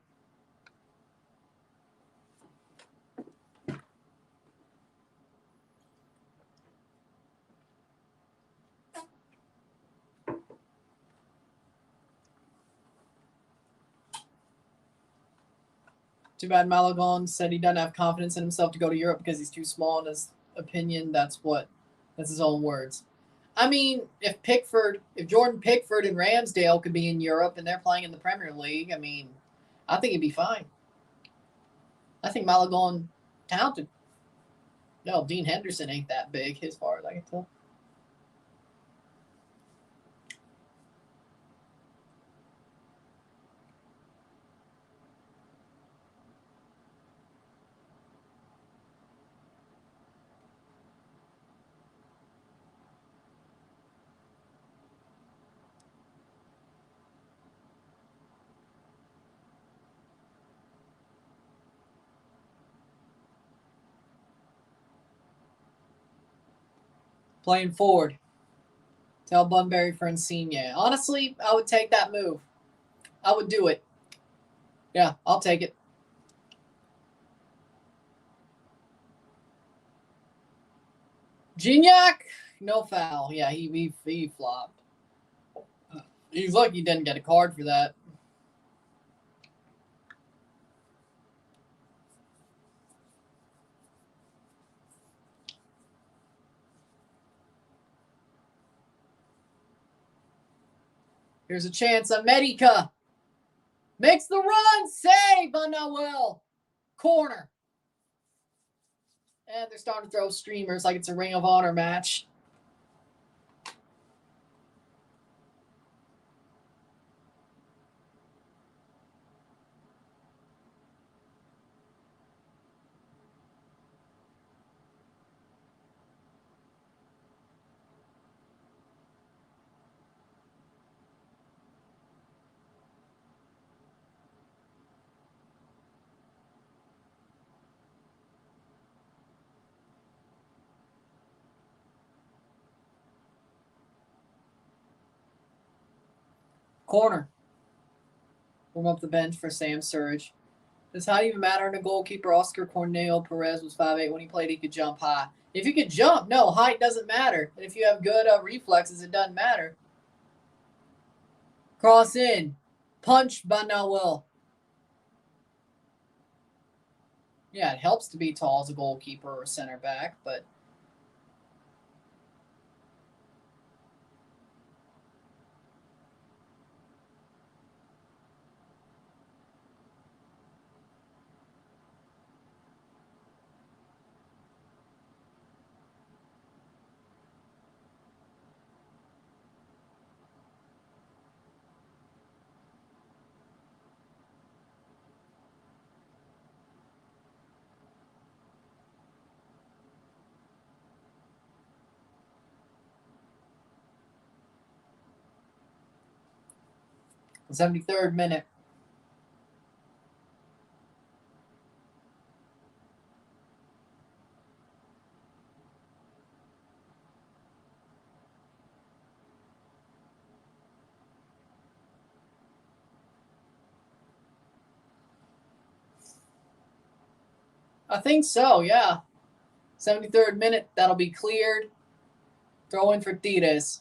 Too bad Malagon said he doesn't have confidence in himself to go to Europe because he's too small in his opinion. That's his own words. I mean, if Jordan Pickford and Ramsdale could be in Europe and they're playing in the Premier League, I mean, I think he'd be fine. I think Malagon talented. No, Dean Henderson ain't that big as far as I can tell. Playing forward. Tell Bunbury for Mcinnes. Honestly, I would take that move. I would do it. Yeah, I'll take it. Gignac, no foul. Yeah, he flopped. He's lucky he didn't get a card for that. Here's a chance. América makes the run. Save by Noel. Corner. And they're starting to throw streamers like it's a Ring of Honor match. Corner. Warm up the bench for Sam Surge. Does not even matter in a goalkeeper. Oscar Corneo Perez was 5'8". When he played, he could jump high. If you could jump, no, height doesn't matter. And if you have good reflexes, it doesn't matter. Cross in. Punch by Noel. Yeah, it helps to be tall as a goalkeeper or center back, but... The 73rd minute. I think so, yeah. 73rd minute, that'll be cleared. Throw in for Tigres.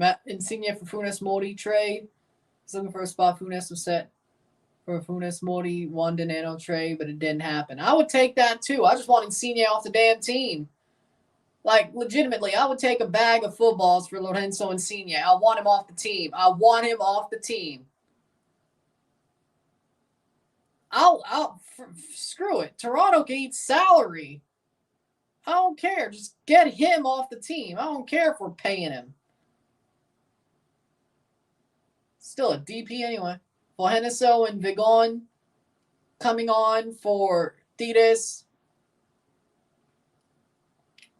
Matt Insigne for Funes Mori trade. He's looking for a spot. Funes was set for a Funes Mori Juan Dinero trade, but it didn't happen. I would take that too. I just want Insigne off the damn team. Like, legitimately, I would take a bag of footballs for Lorenzo Insigne. I want him off the team. I want him off the team. Screw it. Toronto can eat salary. I don't care. Just get him off the team. I don't care if we're paying him. Still a DP anyway. Fulheniso and Vigon coming on for Tigres.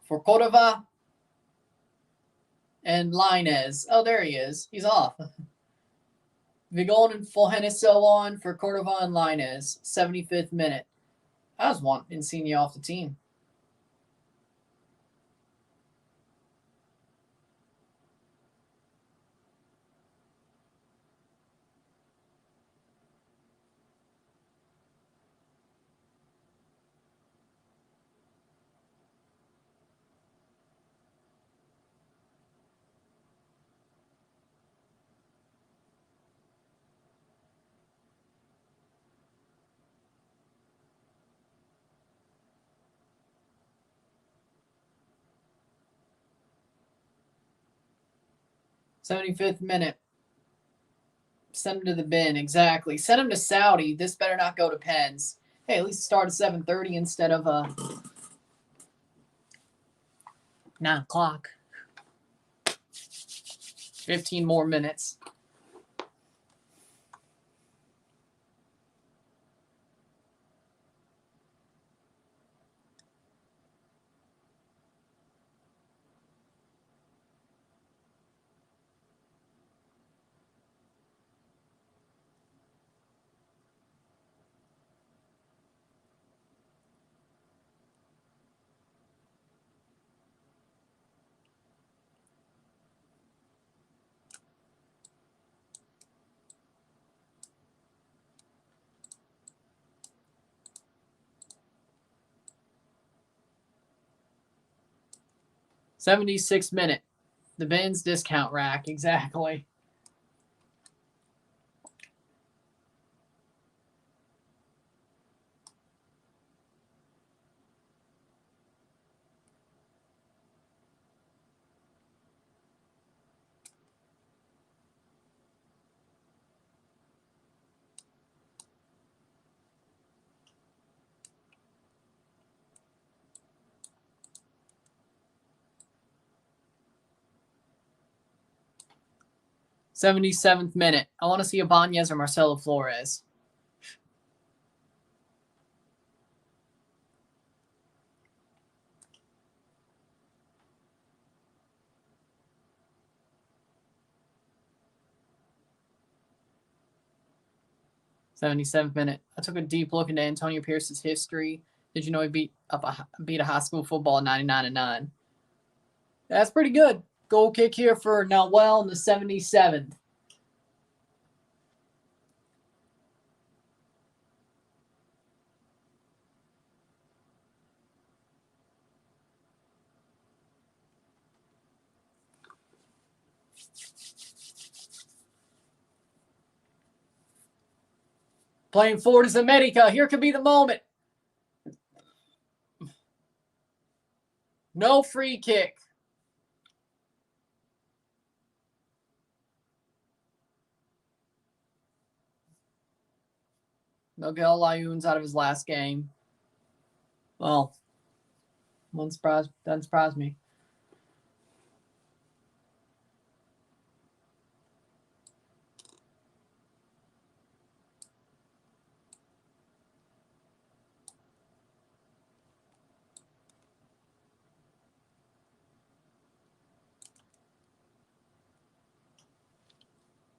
For Cordova. And Linez. Oh, there he is. He's off. Vigon and Fulheniso on for Cordova and Linez. 75th minute. I just want Insigne off the team. '75th minute. Send him to the bin. Exactly. Send him to Saudi. This better not go to Pens. Hey, at least start at 7:30 instead of 9 o'clock. 15 more minutes. 76 minute. The Ben's discount rack, exactly. '77th minute. I want to see Ibanez or Marcelo Flores. '77th minute. I took a deep look into Antonio Pierce's history. Did you know he beat a high school football 99-9? That's pretty good. Goal kick here for Noel in the 77th. Playing forward is América. Here could be the moment. No free kick. Miguel Layun's out of his last game. Well, doesn't surprise me.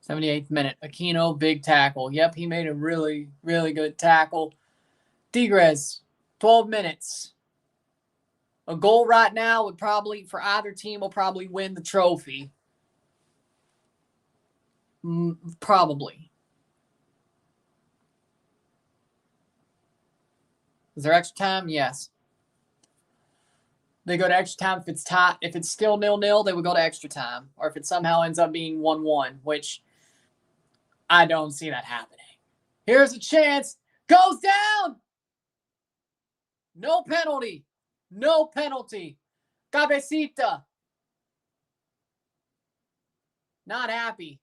'78th minute. Aquino, big tackle. Yep, he made a really, really good tackle. Tigres, 12 minutes. A goal right now would probably, for either team, will probably win the trophy. Probably. Is there extra time? Yes. They go to extra time if it's tight. If it's still 0-0, they would go to extra time. Or if it somehow ends up being 1-1, which I don't see that happening. Here's a chance. Goes down. No penalty. No penalty. Cabecita. Not happy.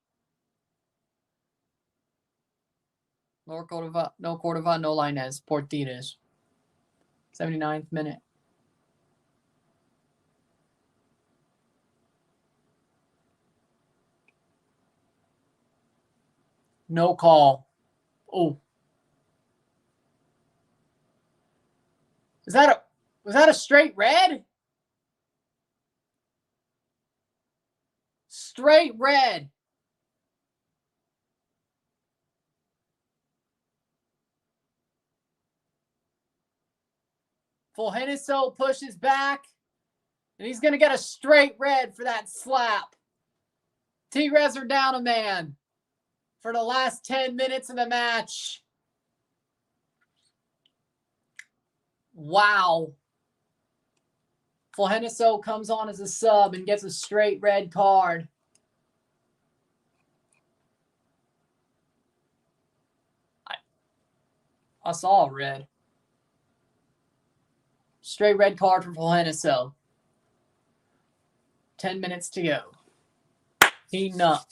No Cordova, no Lainez. Portires. 79th minute. No call. Oh. Was that a straight red? Straight red. Fulheniso pushes back, and he's going to get a straight red for that slap. Tigres are down a man for the last 10 minutes of the match. Wow. Fulheniso comes on as a sub and gets a straight red card. I saw a red. Straight red card for Fulheniso. 10 minutes to go. Heating up.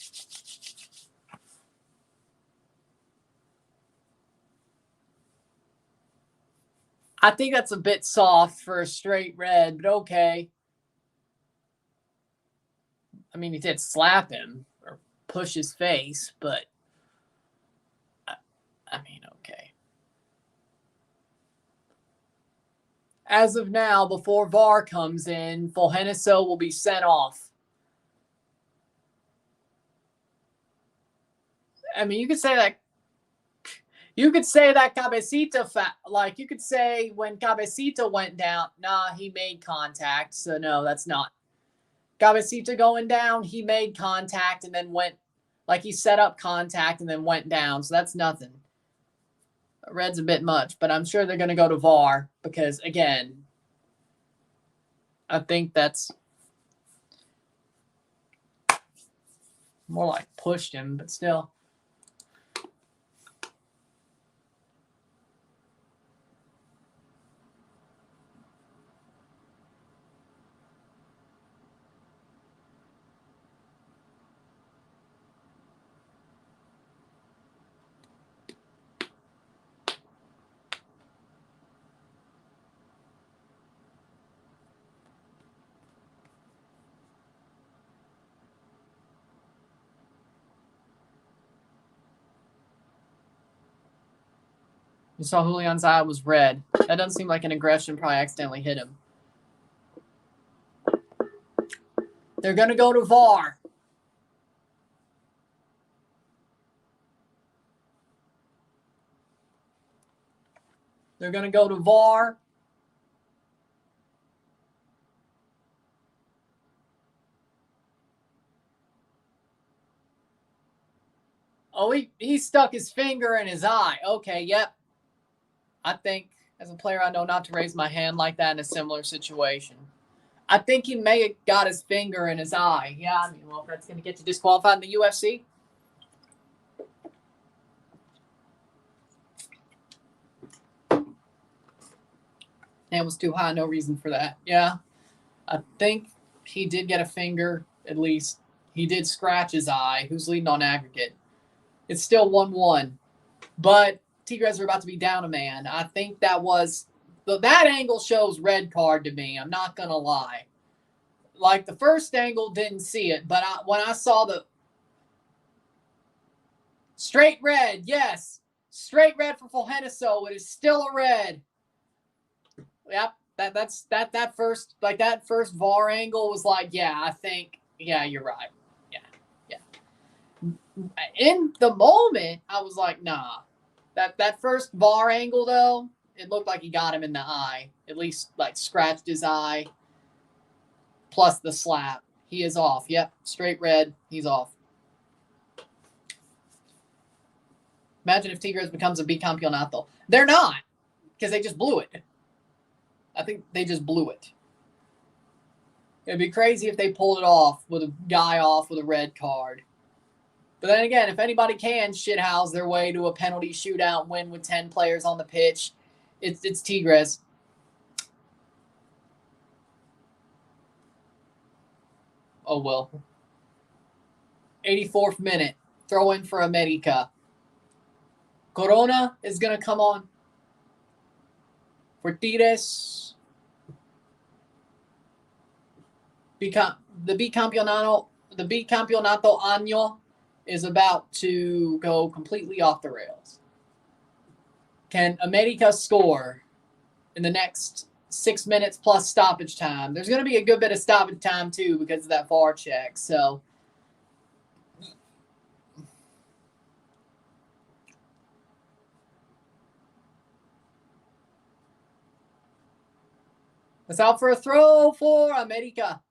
I think that's a bit soft for a straight red, but okay. I mean, he did slap him or push his face, but I mean, okay. As of now, before VAR comes in, Fulheniso will be sent off. I mean, you could say that Cabecita, like you could say when Cabecita went down, nah, he made contact. So no, that's not. Cabecita going down, he made contact and then went, like he set up contact and then went down. So that's nothing. Red's a bit much, but I'm sure they're going to go to VAR because, again, I think that's More like pushed him, but still. You saw Julian's eye was red. That doesn't seem like an aggression. Probably accidentally hit him. They're going to go to VAR. They're going to go to VAR. Oh, he stuck his finger in his eye. Okay, yep. I think, as a player, I know not to raise my hand like that in a similar situation. I think he may have got his finger in his eye. Yeah, I mean, well, if that's going to get you disqualified in the UFC. Hand was too high, no reason for that. Yeah, I think he did get a finger, at least. He did scratch his eye. Who's leading on aggregate? It's still 1-1. But Tigres are about to be down a man. I think that angle shows red card to me. I'm not going to lie. Like, the first angle didn't see it, but when I saw the straight red, yes. Straight red for Fulgeneso. It is still a red. Yep. That first VAR angle was like, yeah, I think, yeah, you're right. Yeah. In the moment, I was like, nah. That first VAR angle, though, it looked like he got him in the eye. At least, like, scratched his eye. Plus the slap. He is off. Yep. Straight red. He's off. Imagine if Tigres becomes a bicampeonato. They're not. Because they just blew it. I think they just blew it. It'd be crazy if they pulled it off with a guy off with a red card. But then again, if anybody can shithouse their way to a penalty shootout win with 10 players on the pitch, it's Tigres. Oh, well. 84th minute. Throw in for América. Corona is going to come on for Tigres. The bicampeonato año is about to go completely off the rails. Can América score in the next 6 minutes plus stoppage time? There's going to be a good bit of stoppage time, too, because of that VAR check. So, it's out for a throw for América.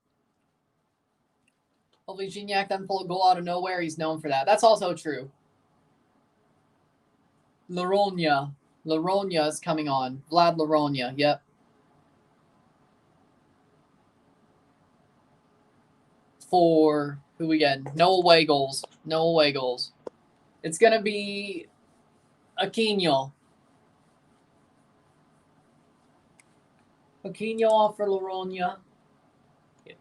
Hopefully Gignac doesn't pull a goal out of nowhere. He's known for that. That's also true. Laronia is coming on. Vlad Laronia, yep. For who we get? No away goals. It's going to be Aquino. Aquino off for Laronia. Yeah.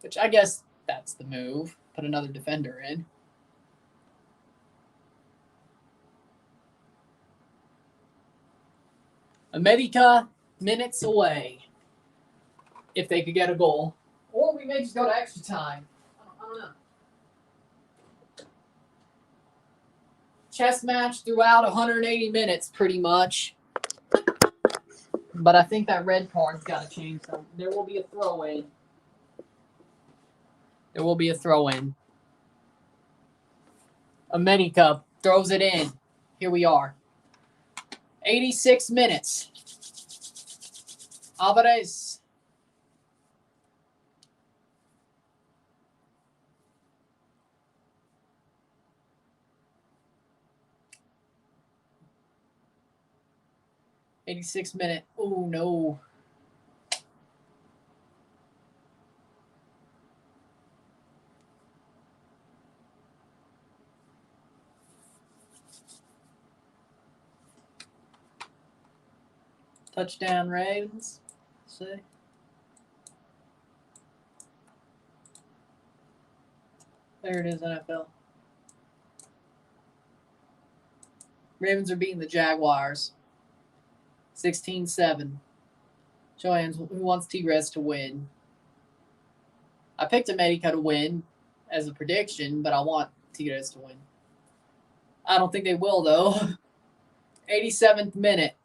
Which I guess that's the move. Put another defender in. América minutes away. If they could get a goal. Or we may just go to extra time. I don't know. Chess match throughout 180 minutes, pretty much. But I think that red card's got to change. So there will be a throw-in. América throws it in. Here we are. 86 minutes. Alvarez. '86 minute. Oh, no. Touchdown Ravens. Let's see. There it is, NFL. Ravens are beating the Jaguars. 16-7. Joanne's who wants Tigres to win. I picked América to win as a prediction, but I want Tigres to win. I don't think they will, though. 87th minute.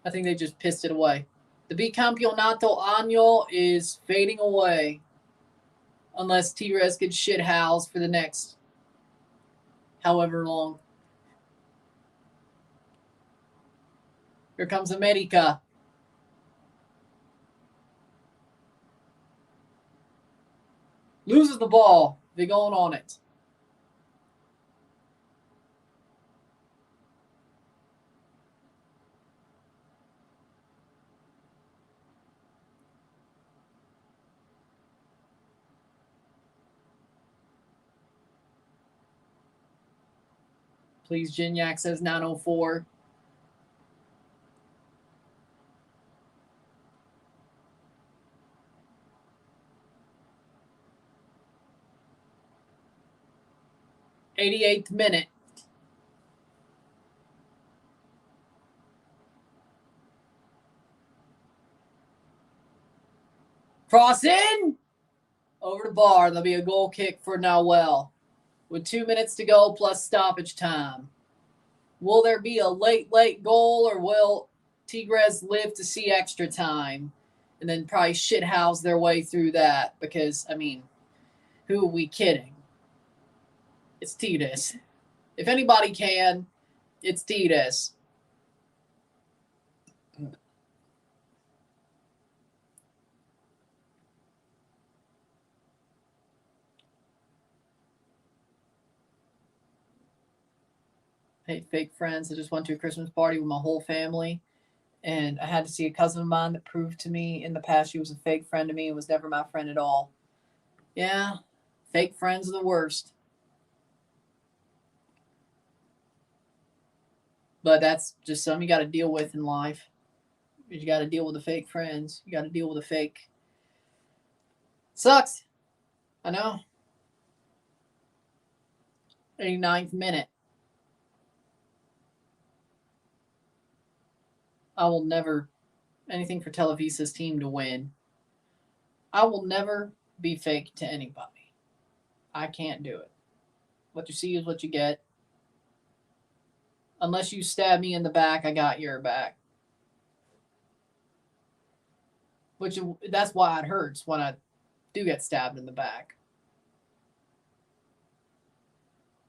I think they just pissed it away. The Bicampeonato Año is fading away. Unless Tigres gets shit housed for the next however long. Here comes América. Loses the ball. They're going on it. Please, Gignac says 904. '88th minute. Cross in. Over the bar. There'll be a goal kick for Noel. With 2 minutes to go plus stoppage time. Will there be a late goal, or will Tigres live to see extra time and then probably shithouse their way through that? Because, I mean, who are we kidding? It's Tigres. If anybody can, it's Tigres. Hey, fake friends. I just went to a Christmas party with my whole family, and I had to see a cousin of mine that proved to me in the past she was a fake friend to me and was never my friend at all. Yeah, fake friends are the worst. But that's just something you got to deal with in life. You got to deal with the fake friends. You got to deal with the fake. Sucks. I know. 89th minute. I will never, anything for Televisa's team to win. I will never be fake to anybody. I can't do it. What you see is what you get. Unless you stab me in the back, I got your back. That's why it hurts when I do get stabbed in the back.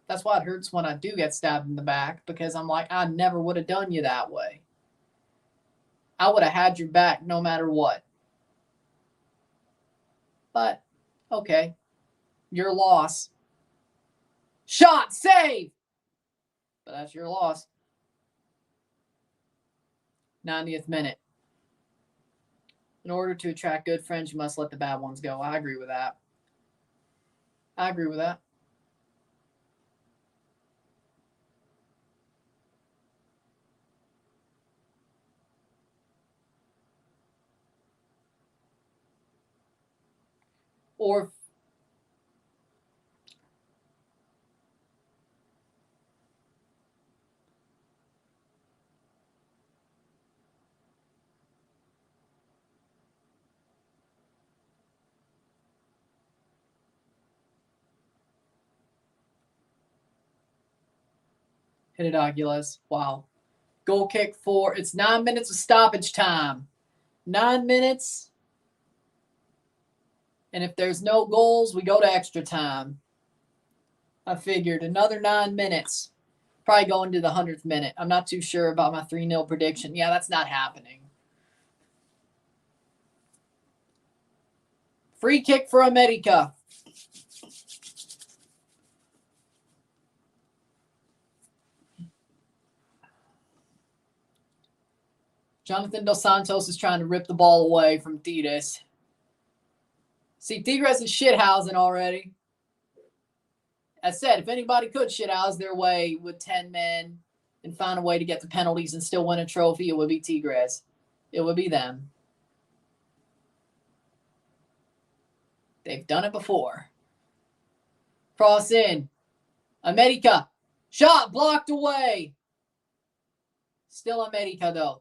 That's why it hurts when I do get stabbed in the back, because I'm like, I never would have done you that way. I would have had your back no matter what. But, okay. Your loss. Shot, save! But that's your loss. 90th minute. In order to attract good friends, you must let the bad ones go. I agree with that. I agree with that. Or hit it, Aguilas. Wow. Goal kick for, it's 9 minutes of stoppage time. 9 minutes. And if there's no goals, we go to extra time. I figured another 9 minutes. Probably going to the 100th minute. I'm not too sure about my 3-0 prediction. Yeah, that's not happening. Free kick for América. Jonathan Dos Santos is trying to rip the ball away from Tigres. See, Tigres is shithousing already. as said, if anybody could shit out their way with 10 men and find a way to get the penalties and still win a trophy, it would be Tigres. It would be them. They've done it before. Cross in. América. Shot blocked away. Still América, though.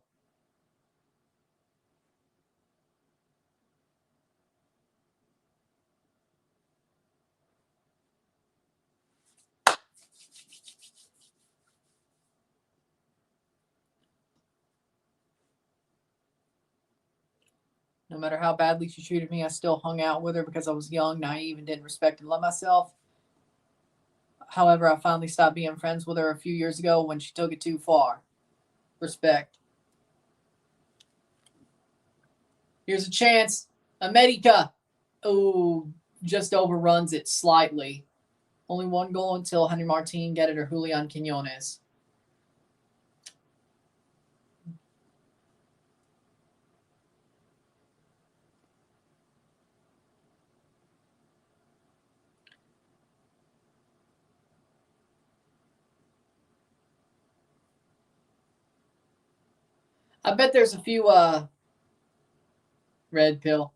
No matter how badly she treated me, I still hung out with her because I was young, naive, and didn't respect and love myself. However, I finally stopped being friends with her a few years ago when she took it too far. Respect. Here's a chance. América. Oh, just overruns it slightly. Only one goal until Henry Martin get it or Julian Quiñones. I bet there's a few red pill.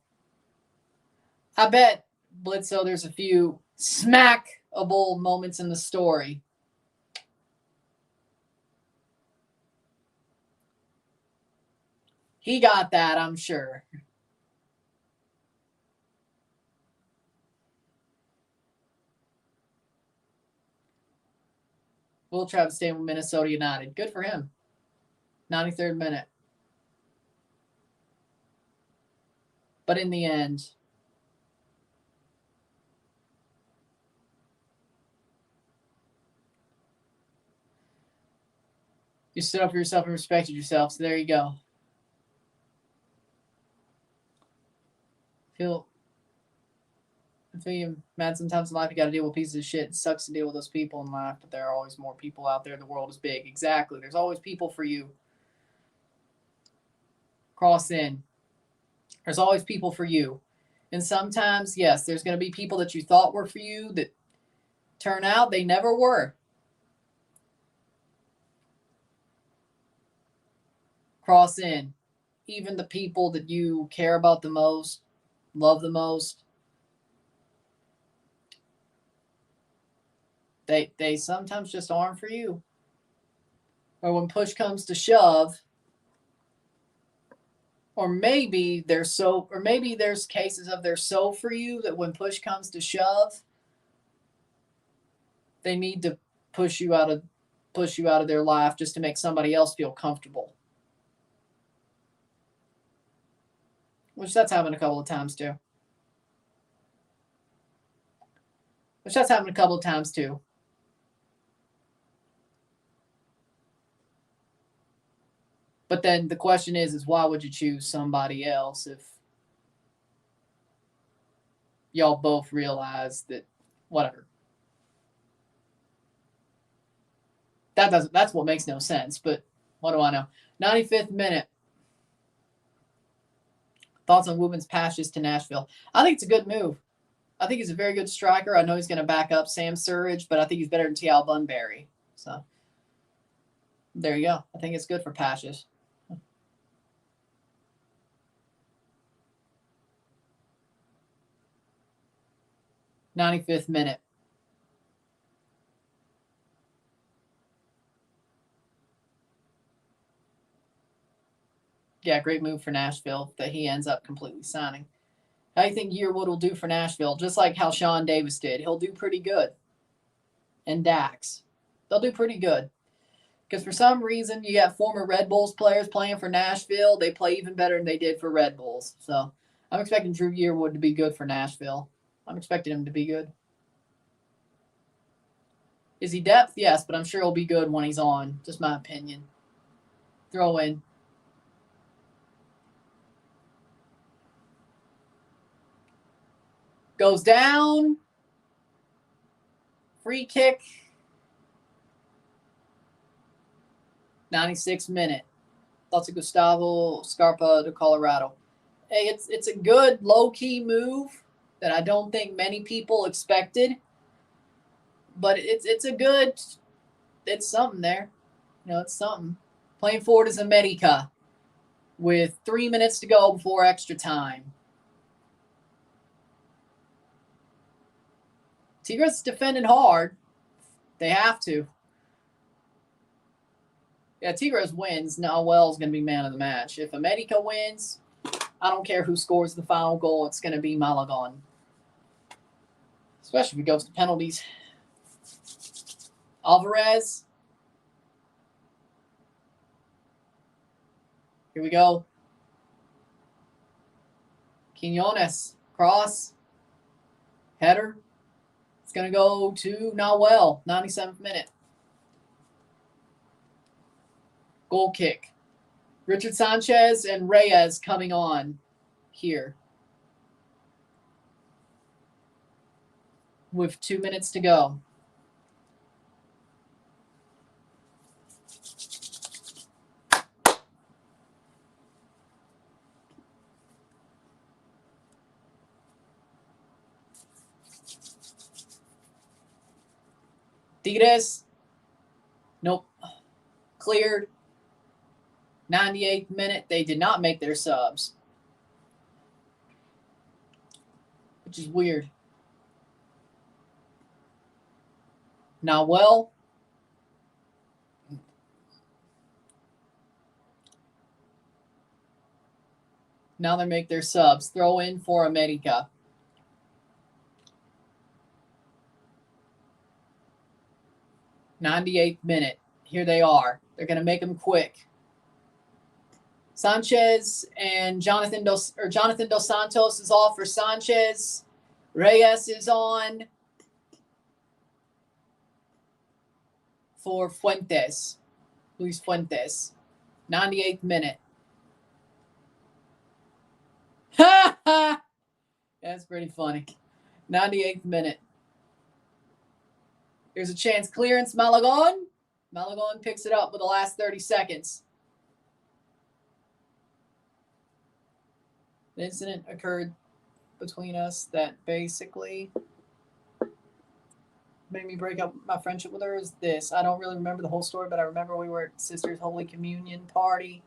I bet, Blitzo, there's a few smackable moments in the story. He got that, I'm sure. Will Travis staying with Minnesota United. Good for him. 93rd minute. But in the end, you stood up for yourself and respected yourself. So there you go. I feel you mad sometimes in life. You got to deal with pieces of shit. It sucks to deal with those people in life, but there are always more people out there. The world is big. Exactly. There's always people for you. Cross in. There's always people for you. And sometimes, yes, there's going to be people that you thought were for you that turn out they never were. Cross in. Even the people that you care about the most, love the most, they sometimes just aren't for you. Or when push comes to shove, or maybe there's cases of they're so for you that when push comes to shove, they need to push you out of their life just to make somebody else feel comfortable. Which that's happened a couple of times too. But then the question is why would you choose somebody else if y'all both realize that whatever? That's what makes no sense, but what do I know? 95th minute. Thoughts on Woodman's passes to Nashville? I think it's a good move. I think he's a very good striker. I know he's going to back up Sam Surridge, but I think he's better than T.L. Bunbury. So there you go. I think it's good for Pashes. "95th minute. Yeah, great move for Nashville that he ends up completely signing. How do you think Yearwood will do for Nashville? Just like how Sean Davis did. He'll do pretty good. And Dax. They'll do pretty good. Because for some reason, you got former Red Bulls players playing for Nashville. They play even better than they did for Red Bulls. So I'm expecting Drew Yearwood to be good for Nashville. I'm expecting him to be good. Is he depth? Yes, but I'm sure he'll be good when he's on. Just my opinion. Throw in. Goes down. Free kick. 96th minute. Thoughts of Gustavo Scarpa to Colorado. Hey, it's a good low-key move that I don't think many people expected. but it's a good, it's something there. You know, it's something. Playing forward is América with 3 minutes to go before extra time. Tigres defending hard. They have to. Yeah, Tigres wins. Nahuel's going to be man of the match. If América wins, I don't care who scores the final goal. It's going to be Malagon. Especially if it goes to penalties. Alvarez. Here we go. Quiñones. Cross. Header. It's going to go to Nahuel. 97th minute. Goal kick. Richard Sanchez and Reyes coming on here. With 2 minutes to go. Tigres. Nope. Cleared. 98th minute. They did not make their subs. Which is weird. Nahuel. Now they make their subs. Throw in for América. '98th minute. Here they are. They're going to make them quick. Sanchez and Jonathan Dos Santos is off for Sanchez. Reyes is on for Fuentes. Luis Fuentes. 98th minute. Ha ha! That's pretty funny. 98th minute. There's a chance clearance. Malagon. Malagon picks it up with the last 30 seconds. The incident occurred between us that basically made me break up my friendship with her is this. I don't really remember the whole story, but I remember we were at Sister's Holy Communion party.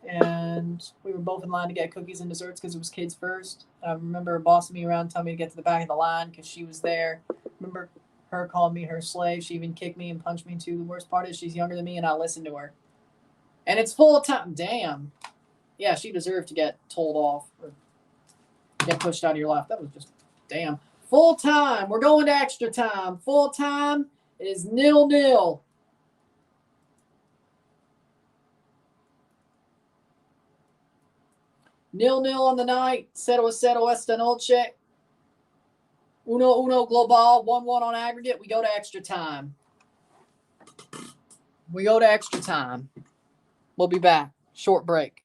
And we were both in line to get cookies and desserts because it was kids first. I remember her bossing me around, telling me to get to the back of the line because she was there. I remember her calling me her slave. She even kicked me and punched me too. The worst part is she's younger than me and I listened to her. And it's full time. Damn. Yeah, she deserved to get told off or get pushed out of your life. That was just damn. Full time. We're going to extra time. Full time. It is 0-0. Nil on the night. 0-0 esta noche. 1-1 global. 1-1 on aggregate. We go to extra time. We'll be back. Short break.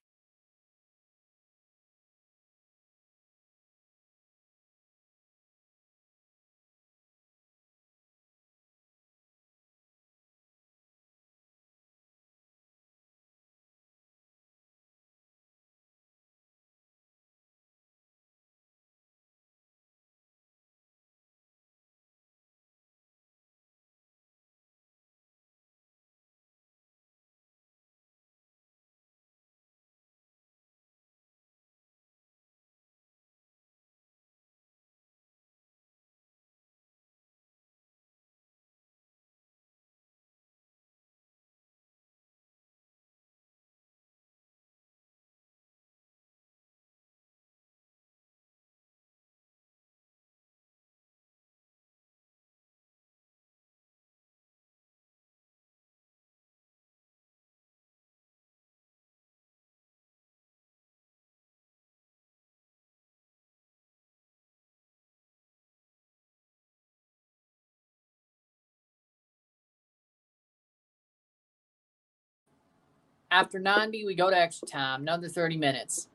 After 90, we go to extra time. Another 30 minutes.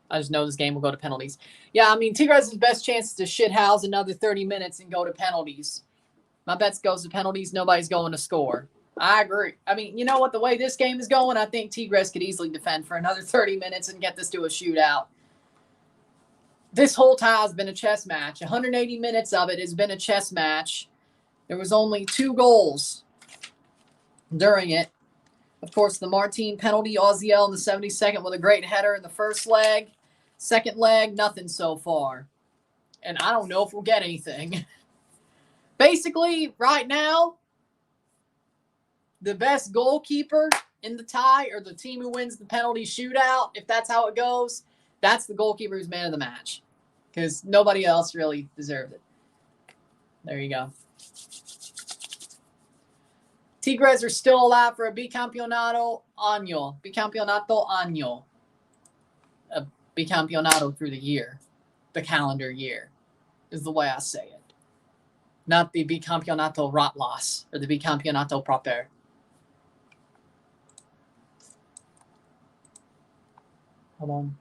I just know this game will go to penalties. Yeah, I mean, Tigres' best chance is to shithouse another 30 minutes and go to penalties. My bet goes to penalties. Nobody's going to score. I agree. I mean, you know what? The way this game is going, I think Tigres could easily defend for another 30 minutes and get this to a shootout. This whole time has been a chess match. 180 minutes of it has been a chess match. There was only 2 goals during it. Of course, the Martin penalty, Oziel in the 72nd with a great header in the first leg. Second leg, nothing so far. And I don't know if we'll get anything. Basically, right now, the best goalkeeper in the tie, or the team who wins the penalty shootout, if that's how it goes, that's the goalkeeper who's man of the match. Because nobody else really deserved it. There you go. Tigres are still alive for a bicampeonato año. Bicampeonato año. A bicampeonato through the year. The calendar year is the way I say it. Not the bicampeonato Ratlas or the bicampeonato proper. Hold on.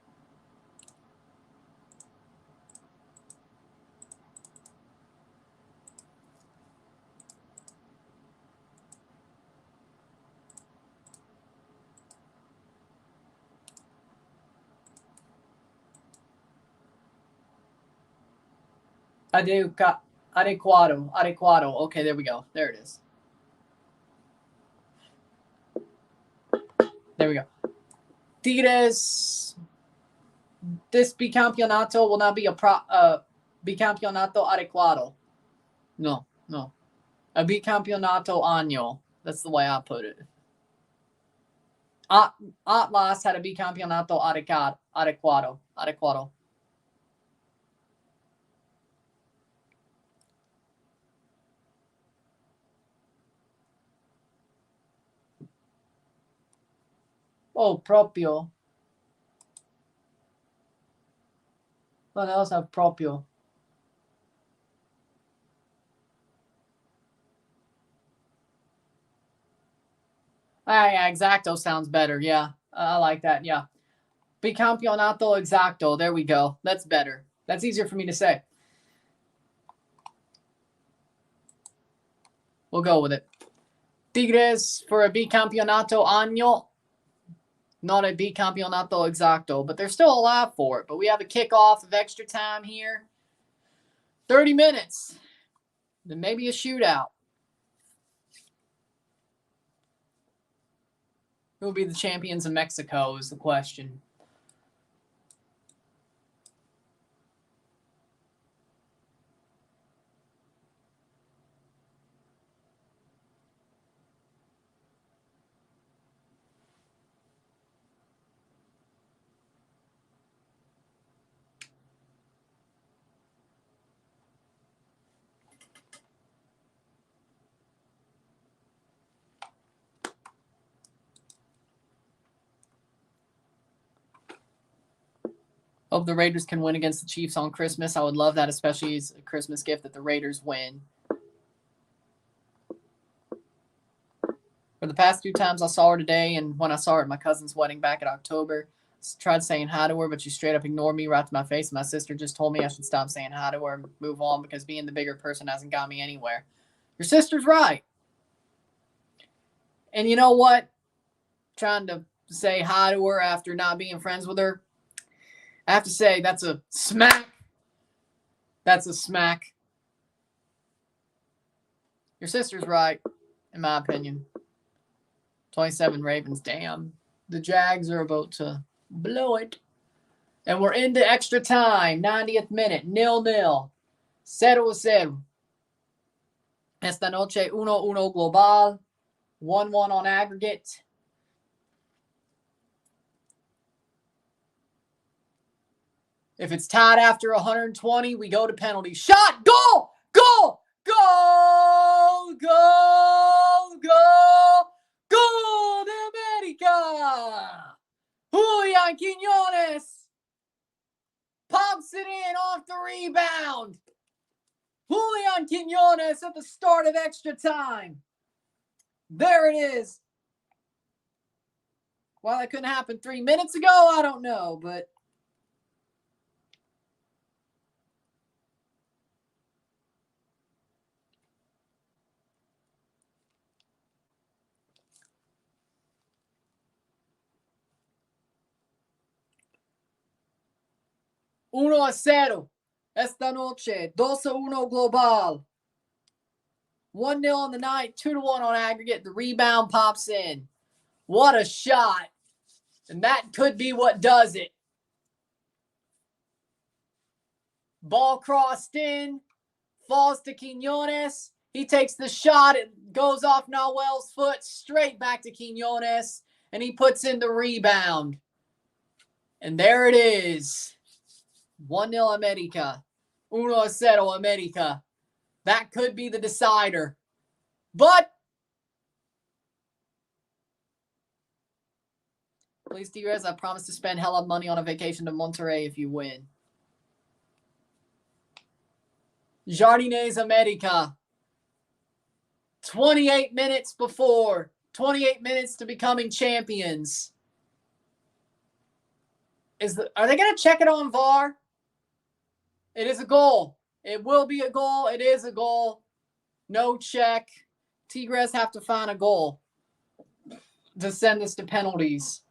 Adequado. Okay, there we go. There it is. There we go. Tigres, this bicampeonato will not be a bicampeonato adequado. No. A bicampeonato año. That's the way I put it. Atlas had a bicampeonato adequado. Oh, propio. What else have propio? Yeah, exacto sounds better. Yeah, I like that. Yeah. Bicampeonato exacto. There we go. That's better. That's easier for me to say. We'll go with it. Tigres for a bicampeonato año. Not a bicampeonato exacto, but they're still alive for it. But we have a kickoff of extra time here. 30 minutes. Then maybe a shootout. Who will be the champions of Mexico is the question. Hope the Raiders can win against the Chiefs on Christmas. I would love that, especially as a Christmas gift, that the Raiders win. For the past 2 times I saw her today, and when I saw her at my cousin's wedding back in October, I tried saying hi to her, but she straight up ignored me right to my face. My sister just told me I should stop saying hi to her and move on because being the bigger person hasn't got me anywhere. Your sister's right. And you know what? Trying to say hi to her after not being friends with her, I have to say that's a smack. That's a smack. Your sister's right, in my opinion. 27 Ravens. Damn. The Jags are about to blow it. And we're into extra time. 90th minute. 0-0. 0-0. Esta noche 1-1 global. 1-1 on aggregate. If it's tied after 120, we go to penalty. Shot! Goal! Goal! Goal! Goal! Goal! Goal de América! Julian Quiñones pops it in off the rebound. Julian Quiñones at the start of extra time. There it is. Why that couldn't happen 3 minutes ago, I don't know, but 1-0 esta noche. 2-1 global. 1-0 on the night, 2-1 on aggregate. The rebound pops in. What a shot. And that could be what does it. Ball crossed in. Falls to Quiñones. He takes the shot. It goes off Nahuel's foot. Straight back to Quiñones. And he puts in the rebound. And there it is. 1-0 América. 1-0 América. That could be the decider. But please, Tigres, I promise to spend hella money on a vacation to Monterrey if you win. Jardinez América. 28 minutes before. 28 minutes to becoming champions. Are they going to check it on VAR? It is a goal. It will be a goal. It is a goal. No check. Tigres have to find a goal to send this to penalties.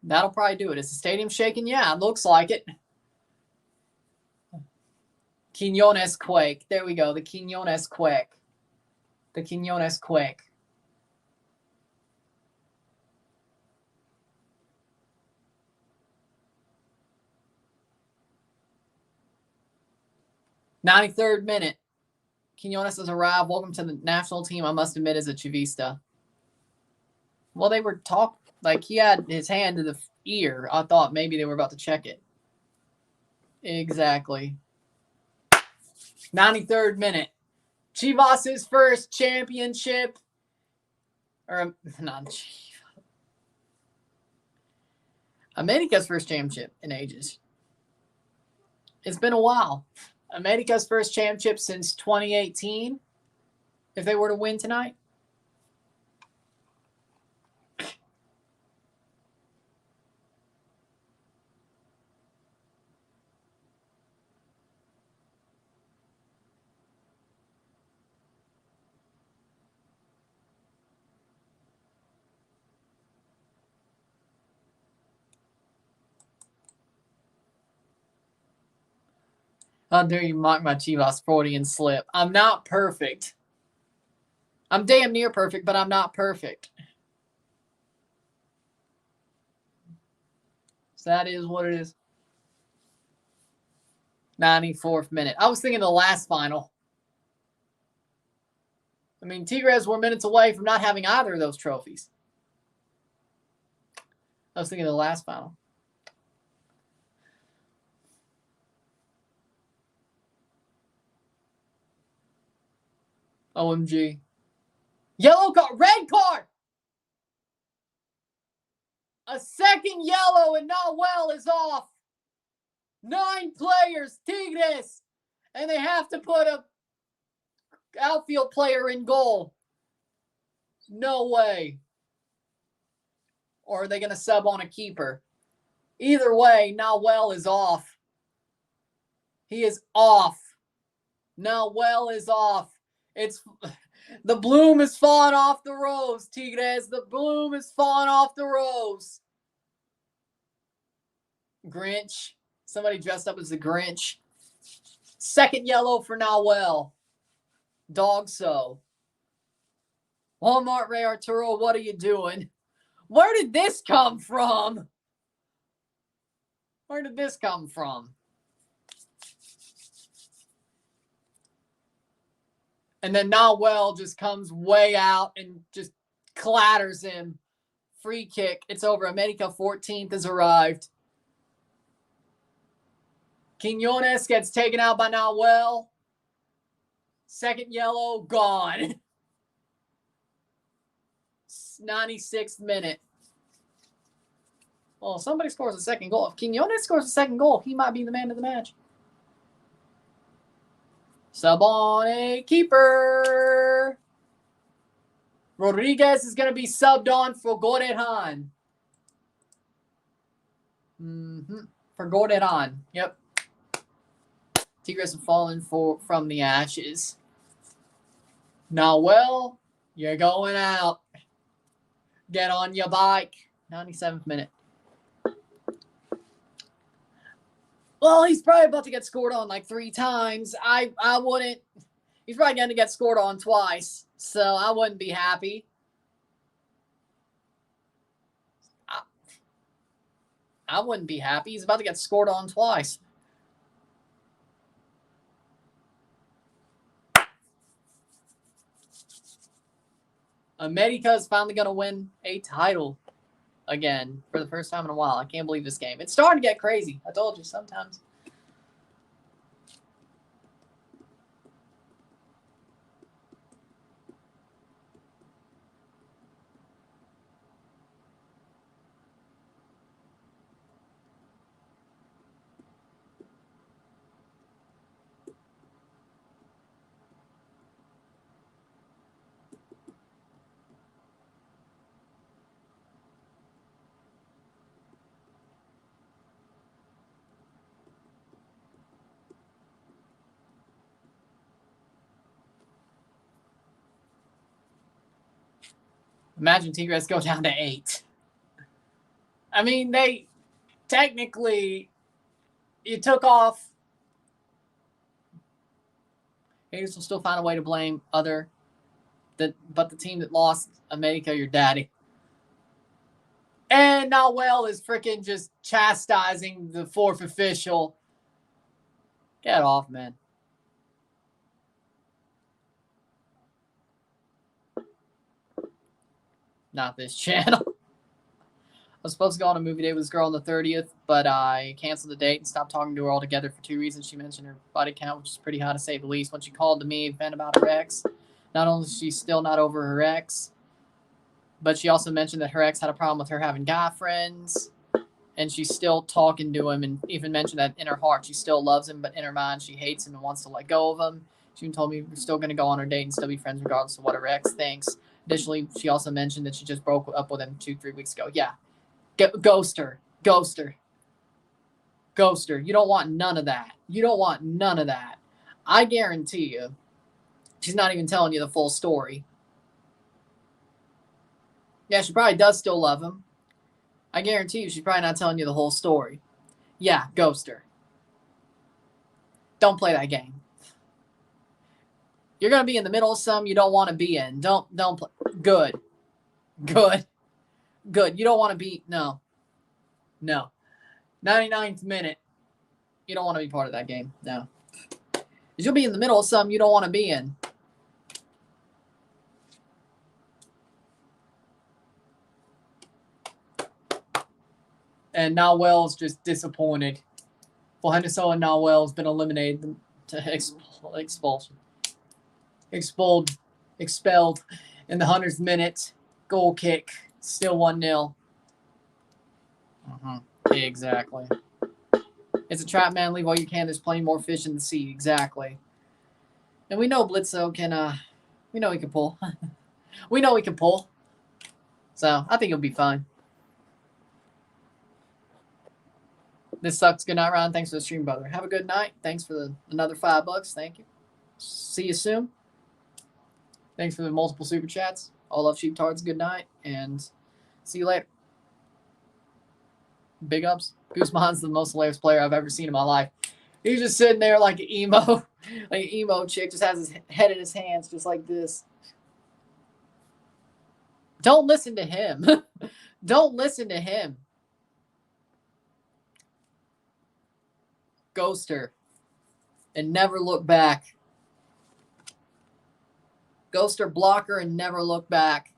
That'll probably do it. Is the stadium shaking? Yeah, it looks like it. Quiñones quake. There we go. The Quiñones quake. The Quiñones quake. '93rd minute. Quiñones has arrived. Welcome to the national team. I must admit, as a Chivista. Well, they were talking. Like, he had his hand to the ear. I thought maybe they were about to check it. Exactly. 93rd minute. Chivas' first championship. Or, not America's first championship in ages. It's been a while. America's first championship since 2018. If they were to win tonight. How dare you mock my Chivas Freudian slip. I'm not perfect. I'm damn near perfect, but I'm not perfect. So that is what it is. 94th minute. I was thinking the last final. I mean, Tigres were minutes away from not having either of those trophies. I was thinking the last final. OMG. Yellow card. Red card. A second yellow and Nahuel is off. 9 players. Tigres. And they have to put a outfield player in goal. No way. Or are they going to sub on a keeper? Either way, Nahuel is off. He is off. Nahuel is off. It's the bloom is falling off the rose, Tigres. The bloom is falling off the rose. Grinch. Somebody dressed up as the Grinch. Second yellow for Nahuel. Dog so. Walmart Ray Arturo, what are you doing? Where did this come from? Where did this come from? And then Nahuel just comes way out and just clatters him. Free kick. It's over. America 14th has arrived. Quiñones gets taken out by Nahuel. Second yellow, gone. 96th minute. Well, somebody scores a second goal. If Quiñones scores a second goal, he might be the man of the match. Sub on a keeper. Rodriguez is going to be subbed on for Gorehan. For Gorehan. Yep. Tigres have fallen from the ashes. Nawel, you're going out. Get on your bike. 97th minute. Well, he's probably about to get scored on like 3 times. I wouldn't. He's probably going to get scored on twice. So I wouldn't be happy. I wouldn't be happy. He's about to get scored on twice. América is finally going to win a title again for the first time in a while. I can't believe this game. It's starting to get crazy. I told you sometimes. Imagine Tigres go down to 8. I mean, they technically, you took off. Haters will still find a way to blame but the team that lost América, your daddy. And Nawel is freaking just chastising the 4th official. Get off, man. Not this channel. I was supposed to go on a movie date with this girl on the 30th, but I canceled the date and stopped talking to her altogether for 2 reasons. She mentioned her body count, which is pretty high to say the least. When she called to me, vent about her ex. Not only is she still not over her ex, but she also mentioned that her ex had a problem with her having guy friends, and she's still talking to him, and even mentioned that in her heart she still loves him, but in her mind she hates him and wants to let go of him. She even told me we're still going to go on our date and still be friends regardless of what her ex thinks. Additionally, she also mentioned that she just broke up with him 2-3 weeks ago. Yeah. Ghost her. Ghost her. Ghost her. You don't want none of that. You don't want none of that. I guarantee you, she's not even telling you the full story. Yeah, she probably does still love him. I guarantee you, she's probably not telling you the whole story. Yeah, ghost her. Don't play that game. You're going to be in the middle of some you don't want to be in. Don't play. Good. Good. Good. You don't want to be. No. 99th minute. You don't want to be part of that game. No. You'll be in the middle of some you don't want to be in. And Nawel's just disappointed. Well, Henderson and Nawel's been eliminated to expulsion. Expelled in the 100th minute. Goal kick. Still 1-0. Exactly. It's a trap, man. Leave all you can. There's plenty more fish in the sea. Exactly. And we know Blitzo can, we know he can pull. We know he can pull. So, I think he'll be fine. This sucks. Good night, Ron. Thanks for the stream, brother. Have a good night. Thanks for another $5. Thank you. See you soon. Thanks for the multiple super chats. All love sheeptards. Good night. And see you later. Big ups. Guzman's the most hilarious player I've ever seen in my life. He's just sitting there like an emo chick, just has his head in his hands just like this. Don't listen to him. Don't listen to him. Ghost her and never look back. Ghost her, block her, and never look back.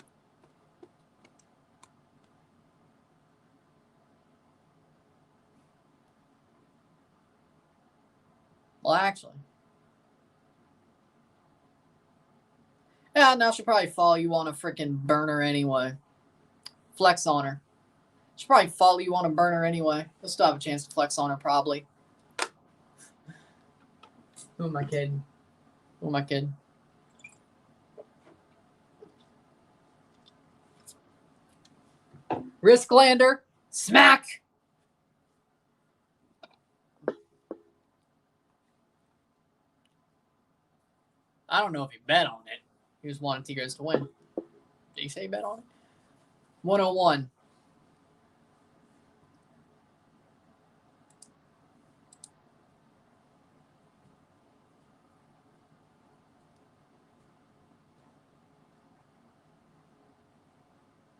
Well, actually. Yeah, now she'll probably follow you on a freaking burner anyway. Flex on her. She'll probably follow you on a burner anyway. You'll still have a chance to flex on her, probably. Who am I kidding? Who am I kidding? Risklander. Smack. I don't know if he bet on it. He just wanted Tigres to win. Did he say bet on it? 101.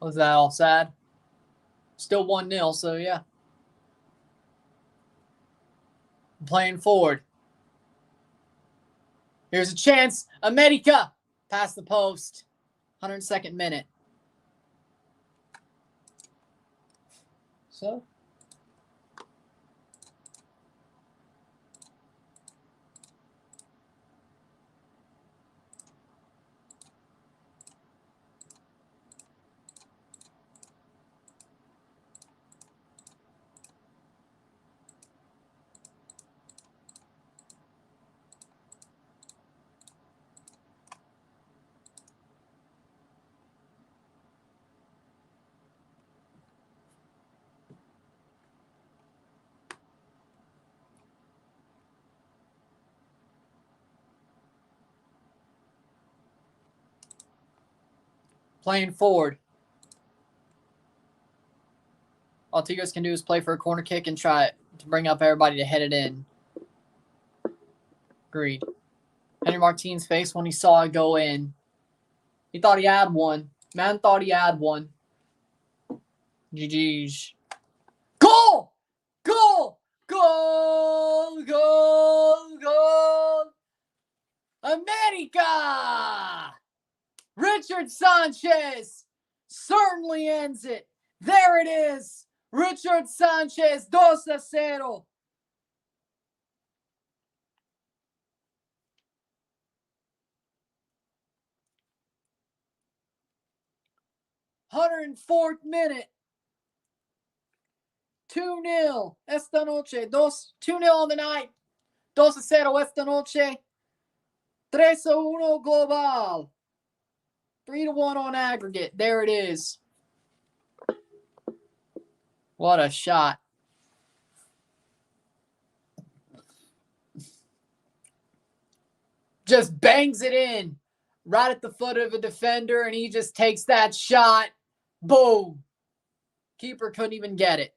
Was that all sad? Still 1-0, so yeah. Playing forward. Here's a chance. América. Past the post. 102nd minute. So. Playing forward. All Tigres can do is play for a corner kick and try to bring up everybody to head it in. Agreed. Henry Martin's face when he saw it go in. He thought he had one. Man thought he had one. GG's. Goal! Goal! Goal! Goal! Goal! América! Richard Sanchez certainly ends it. There it is. Richard Sanchez, 2-0. '104th minute. 2-0 esta noche. 2-0 on the night. 2-0 esta noche. 3-1 global. 3-1 on aggregate. There it is. What a shot. Just bangs it in right at the foot of a defender, and he just takes that shot. Boom. Keeper couldn't even get it.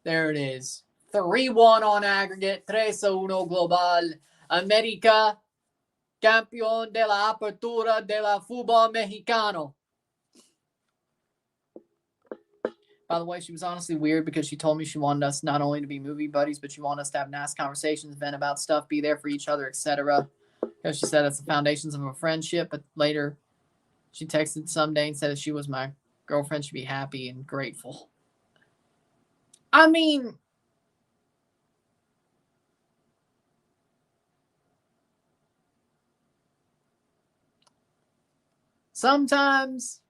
There it is. 3-1 on aggregate. 3-1 global. América, campeón de la Apertura de la Fútbol Mexicano. By the way, she was honestly weird because she told me she wanted us not only to be movie buddies, but she wanted us to have nice conversations, vent about stuff, be there for each other, etc. Because she said that's the foundations of a friendship. But later, she texted someday and said if she was my girlfriend, she'd be happy and grateful. I mean, sometimes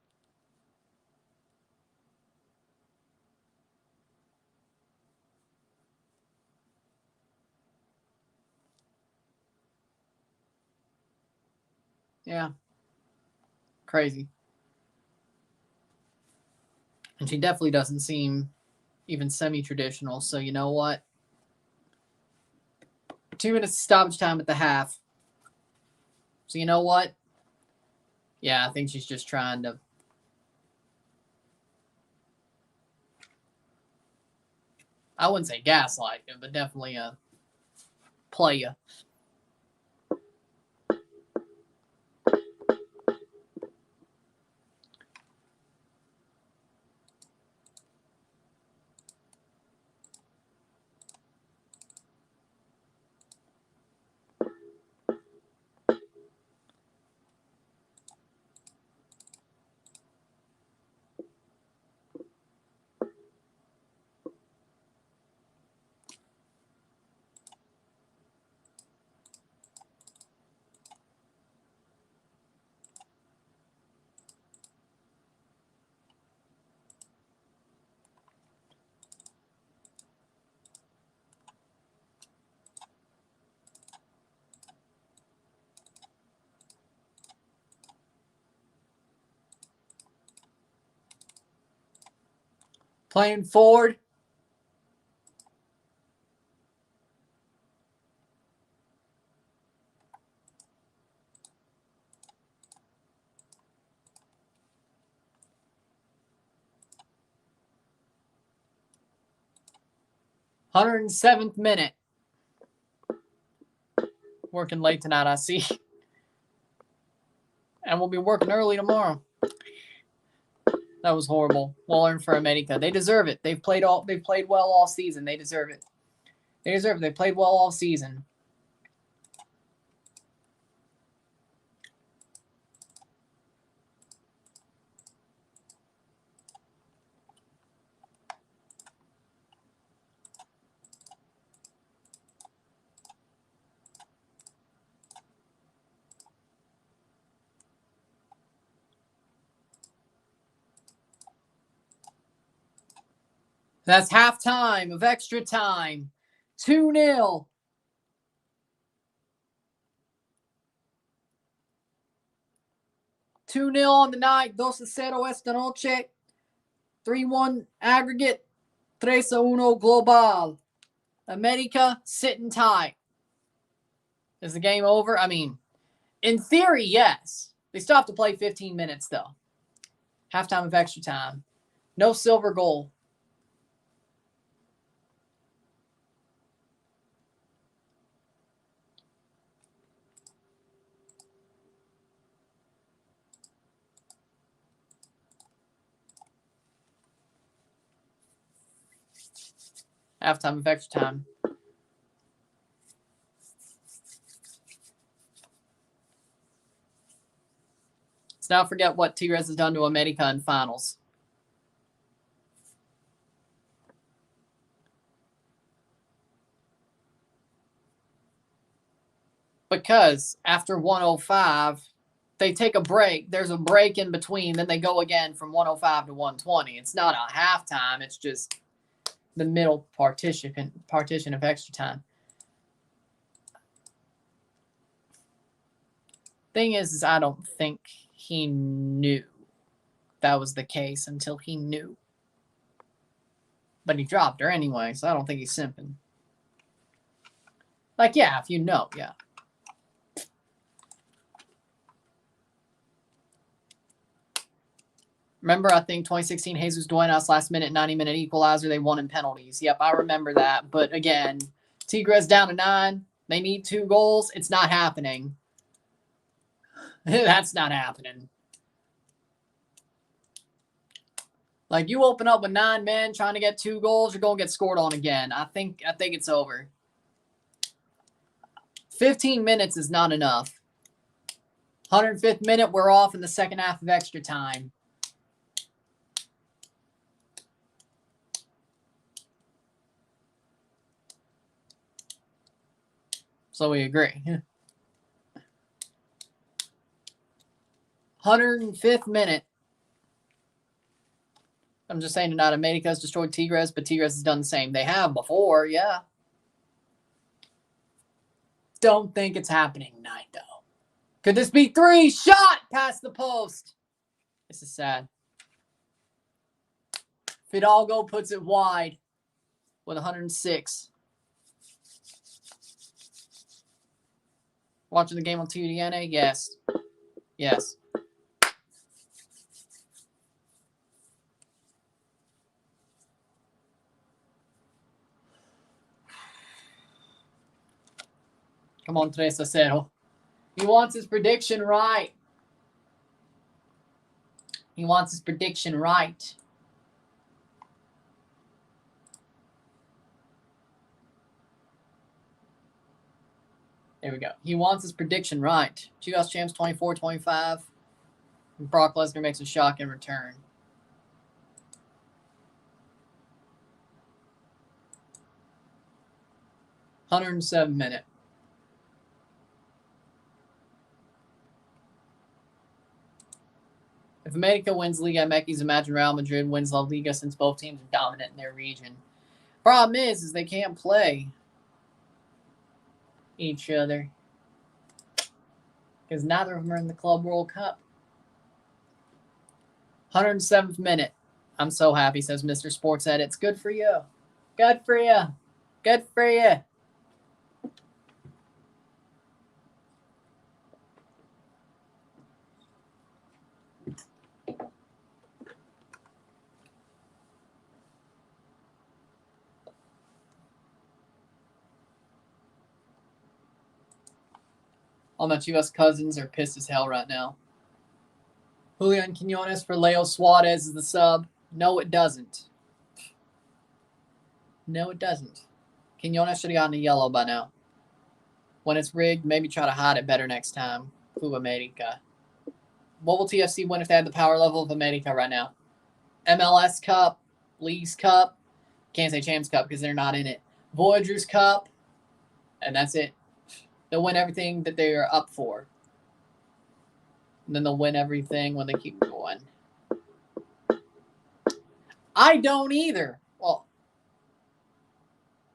yeah. Crazy. And she definitely doesn't seem even semi-traditional. So you know what? 2 minutes stoppage time at the half. So you know what? Yeah, I think she's just trying to. I wouldn't say gaslight him, but definitely play you. Playing forward. "107th minute. Working late tonight, I see. And we'll be working early tomorrow. That was horrible. Well earned for América. They deserve it. They've played well all season. They deserve it. They deserve it. They played well all season. That's halftime of extra time. 2-0. On the night. 2-0 esta noche. 3-1 aggregate. 3-1 global. América sitting tight. Is the game over? I mean, in theory, yes. They still have to play 15 minutes, though. Halftime of extra time. No silver goal. Halftime of extra time. Let's not forget what Tigres has done to América in finals. Because after 105, they take a break. There's a break in between. Then they go again from 105 to 120. It's not a halftime. It's just the middle partition of extra time. Thing is I don't think he knew that was the case until he knew. But he dropped her anyway, so I don't think he's simping. Like, yeah, if you know, yeah. Remember, I think 2016 Jesus Duenas last minute, 90-minute equalizer. They won in penalties. Yep, I remember that. But again, Tigres down to 9. They need 2 goals. It's not happening. That's not happening. Like, you open up with 9 men trying to get 2 goals, you're going to get scored on again. I think it's over. 15 minutes is not enough. 105th minute, we're off in the second half of extra time. So we agree. 105th minute. I'm just saying tonight, América has destroyed Tigres, but Tigres has done the same. They have before, yeah. Don't think it's happening tonight, though. Could this be 3? Shot past the post. This is sad. Fidalgo puts it wide with 106. Watching the game on TUDN? Yes. Yes. Come on, 3-0. He wants his prediction right. He wants his prediction right. There we go. He wants his prediction right. US champs 24-25. Brock Lesnar makes a shocking return. "107 minute. If América wins Liga MX, imagine Real Madrid wins La Liga since both teams are dominant in their region. Problem is they can't play each other because neither of them are in the Club World Cup. 107th minute. I'm so happy, says Mr. Sports Edits. Good for you. Good for you. Good for you. All my Chivas cousins are pissed as hell right now. Julian Quinones for Leo Suarez is the sub. No, it doesn't. No, it doesn't. Quinones should have gotten a yellow by now. When it's rigged, maybe try to hide it better next time. Club America. What will TFC win if they had the power level of America right now? MLS Cup, Leagues Cup, can't say Champs Cup because they're not in it. Voyagers Cup, and that's it. They'll win everything that they are up for. And then they'll win everything when they keep going. I don't either.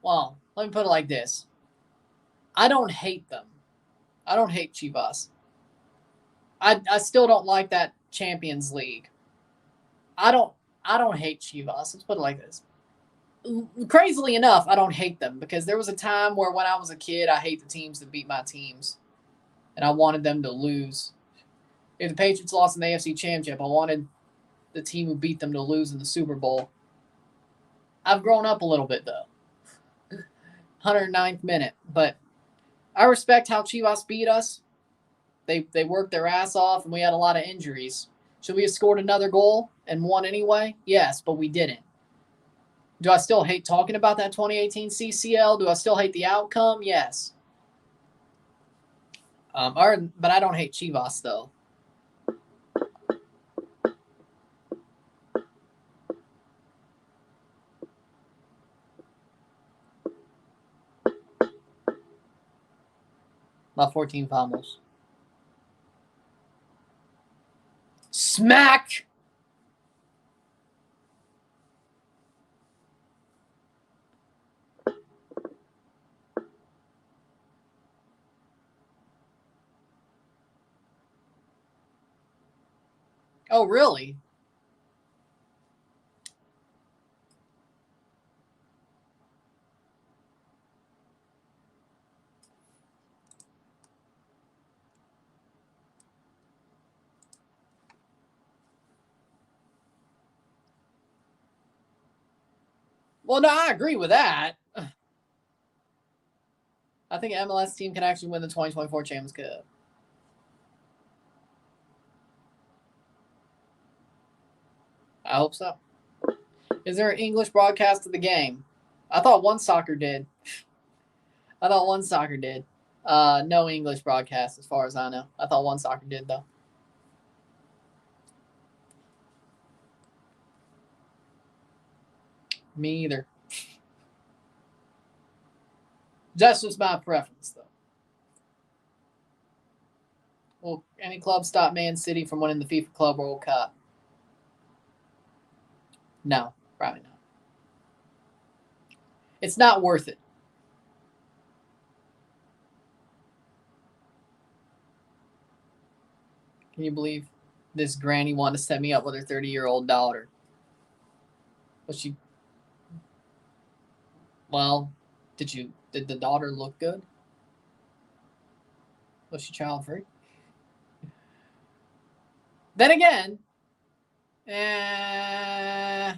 Well, let me put it like this. I don't hate them. I don't hate Chivas. I still don't like that Champions League. I don't hate Chivas. Let's put it like this. Crazily enough, I don't hate them because there was a time where when I was a kid, I hate the teams that beat my teams. And I wanted them to lose. If the Patriots lost in the AFC Championship, I wanted the team who beat them to lose in the Super Bowl. I've grown up a little bit, though. 109th minute. But I respect how Chivas beat us. They worked their ass off, and we had a lot of injuries. Should we have scored another goal and won anyway? Yes, but we didn't. Do I still hate talking about that 2018 CCL? Do I still hate the outcome? Yes. But I don't hate Chivas, though. About 14 fumbles. Smack! Oh, really? Well, no, I agree with that. I think an MLS team can actually win the 2024 Champions Cup. I hope so. Is there an English broadcast of the game? I thought One Soccer did. No English broadcast as far as I know. I thought One Soccer did, though. Me either. That's just my preference, though. Will any club stop Man City from winning the FIFA Club World Cup? No, probably not. It's not worth it. Can you believe this granny wanted to set me up with her 30-year-old daughter? Was she... Well, did the daughter look good? Was she child-free? Then again, yeah,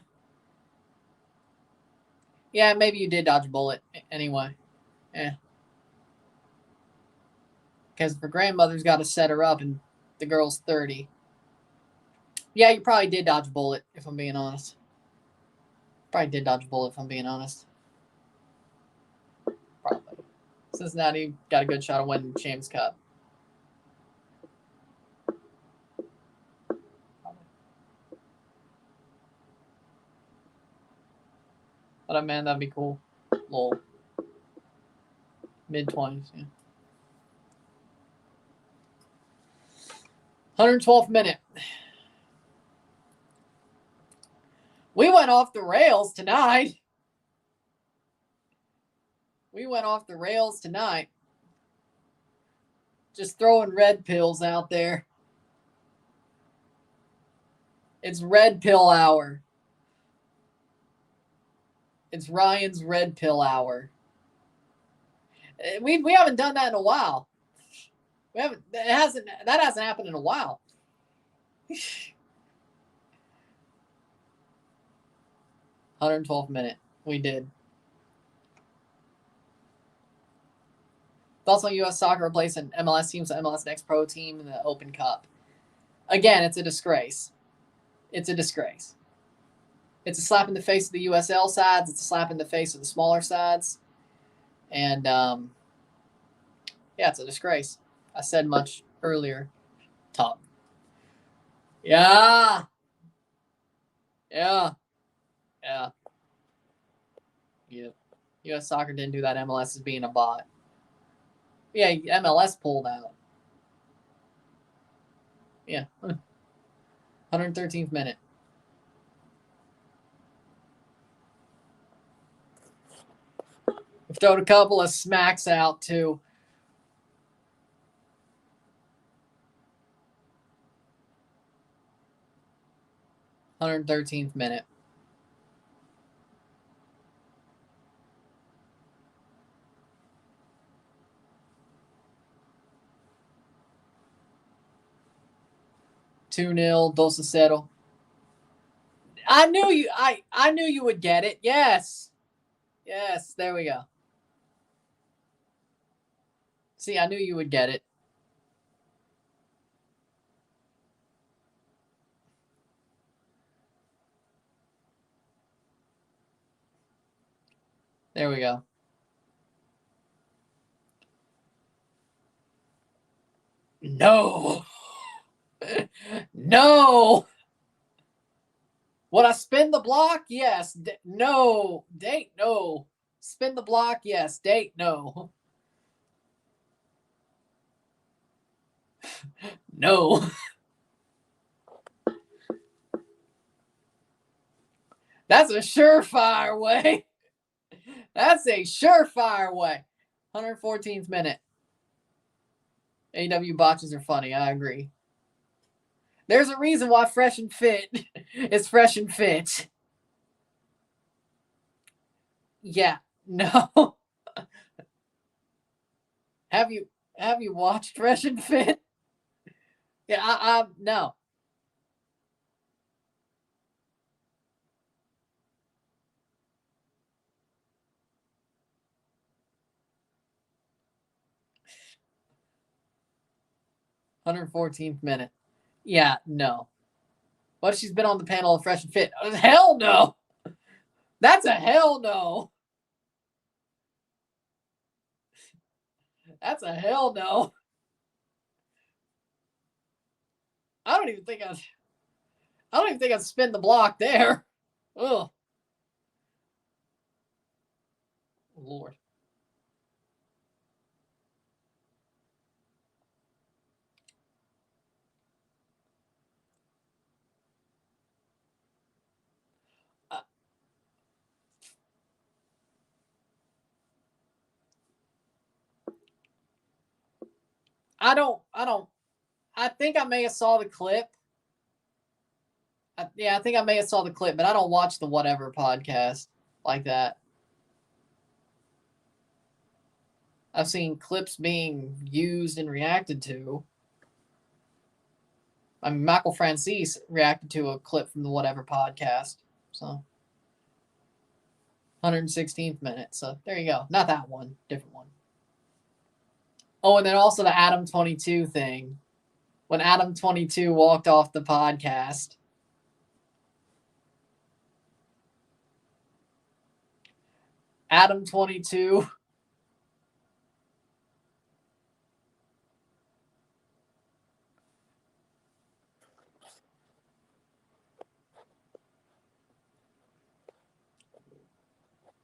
maybe you did dodge a bullet anyway. Because if her grandmother's got to set her up and the girl's 30. Yeah, you probably did dodge a bullet, if I'm being honest. Probably did dodge a bullet, if I'm being honest. Probably. Cincinnati got a good shot of winning the Champions Cup. But man, that'd be cool. Lol. Mid-20s, yeah. 112th minute. We went off the rails tonight. Just throwing red pills out there. It's red pill hour. It's Ryan's red pill hour. We haven't done that in a while. That hasn't happened in a while. 112th minute. We did. Thoughts on U.S. soccer replacing MLS teams, the MLS Next Pro team in the Open Cup. Again, it's a disgrace. It's a disgrace. It's a slap in the face of the USL sides. It's a slap in the face of the smaller sides. And, yeah, it's a disgrace. I said much earlier. Top. Yeah. Yeah. Yeah. Yep. U.S. soccer didn't do that. MLS is being a bot. Yeah, MLS pulled out. Yeah. 113th minute. We've thrown a couple of smacks out, too. $113th minute. $2-0, 2-0. I knew you would get it. Yes. Yes, there we go. See, I knew you would get it. There we go. No. No. Would I spin the block? Yes. No. Date? No. Spin the block? Yes. Date? No. No. That's a surefire way. That's a surefire way. 114th minute. AW botches are funny. I agree. There's a reason why Fresh and Fit is Fresh and Fit. Yeah. No. Have you watched Fresh and Fit? Yeah, no. $114th minute. Yeah, no. What if she's been on the panel of Fresh and Fit? Hell no. That's a hell no. That's a hell no. I don't even think I'd spin the block there. Ugh. Lord. I think I may have saw the clip. I think I may have saw the clip, but I don't watch the whatever podcast like that. I've seen clips being used and reacted to. I mean, Michael Francis reacted to a clip from the whatever podcast. So 116th minute. So there you go. Not that one. Different one. Oh, and then also the Adam 22 thing. When Adam 22 walked off the podcast. Adam 22.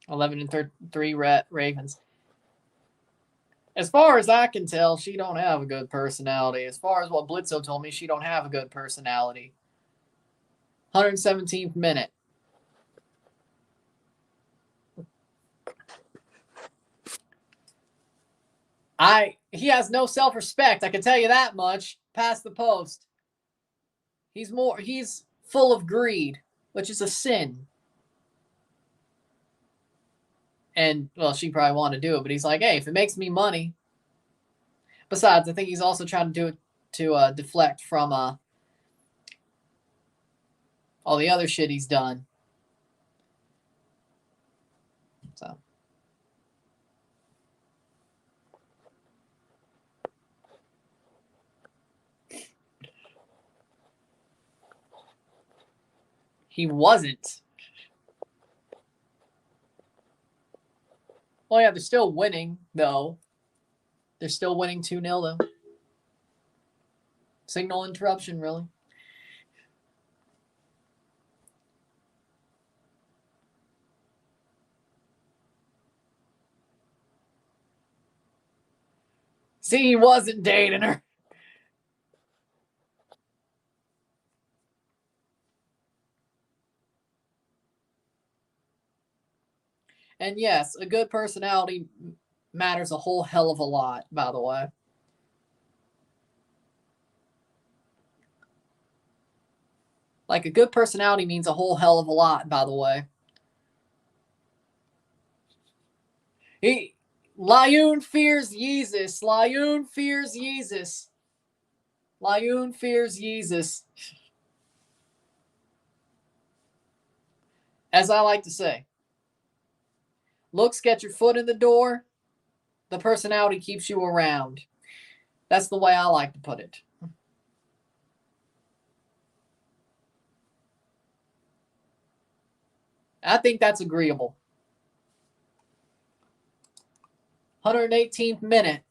$11-3 Ravens. As far as I can tell, she don't have a good personality. As far as what Blitzo told me, she don't have a good personality. 117th minute. He has no self-respect. I can tell you that much. Past the post. He's full of greed, which is a sin. And, well, she probably wanted to do it, but he's like, hey, if it makes me money. Besides, I think he's also trying to do it to deflect from all the other shit he's done. So. He wasn't. Well, yeah, they're still winning, though. They're still winning 2-0, though. Signal interruption, really. See, he wasn't dating her. And yes, a good personality matters a whole hell of a lot, by the way. Like, a good personality means a whole hell of a lot, by the way. Layun fears yeezus. Layun fears yeezus. Layun fears yeezus. As I like to say, looks get your foot in the door. The personality keeps you around. That's the way I like to put it. I think that's agreeable. 118th minute.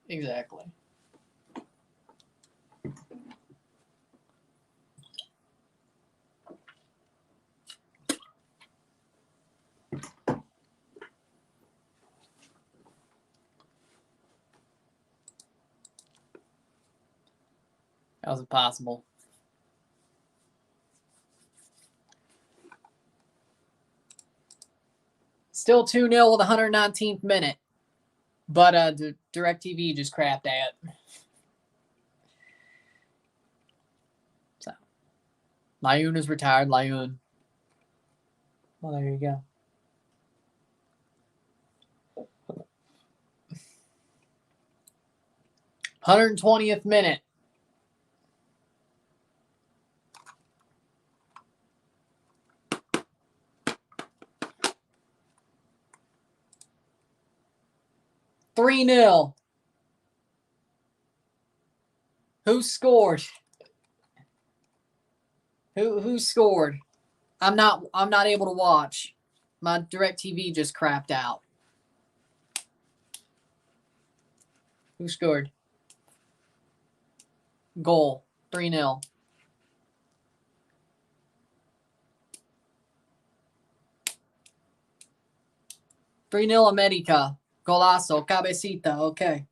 Exactly. That was impossible. Still 2-0 with 119th minute. But DirecTV just crapped at. So, Layun is retired. Layun. Well, there you go. $120th minute. $3-0. Who scored? Who scored? I'm not able to watch. My DirecTV just crapped out. Who scored? Goal. 3-0. América. Golazo. Cabecita. Okay.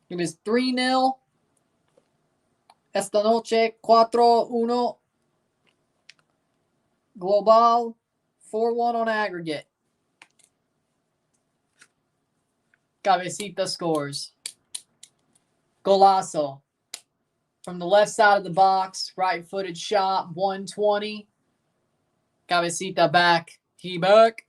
It is 3-0. Esta noche 4-1. Global. 4-1 on aggregate. Cabecita scores. Golazo. From the left side of the box, right-footed shot, 120. Cabecita back. He back.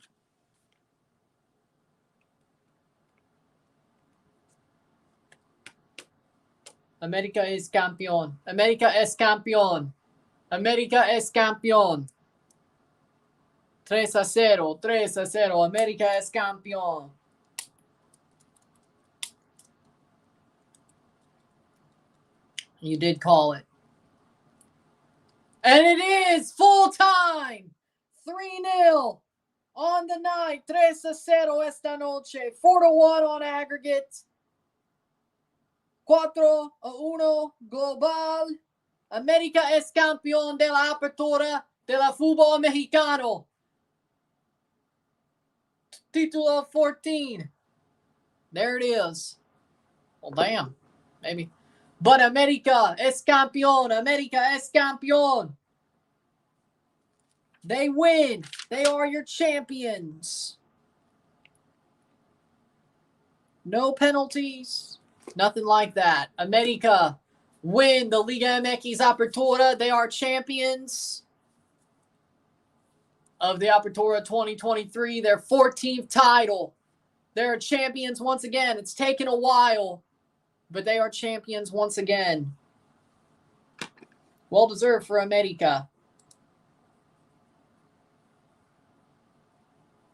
América es campeón. América es campeón. América es campeón. 3-0. 3-0. América es campeón. You did call it. And it is full time. 3-0 on the night. 3-0 esta noche. 4-1 on aggregate. 4-1 global. América es campeón de la Apertura de la fútbol mexicano. Título 14. There it is. Well, damn. Maybe. But América es campeón. América es campeón. They win. They are your champions. No penalties. Nothing like that. América win the Liga MX Apertura. They are champions of the Apertura 2023. Their 14th title. They're champions once again. It's taken a while, but they are champions once again. Well deserved for América.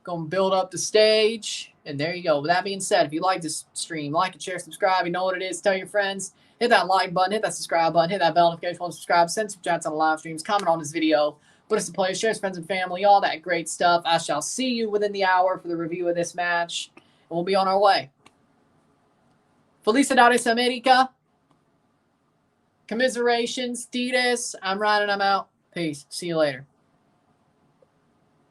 Going to build up the stage. And there you go. With that being said, if you like this stream, like and share, subscribe. You know what it is. Tell your friends. Hit that like button. Hit that subscribe button. Hit that bell notification button. Subscribe. Send some chats on the live streams. Comment on this video. Put us in play. Share with friends and family. All that great stuff. I shall see you within the hour for the review of this match. And we'll be on our way. Felicidades, América. Commiserations. Tigres. I'm Ryan and I'm out. Peace. See you later.